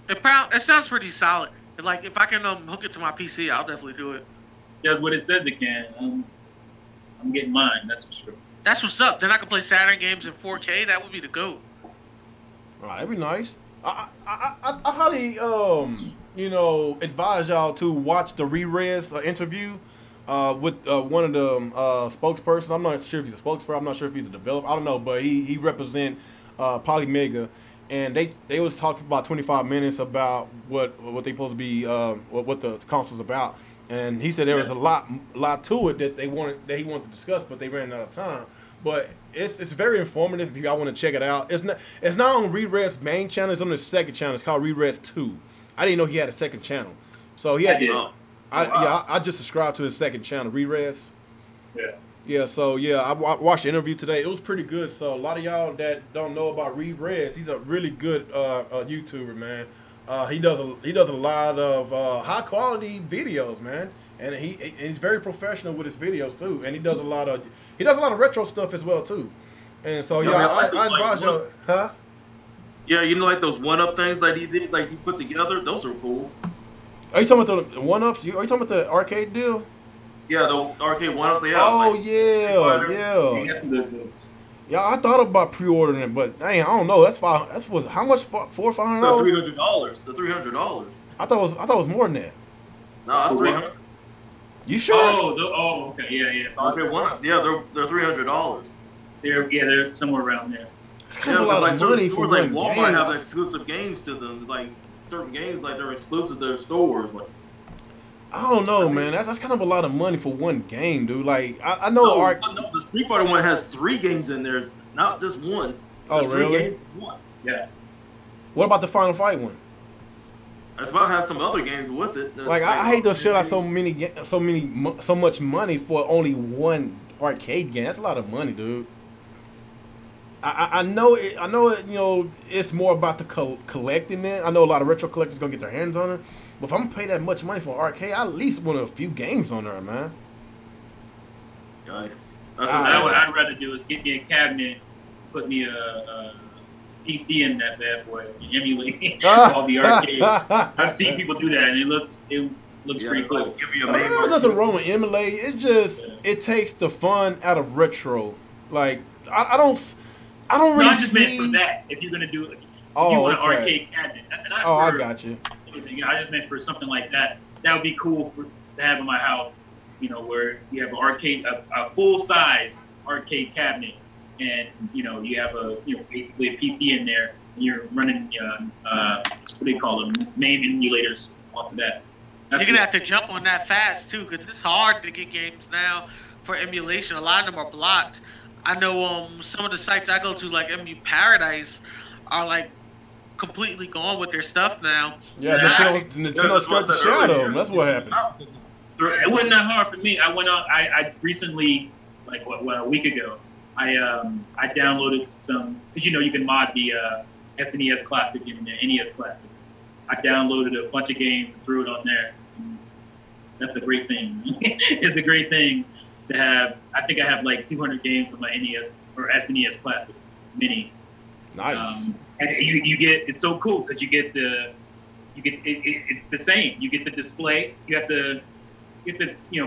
It sounds pretty solid. And like, if I can hook it to my PC, I'll definitely do it.
Does what it says it can. I'm getting mine. That's for sure.
That's what's up. Then I can play Saturn games in 4K. That would be the GOAT.
All right, that'd be nice. I highly you know, advise y'all to watch the re-res interview with one of the spokespersons. I'm not sure if he's a spokesperson. I'm not sure if he's a developer. I don't know, but he represent Polymega, and they was talking about 25 minutes about what they supposed to be what the console's about. And he said there was a lot to it that he wanted to discuss, but they ran out of time. But it's very informative if y'all want to check it out. It's not on Re-Red's main channel. It's on the second channel. It's called Re-Red 2. I didn't know he had a second channel, so he had. I just subscribed to his second channel, Re-Res.
Yeah.
Yeah. So yeah, I watched the interview today. It was pretty good. So a lot of y'all that don't know about Re-Res, he's a really good YouTuber, man. He does a lot of high quality videos, man, and he's very professional with his videos too. And he does a lot of retro stuff as well too. And so yeah, I advise y'all, huh?
Yeah, you know, like those one-up things that he did, like he put together. Those are cool.
Are you talking about the one-ups? Are you talking about the arcade deal?
Yeah, the arcade one-ups. They have.
Oh
like,
yeah. Yeah, I thought about pre-ordering it, but dang, I don't know. That's how much? $400 or $500?
$300. The $300.
I thought it was more than that.
No, that's $300.
You sure?
Oh, okay, yeah.
Okay, they're $300.
They're somewhere around there.
It's kind of a lot of money for
like
one
Walmart
game.
have exclusive games to them, like certain games, like they're exclusive to their stores. Like,
I don't know, man. That's kind of a lot of money for one game, dude. Like I know
no, the Street Fighter one has 3 games in there, not just one.
Oh, really?
3 games, one.
Yeah.
What about the Final Fight one?
That's about to have some other games with it.
Like I hate to shell out so much money for only one arcade game. That's a lot of money, dude. I know it. You know, it's more about the collecting it. I know a lot of retro collectors gonna get their hands on it. But if I'm gonna pay that much money for an arcade, I at least want a few games on there, man.
Yeah,
what I'd rather do is get me a cabinet, put me a PC in that bad boy, and emulate all the arcades. I've seen people do that, and it looks pretty cool.
There's nothing wrong with emulate. It's just it takes the fun out of retro. Like I don't really.
No, I just meant for that. If you're gonna do it, if you want an arcade cabinet, and
I got you.
I just meant for something like that. That would be cool to have in my house. You know, where you have an arcade, a full-size arcade cabinet, and you know you have basically a PC in there. And you're running what do they call them, main emulators off of that.
You're gonna have to jump on that fast too, because it's hard to get games now for emulation. A lot of them are blocked. I know some of the sites I go to, like MU Paradise, are like completely gone with their stuff now.
Yeah, Nintendo scratched the shadow. That's what happened.
It wasn't that hard for me. I went on. I recently, like a week ago, I downloaded some, because you can mod the SNES Classic and the NES Classic. I downloaded a bunch of games and threw it on there. That's a great thing. It's a great thing to have. I think I have like 200 games on my NES or SNES Classic Mini.
Nice.
And you get, it's so cool because it's the same. You get the display. You have to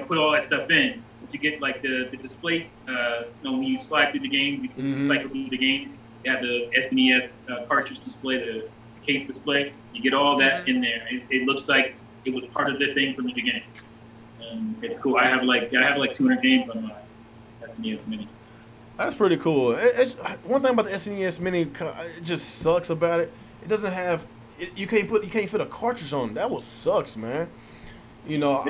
put all that stuff in. But you get like the display. When you slide through the games, you can cycle through the games. You have the SNES cartridge display, the case display. You get all that in there. It looks like it was part of the thing from the beginning. It's cool. I have like 200 games on my SNES Mini.
That's pretty cool. One thing about the SNES Mini, it just sucks about it. It doesn't have. You can't fit a cartridge on. That what sucks, man. You know.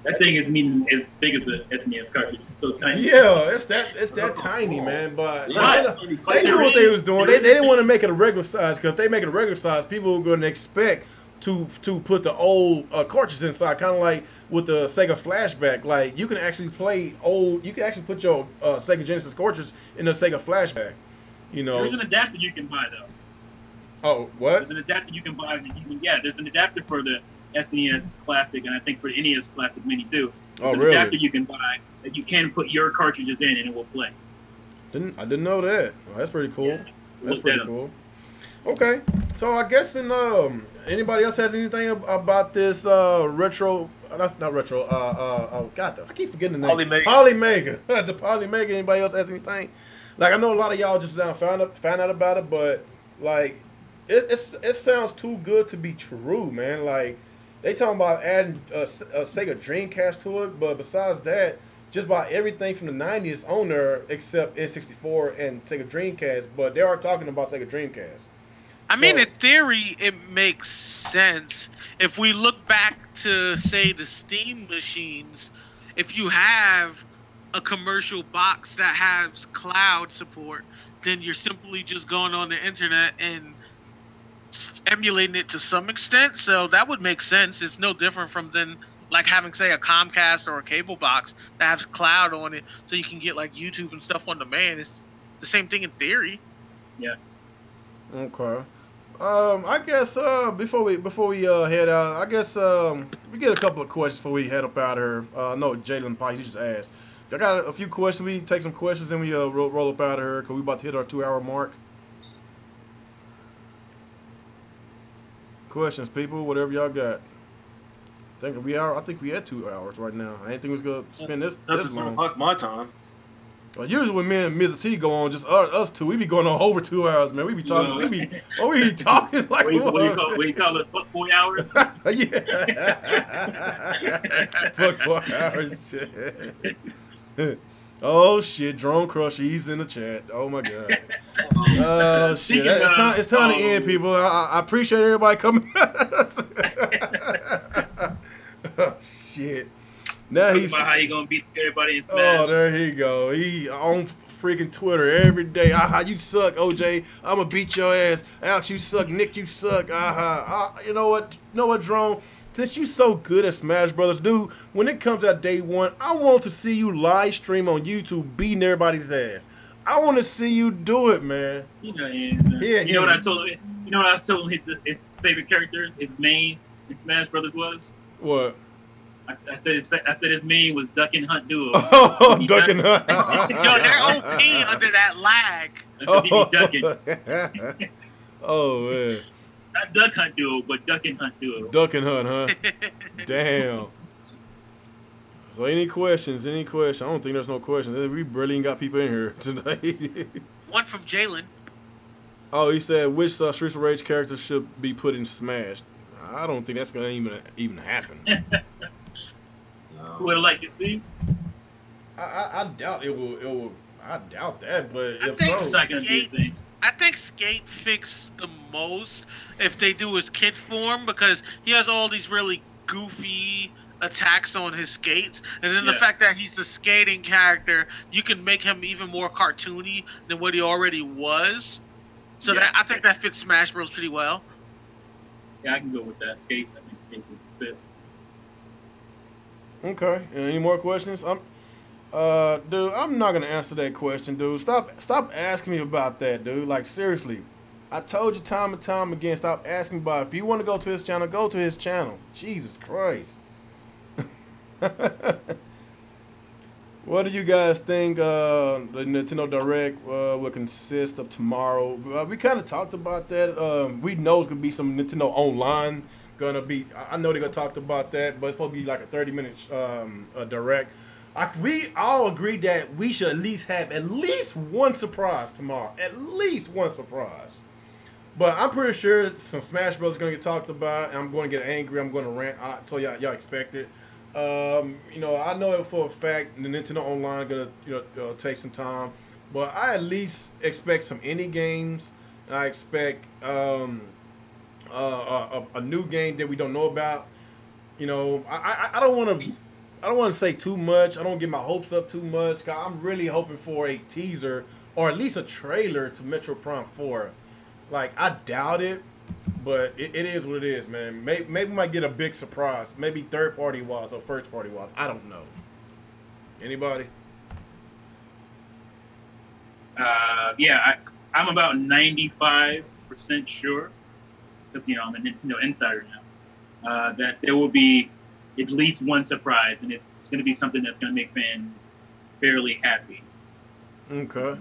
That thing is as big as the SNES cartridge. It's so tiny.
Yeah, it's that tiny, man. But they knew what they was doing. They didn't want to make it a regular size, because if they make it a regular size, people are going to expect to put the old cartridge inside, kind of like with the Sega Flashback. Like you can actually play old. You can actually put your Sega Genesis cartridge in the Sega Flashback. You know.
There's an adapter you can buy though.
Oh, what?
There's an adapter you can buy. There's an adapter for the SNES Classic, and I think for the NES Classic Mini too. There's an adapter you can buy that you can put your cartridges in, and it will play.
I didn't know that. Oh, that's pretty cool.
Yeah.
That's pretty cool. Okay, so I guess in Anybody else has anything about this retro? That's not retro. God, I keep forgetting the name. Polymega. The Polymega. Anybody else has anything? Like, I know a lot of y'all just now found out about it, but like, it sounds too good to be true, man. Like, they talking about adding a Sega Dreamcast to it, but besides that, just about everything from the 90s on there except N64 and Sega Dreamcast. But they are talking about Sega Dreamcast.
I mean, in theory, it makes sense. If we look back to, say, the Steam machines, if you have a commercial box that has cloud support, then you're simply just going on the internet and emulating it to some extent. So that would make sense. It's no different from then, like, having, say, a Comcast or a cable box that has cloud on it, so you can get like YouTube and stuff on demand. It's the same thing in theory.
Yeah.
Okay. I guess before we head out, I guess we get a couple of questions before we head up out of here. No, Jalen Pike, he just asked. I got a few questions. We take some questions and we roll up out of here because we about to hit our 2-hour mark. Questions, people, whatever y'all got. I think we had 2 hours right now. I didn't think we was gonna spend this long.
My time.
Well, usually when me and Mizzah T go on, just us two, we be going on over 2 hours, man. We be talking, we be talking like
what you call it, fuck 4 hours?
Yeah. Fuck 4 hours. Oh shit, Drone Crusher, he's in the chat. Oh my god. Oh shit, it's time to end, people. I appreciate everybody coming. Oh shit. Now he's
about how you gonna beat everybody in Smash.
Oh, there he go. He on freaking Twitter every day. Aha, you suck, OJ. I'ma beat your ass. Alex, you suck. Nick, you suck. Aha. You know what? Drone? Since you so good at Smash Brothers, dude, when it comes out day one, I want to see you live stream on YouTube beating everybody's ass. I want to see you do it, man.
You know what I told him? You know what I told him his favorite character, his main in Smash Brothers was?
What?
I said his main was Duck and Hunt Duo.
Oh, Duck and Hunt.
Yo, they're OP under that lag.
He be ducking.
Oh man.
Not Duck Hunt Duo, but Duck and Hunt Duo.
Duck and Hunt, huh? Damn. So any questions? I don't think there's no questions. We barely ain't got people in here tonight.
One from Jalen.
Oh, he said, which Streets of Rage character should be put in Smash? I don't think that's gonna even happen.
Would like to see?
I doubt it will. I doubt that, but if so,
it's not gonna be a thing.
I think Skate fixed the most if they do his kid form, because he has all these really goofy attacks on his skates, and then the fact that he's the skating character, you can make him even more cartoony than what he already was. So I think that fits Smash Bros. Pretty well.
Yeah, I can go with that. Skate, I think Skate would fit.
Okay. Any more questions? Dude, I'm not gonna answer that question, dude. Stop asking me about that, dude. Like, seriously. I told you time and time again, stop asking about it. If you want to go to his channel, go to his channel. Jesus Christ. What do you guys think the Nintendo Direct will consist of tomorrow? We kind of talked about that. We know it's going to be some Nintendo Online. I know they're going to talk about that, but it's supposed to be like a 30-minute Direct. We all agreed that we should at least have at least one surprise tomorrow. At least one surprise. But I'm pretty sure some Smash Bros. Is going to get talked about, and I'm going to get angry. I'm going to rant. So y'all expect it. You know, I know it for a fact the Nintendo Online going to take some time. But I at least expect some indie games. I expect a new game that we don't know about. You know, I don't want to say too much. I don't get my hopes up too much. Cause I'm really hoping for a teaser or at least a trailer to Metro Prime 4. Like, I doubt it, but it is what it is, man. Maybe we might get a big surprise. Maybe third party wise or first party wise. I don't know. Anybody?
Yeah, I'm about 95% sure, because I'm a Nintendo insider now, that there will be at least one surprise, and it's going to be something that's going to make fans fairly happy.
Okay.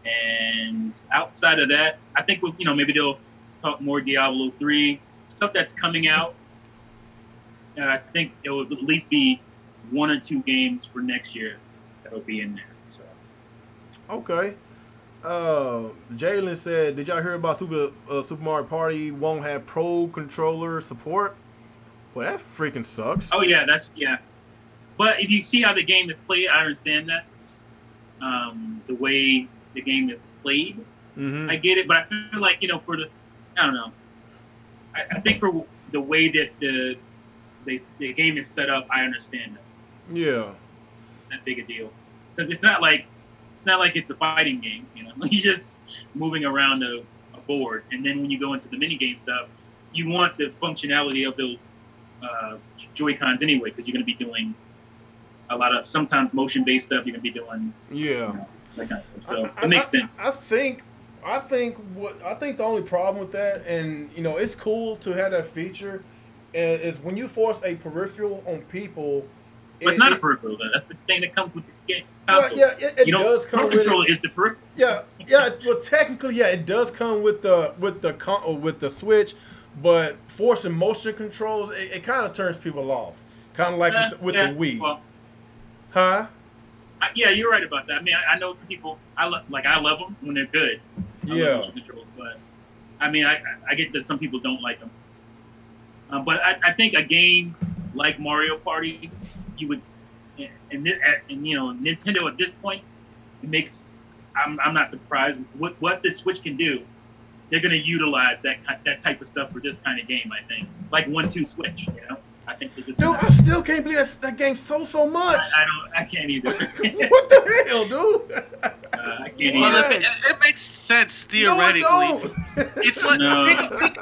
And outside of that, I think maybe they'll talk more Diablo 3 stuff that's coming out. I think it will at least be 1 or 2 games for next year that'll be in there. So.
Okay. Jalen said, "Did y'all hear about Super Mario Party won't have Pro Controller support?" Well, that freaking sucks.
Oh yeah, But if you see how the game is played, I understand that. The way the game is played, I get it. But I feel like, I don't know. I think for the way that the game is set up, I understand that.
Yeah.
That big a deal, because it's not like it's a fighting game. You're just moving around a board, and then when you go into the mini game stuff, you want the functionality of those Joy-Cons anyway, because you're going to be doing a lot of sometimes motion-based stuff. You're going to be doing that kind of stuff. So it makes sense.
I think the only problem with that, and it's cool to have that feature, is when you force a peripheral on people.
But it's not a peripheral though. That's the thing that comes with the game console.
Well, yeah, it does come with
controller is the peripheral.
Yeah. Well, technically, yeah, it does come with the Switch, but forcing motion controls, it kind of turns people off. Kind of like with the Wii. Well, huh?
Yeah, you're right about that. I mean, I know some people. I love them when they're good. I love motion controls, but I mean, I get that some people don't like them. But I think a game like Mario Party, you would, and Nintendo at this point, it makes. I'm not surprised with what the Switch can do. They're going to utilize that type of stuff for this kind of game. I think, like 1-2 Switch. I think they just.
Dude, I still can't believe that game so much.
I can't either.
What the hell, dude?
I can't either.
It makes sense theoretically.
No,
It's like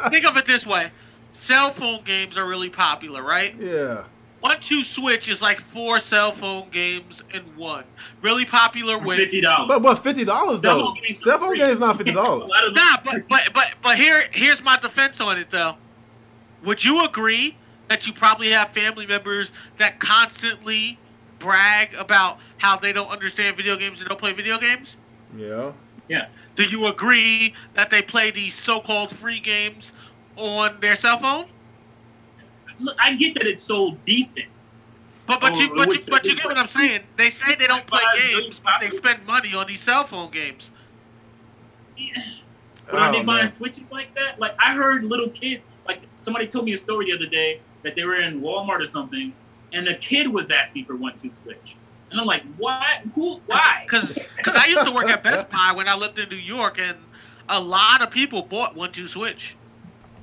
think of it this way: cell phone games are really popular, right?
Yeah.
1-2 Switch is like 4 cell phone games in one. Really popular with
$50.
But $50 though? Cell phone games not $50.
Nah, but here's my defense on it though. Would you agree that you probably have family members that constantly brag about how they don't understand video games and don't play video games?
Yeah.
Yeah.
Do you agree that they play these so-called free games on their cell phone?
Look, I get that it's sold decent.
But you get what I'm saying. They say they don't play games, but they spend money on these cell phone games.
Yeah. But are they buying Switches like that? Like, I heard little kids, like somebody told me a story the other day that they were in Walmart or something, and a kid was asking for 1-2 Switch. And I'm like, what? Who? Why?
Because I used to work at Best Buy when I lived in New York, and a lot of people bought 1-2 Switch.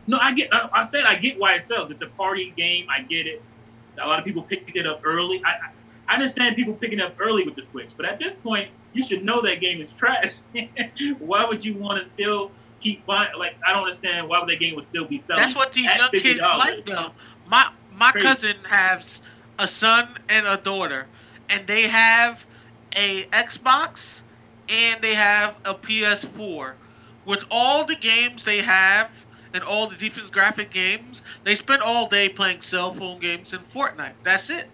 No, I get why it sells. It's a party game. I get it. A lot of people picked it up early. I understand people picking it up early with the Switch, but at this point, you should know that game is trash. Why would you want to still keep buying? Like, I don't understand why that game would still be selling.
That's what these young
$50.
kids like, though. My cousin has a son and a daughter, and they have a Xbox and they have a PS4. With all the games they have and all the defense graphic games, they spend all day playing cell phone games and Fortnite. That's it.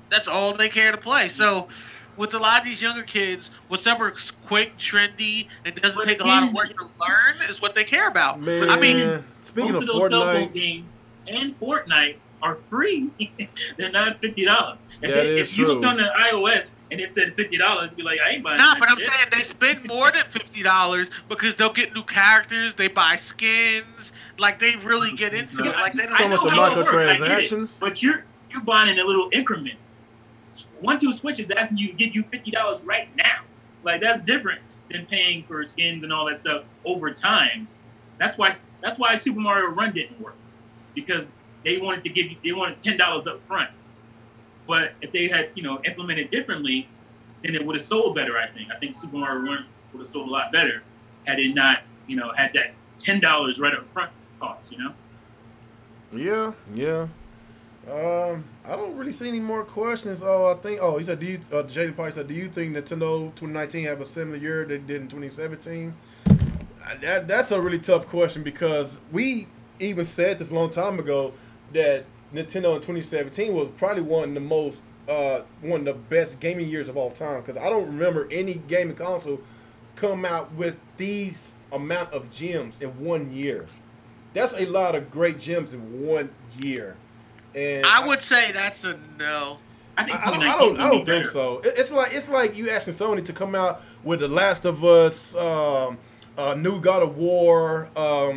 That's all they care to play. So, with a lot of these younger kids, whatever's quick, trendy, and doesn't take a lot of work to learn is what they care about.
Man,
I mean,
speaking
most
of
those cell phone
Fortnite,
games and Fortnite are free. They're not $50. If you
true.
looked on the iOS and it said $50, it'd be like, I ain't buying
nah,
that
but I'm
shit.
saying they spend more than $50 because they'll get new characters, they buy skins, like they really get into it. Like they don't
Talking about the
how it works, I get it,
microtransactions?
but you're buying in a little increments. 1-2 Switch is asking you to give you $50 right now. Like, that's different than paying for skins and all that stuff over time. That's why Super Mario Run didn't work, because they wanted $10 up front. But if they had implemented differently, then it would have sold better. I think Super Mario Run would have sold a lot better had it not had that $10 right up front cost.
Yeah. I don't really see any more questions. I think. He said, Jalen Pike said, do you think Nintendo 2019 have a similar year they did in 2017? That's a really tough question, because we even said this a long time ago that Nintendo in 2017 was probably one of the best gaming years of all time, because I don't remember any gaming console come out with these amount of gems in 1 year. That's a lot of great gems in 1 year. And
I would say that's a no.
I think
I
2019
don't think so. It's like you asking Sony to come out with The Last of Us, new God of War, all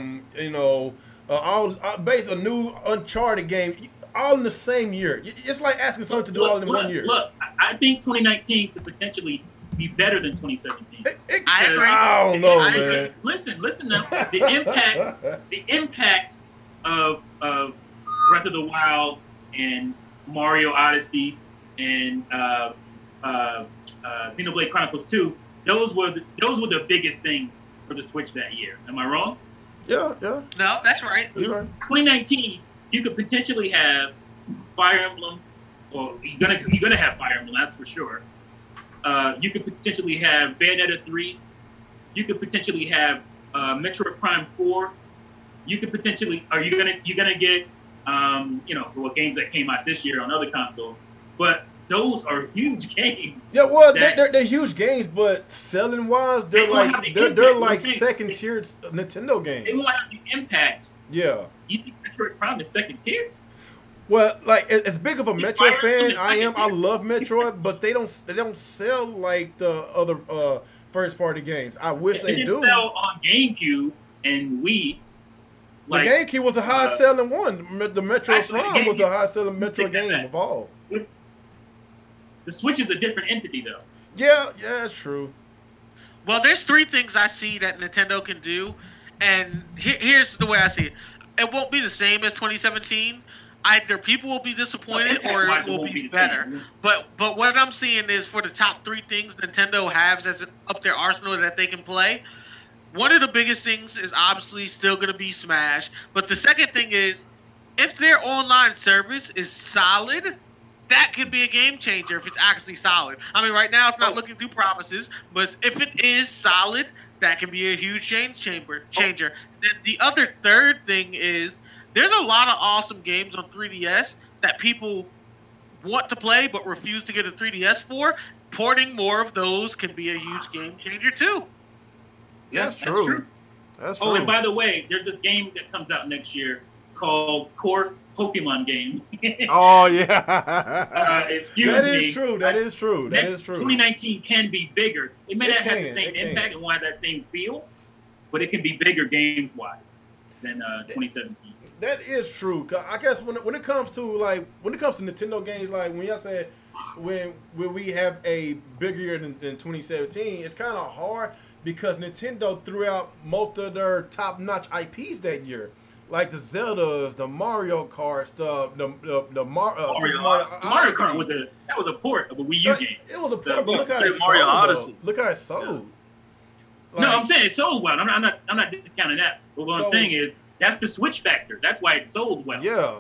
based a new Uncharted game, all in the same year. It's like asking Sony to do all in 1 year.
Look, I think 2019 could potentially be better than 2017.
I agree.
I don't know, man.
Listen now. The impact of Breath of the Wild and Mario Odyssey and Xenoblade Chronicles 2, those were the biggest things for the Switch that year. Am I wrong?
Yeah.
No, that's right.
You're right.
2019, you could potentially have Fire Emblem, or you're gonna have Fire Emblem, that's for sure. You could potentially have Bayonetta 3. You could potentially have Metroid Prime 4. You could potentially, you're gonna get games that came out this year on other consoles, but those are huge games.
Yeah, well, they're huge games, but selling wise, they're like second tier Nintendo games.
They won't have the impact.
Yeah.
You think Metroid Prime is second tier?
Well, like as big of a Metroid fan I am, I love Metroid, but they don't sell like the other first party games. I wish they do.
Sell on GameCube and Wii.
The GameCube was a high selling one. The Metroid Prime was the high selling Metroid game of all.
The Switch is a different entity, though.
Yeah, that's true.
Well, there's 3 things I see that Nintendo can do, and here's the way I see it. It won't be the same as 2017. Either people will be disappointed or it will be better. But what I'm seeing is for the top 3 things Nintendo has as up their arsenal that they can play, one of the biggest things is obviously still going to be Smash. But the second thing is, if their online service is solid, that can be a game changer if it's actually solid. I mean, right now it's not looking through promises, but if it is solid, that can be a huge changer. Then the other third thing is there's a lot of awesome games on 3DS that people want to play but refuse to get a 3DS for. Porting more of those can be a huge game changer too.
Yeah,
that's true. That's true.
Oh, and by the way, there's this game that comes out next year called Core Pokemon Game.
Oh yeah.
Excuse me.
That is true. That is true.
2019 can be bigger. It may not have the same impact and won't have that same feel, but it can be bigger games wise than 2017.
That is true. 'Cause I guess when it comes to Nintendo games, like when y'all said when we have a bigger year than 2017, it's kind of hard because Nintendo threw out most of their top-notch IPs that year. Like the Zeldas, the Mario Kart, the
Mario Kart was a port of a Wii U game.
It was a port, but look how it
Mario
sold.
Odyssey.
Look how it sold.
No, I'm saying it sold well. I'm not discounting that. But what I'm saying is that's the Switch factor. That's why it sold well.
Yeah.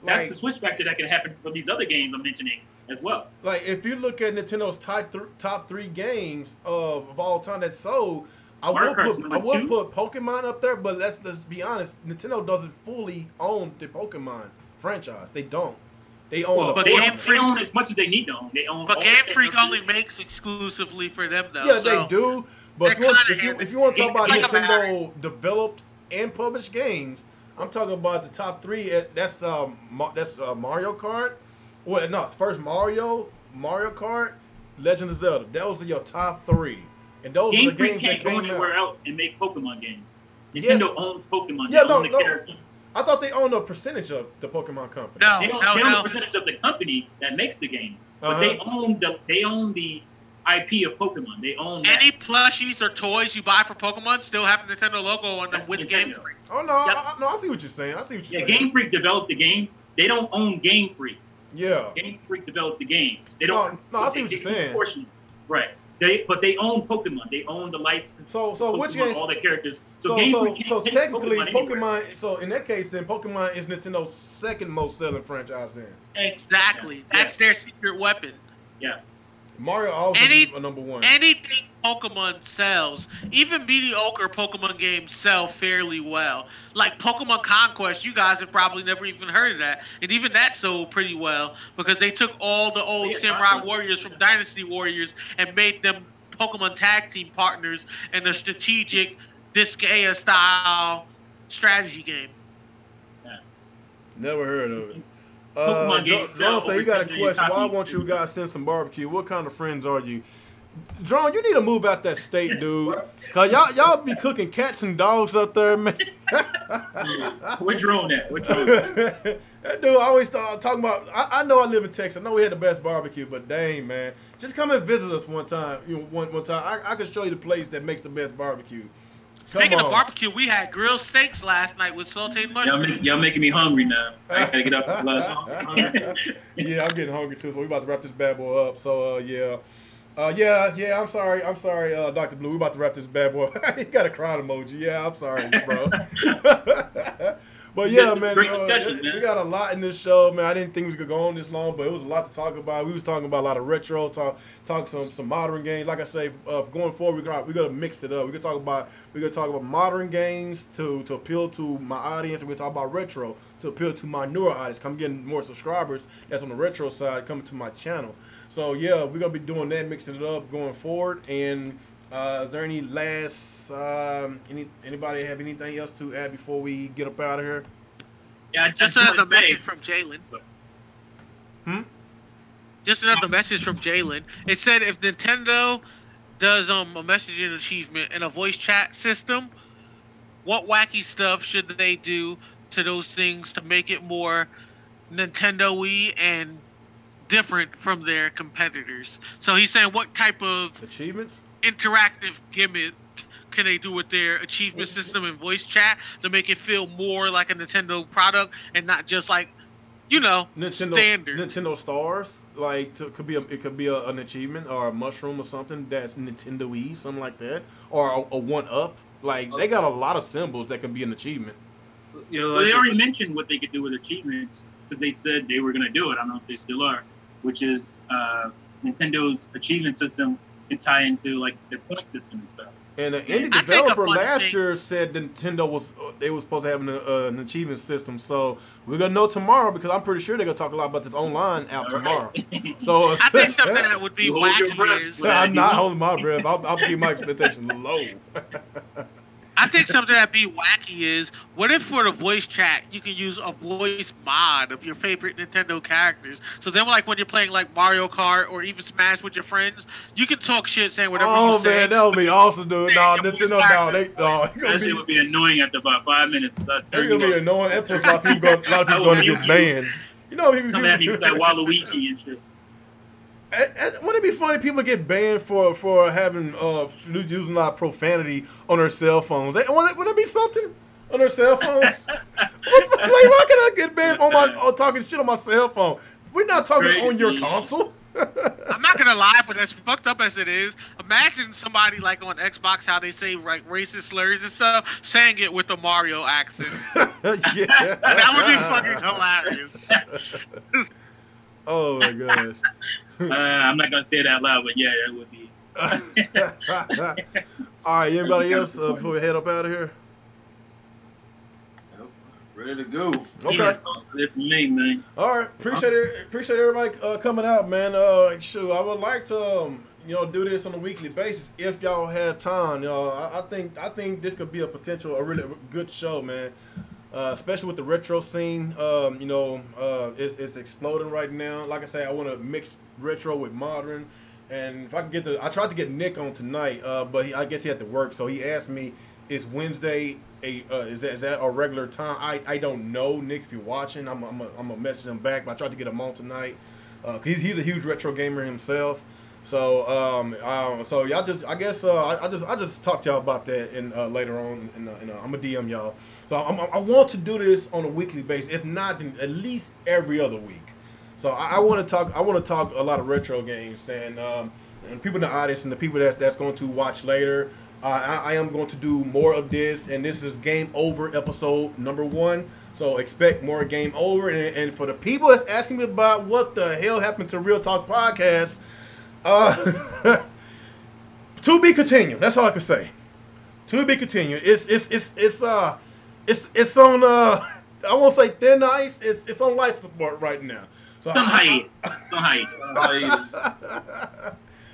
That's the Switch factor that can happen for these other games I'm mentioning as well.
Like if you look at Nintendo's top 3 games of all time that sold, I would put Pokemon up there, but let's be honest, Nintendo doesn't fully own the Pokemon franchise. They don't. They own
they own as much as they need to own. They own.
But Game Freak only makes exclusively for them though.
Yeah, they do. But if you want to talk about Nintendo developed and published games, I'm talking about the top 3. That's Mario Kart. Well, no, first Mario Kart, Legend of Zelda. Those are your top 3. And those are the games that came out.
Can't go anywhere else and make Pokemon games. Nintendo owns Pokemon.
Yeah, no. I thought they owned a percentage of the Pokemon company.
No, they own a percentage of the company that makes the games. But they own the IP of Pokemon. They own
any plushies or toys you buy for Pokemon still have a Nintendo logo on them with Game Freak.
Oh no, no, I see what you're saying.
Game Freak develops the games. They don't own Game Freak.
Yeah.
Game Freak develops the games. They don't.
No, I see what you're saying.
Right. But they own Pokemon. they own the license.
So
Pokemon,
which games?
All the characters.
So technically, Pokemon. So in that case, then Pokemon is Nintendo's second most selling franchise. Then
exactly. That's their secret weapon.
Yeah.
Mario always a number 1.
Anything Pokemon sells, even mediocre Pokemon games sell fairly well. Like Pokemon Conquest, you guys have probably never even heard of that. And even that sold pretty well because they took all the old Samurai Warriors from Dynasty Warriors and made them Pokemon tag team partners in a strategic Disgaea style strategy game.
Never heard of it.
Pokemon games
Drone
sell
say he
over
got a
10 million
question. Why
copies
won't you
every
guys send some barbecue? What kind of friends are you? Drone, you need to move out that state, dude. Cause y'all be cooking cats and dogs up there, man.
Where Drone at? Where Drone at?
That dude always talking about. I know I live in Texas. I know we had the best barbecue, but dang, man, just come and visit us one time. One time. I can show you the place that makes the best barbecue.
Speaking of barbecue, we had grilled steaks last night with sauteed mushrooms.
Y'all making me hungry now. I gotta get up.
Yeah, I'm getting hungry too. So we about to wrap this bad boy up. So yeah. Yeah. I'm sorry, Dr. Blue. We about to wrap this bad boy. He got a crying emoji. Yeah, I'm sorry, bro. But yeah, man,
great discussion, man.
We got a lot in this show, man. I didn't think we could go on this long, but it was a lot to talk about. We was talking about a lot of retro, talk some modern games. Like I say, going forward, we're gonna mix it up. We're gonna talk about modern games to appeal to my audience, and we're gonna talk about retro to appeal to my newer audience. I'm getting more subscribers that's on the retro side coming to my channel. So yeah, we're gonna be doing that, mixing it up going forward. And is there any last anybody have anything else to add before we get up out of here?
Yeah,
just another message from Jalen. Just another message from Jalen. It said if Nintendo does a messaging achievement and a voice chat system, what wacky stuff should they do to those things to make it more Nintendo-y and different from their competitors? So he's saying what type of
achievements,
interactive gimmick can they do with their achievement system and voice chat to make it feel more like a Nintendo product and not just like, standard
Nintendo stars? Like it could be an achievement or a mushroom or something that's Nintendo-y, something like that, or a one up. Like they got a lot of symbols that can be an achievement.
Well, they already mentioned what they could do with achievements because they said they were going to do it. I don't know if they still are, which is Nintendo's achievement system can tie into like their point system and stuff.
And an indie developer last year said Nintendo was supposed to have an achievement system. So we're gonna know tomorrow because I'm pretty sure they're gonna talk a lot about this online out tomorrow. So
I think something that would be wacky is
I'm not holding my breath. I'll keep my expectations low.
I think something that'd be wacky is, what if for the voice chat you can use a voice mod of your favorite Nintendo characters? So then, like when you're playing like Mario Kart or even Smash with your friends, you can talk shit saying whatever you say.
Oh man, that would be awesome, dude. No, Nintendo,
that shit would be annoying after about 5 minutes.
It's gonna be annoying. And plus, a lot of people going to get banned. You know, people
come at me with that Waluigi and shit.
Wouldn't it be funny? People get banned for having using a lot of profanity on their cell phones. Wouldn't it be something on their cell phones? Like, why can I get banned on talking shit on my cell phone? We're not talking on your console.
I'm not gonna lie, but as fucked up as it is, imagine somebody like on Xbox how they say like racist slurs and stuff, saying it with a Mario accent.
Yeah,
that would be fucking hilarious.
Oh my gosh.
I'm not gonna say it out loud, but yeah, it would be.
All right, anybody else before we head up out of here?
Ready to go.
Okay.
Yeah, it's me, man.
All right, appreciate everybody coming out, man. Shoot, I would like to do this on a weekly basis if y'all have time. I think this could be a really good show, man. Especially with the retro scene, it's exploding right now. Like I say, I want to mix retro with modern, and if I can I tried to get Nick on tonight, but I guess he had to work. So he asked me, "Is Wednesday is that a regular time?" I don't know, Nick. If you're watching, I'm gonna message him back. But I tried to get him on tonight. He's a huge retro gamer himself. So so y'all I just talk to y'all about that later on, and I'm gonna DM y'all. So I want to do this on a weekly basis, if not then at least every other week. So I want to talk a lot of retro games, and people in the audience and the people that's going to watch later. I am going to do more of this, and this is Game Over episode number 1. So expect more Game Over, and for the people that's asking me about what the hell happened to Real Talk Podcast. To be continued. That's all I can say. To be continued. It's on I won't say thin ice. It's on life support right now. So
Some hiatus.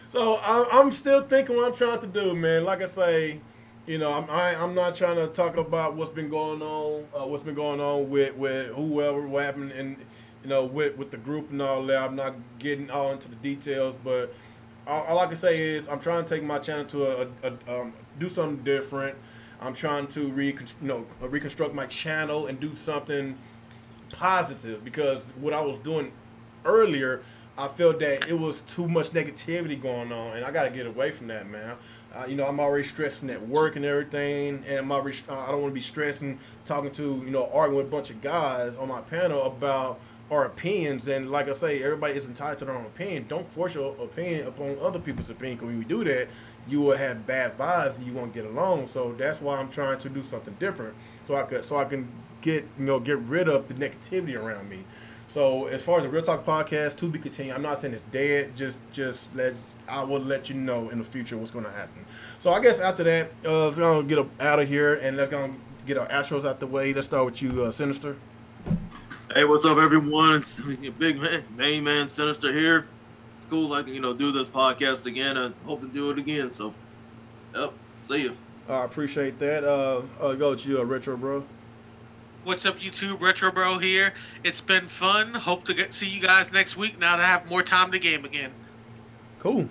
So I'm still thinking what I'm trying to do, man. Like I say, You know, I'm not trying to talk about what's been going on with whoever, what happened, and you know, with the group and all that. I'm not getting all into the details, but all I can say is I'm trying to take my channel to do something different. I'm trying to reconstruct my channel and do something positive, because what I was doing earlier, I felt that it was too much negativity going on, and I got to get away from that, man. You know, I'm already stressing at work and everything, and I don't want to be stressing, talking to, you know, arguing with a bunch of guys on my panel about our opinions. And like I say, everybody is entitled to their own opinion. Don't force your opinion upon other people's opinion, because when you do that, you will have bad vibes and you won't get along. So that's why I'm trying to do something different, so I can get rid of the negativity around me. So as far as the Real Talk podcast, to be continued. I'm not saying it's dead. I will let you know in the future what's going to happen. So I guess after that, let's gonna get out of here and let's gonna get our outros out the way. Let's start with you, Sinister.
Hey, what's up, everyone? It's big man, main man, Sinister here. It's cool I can do this podcast again and hope to do it again. So, yep, see you.
I appreciate that. Go with you, Retro Bro.
What's up, YouTube? Retro Bro here. It's been fun. Hope to see you guys next week now that I have more time to game again.
Cool.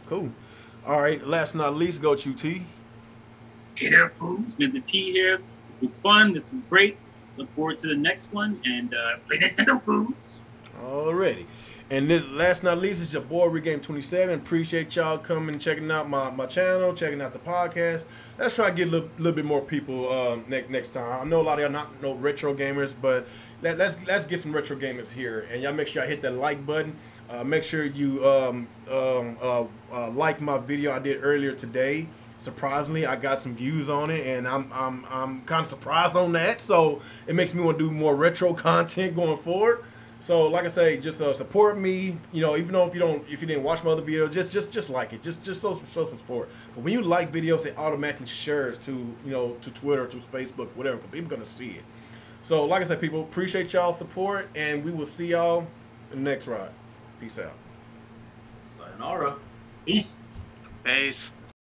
All right, last but not least, go to T.
Hey there, fools. Mizzah T here. This was fun. This was great. Look forward to the next one, and play Nintendo, fools.
Alrighty. And then last but not least is your boy Regame27. Appreciate y'all coming and checking out my channel, checking out the podcast. Let's try to get a little bit more people next time. I know a lot of y'all not no retro gamers, but let's get some retro gamers here. And y'all make sure y'all hit that like button. Make sure you like my video I did earlier today. Surprisingly, I got some views on it, and I'm kind of surprised on that. So it makes me want to do more retro content going forward. So like I say, just support me. You know, even though if you didn't watch my other video, just like it. Just show some support. But when you like videos, it automatically shares to to Twitter, to Facebook, whatever. But people gonna see it. So like I said, people, appreciate y'all support, and we will see y'all in the next ride. Peace out.
Sayonara.
Peace.
Peace.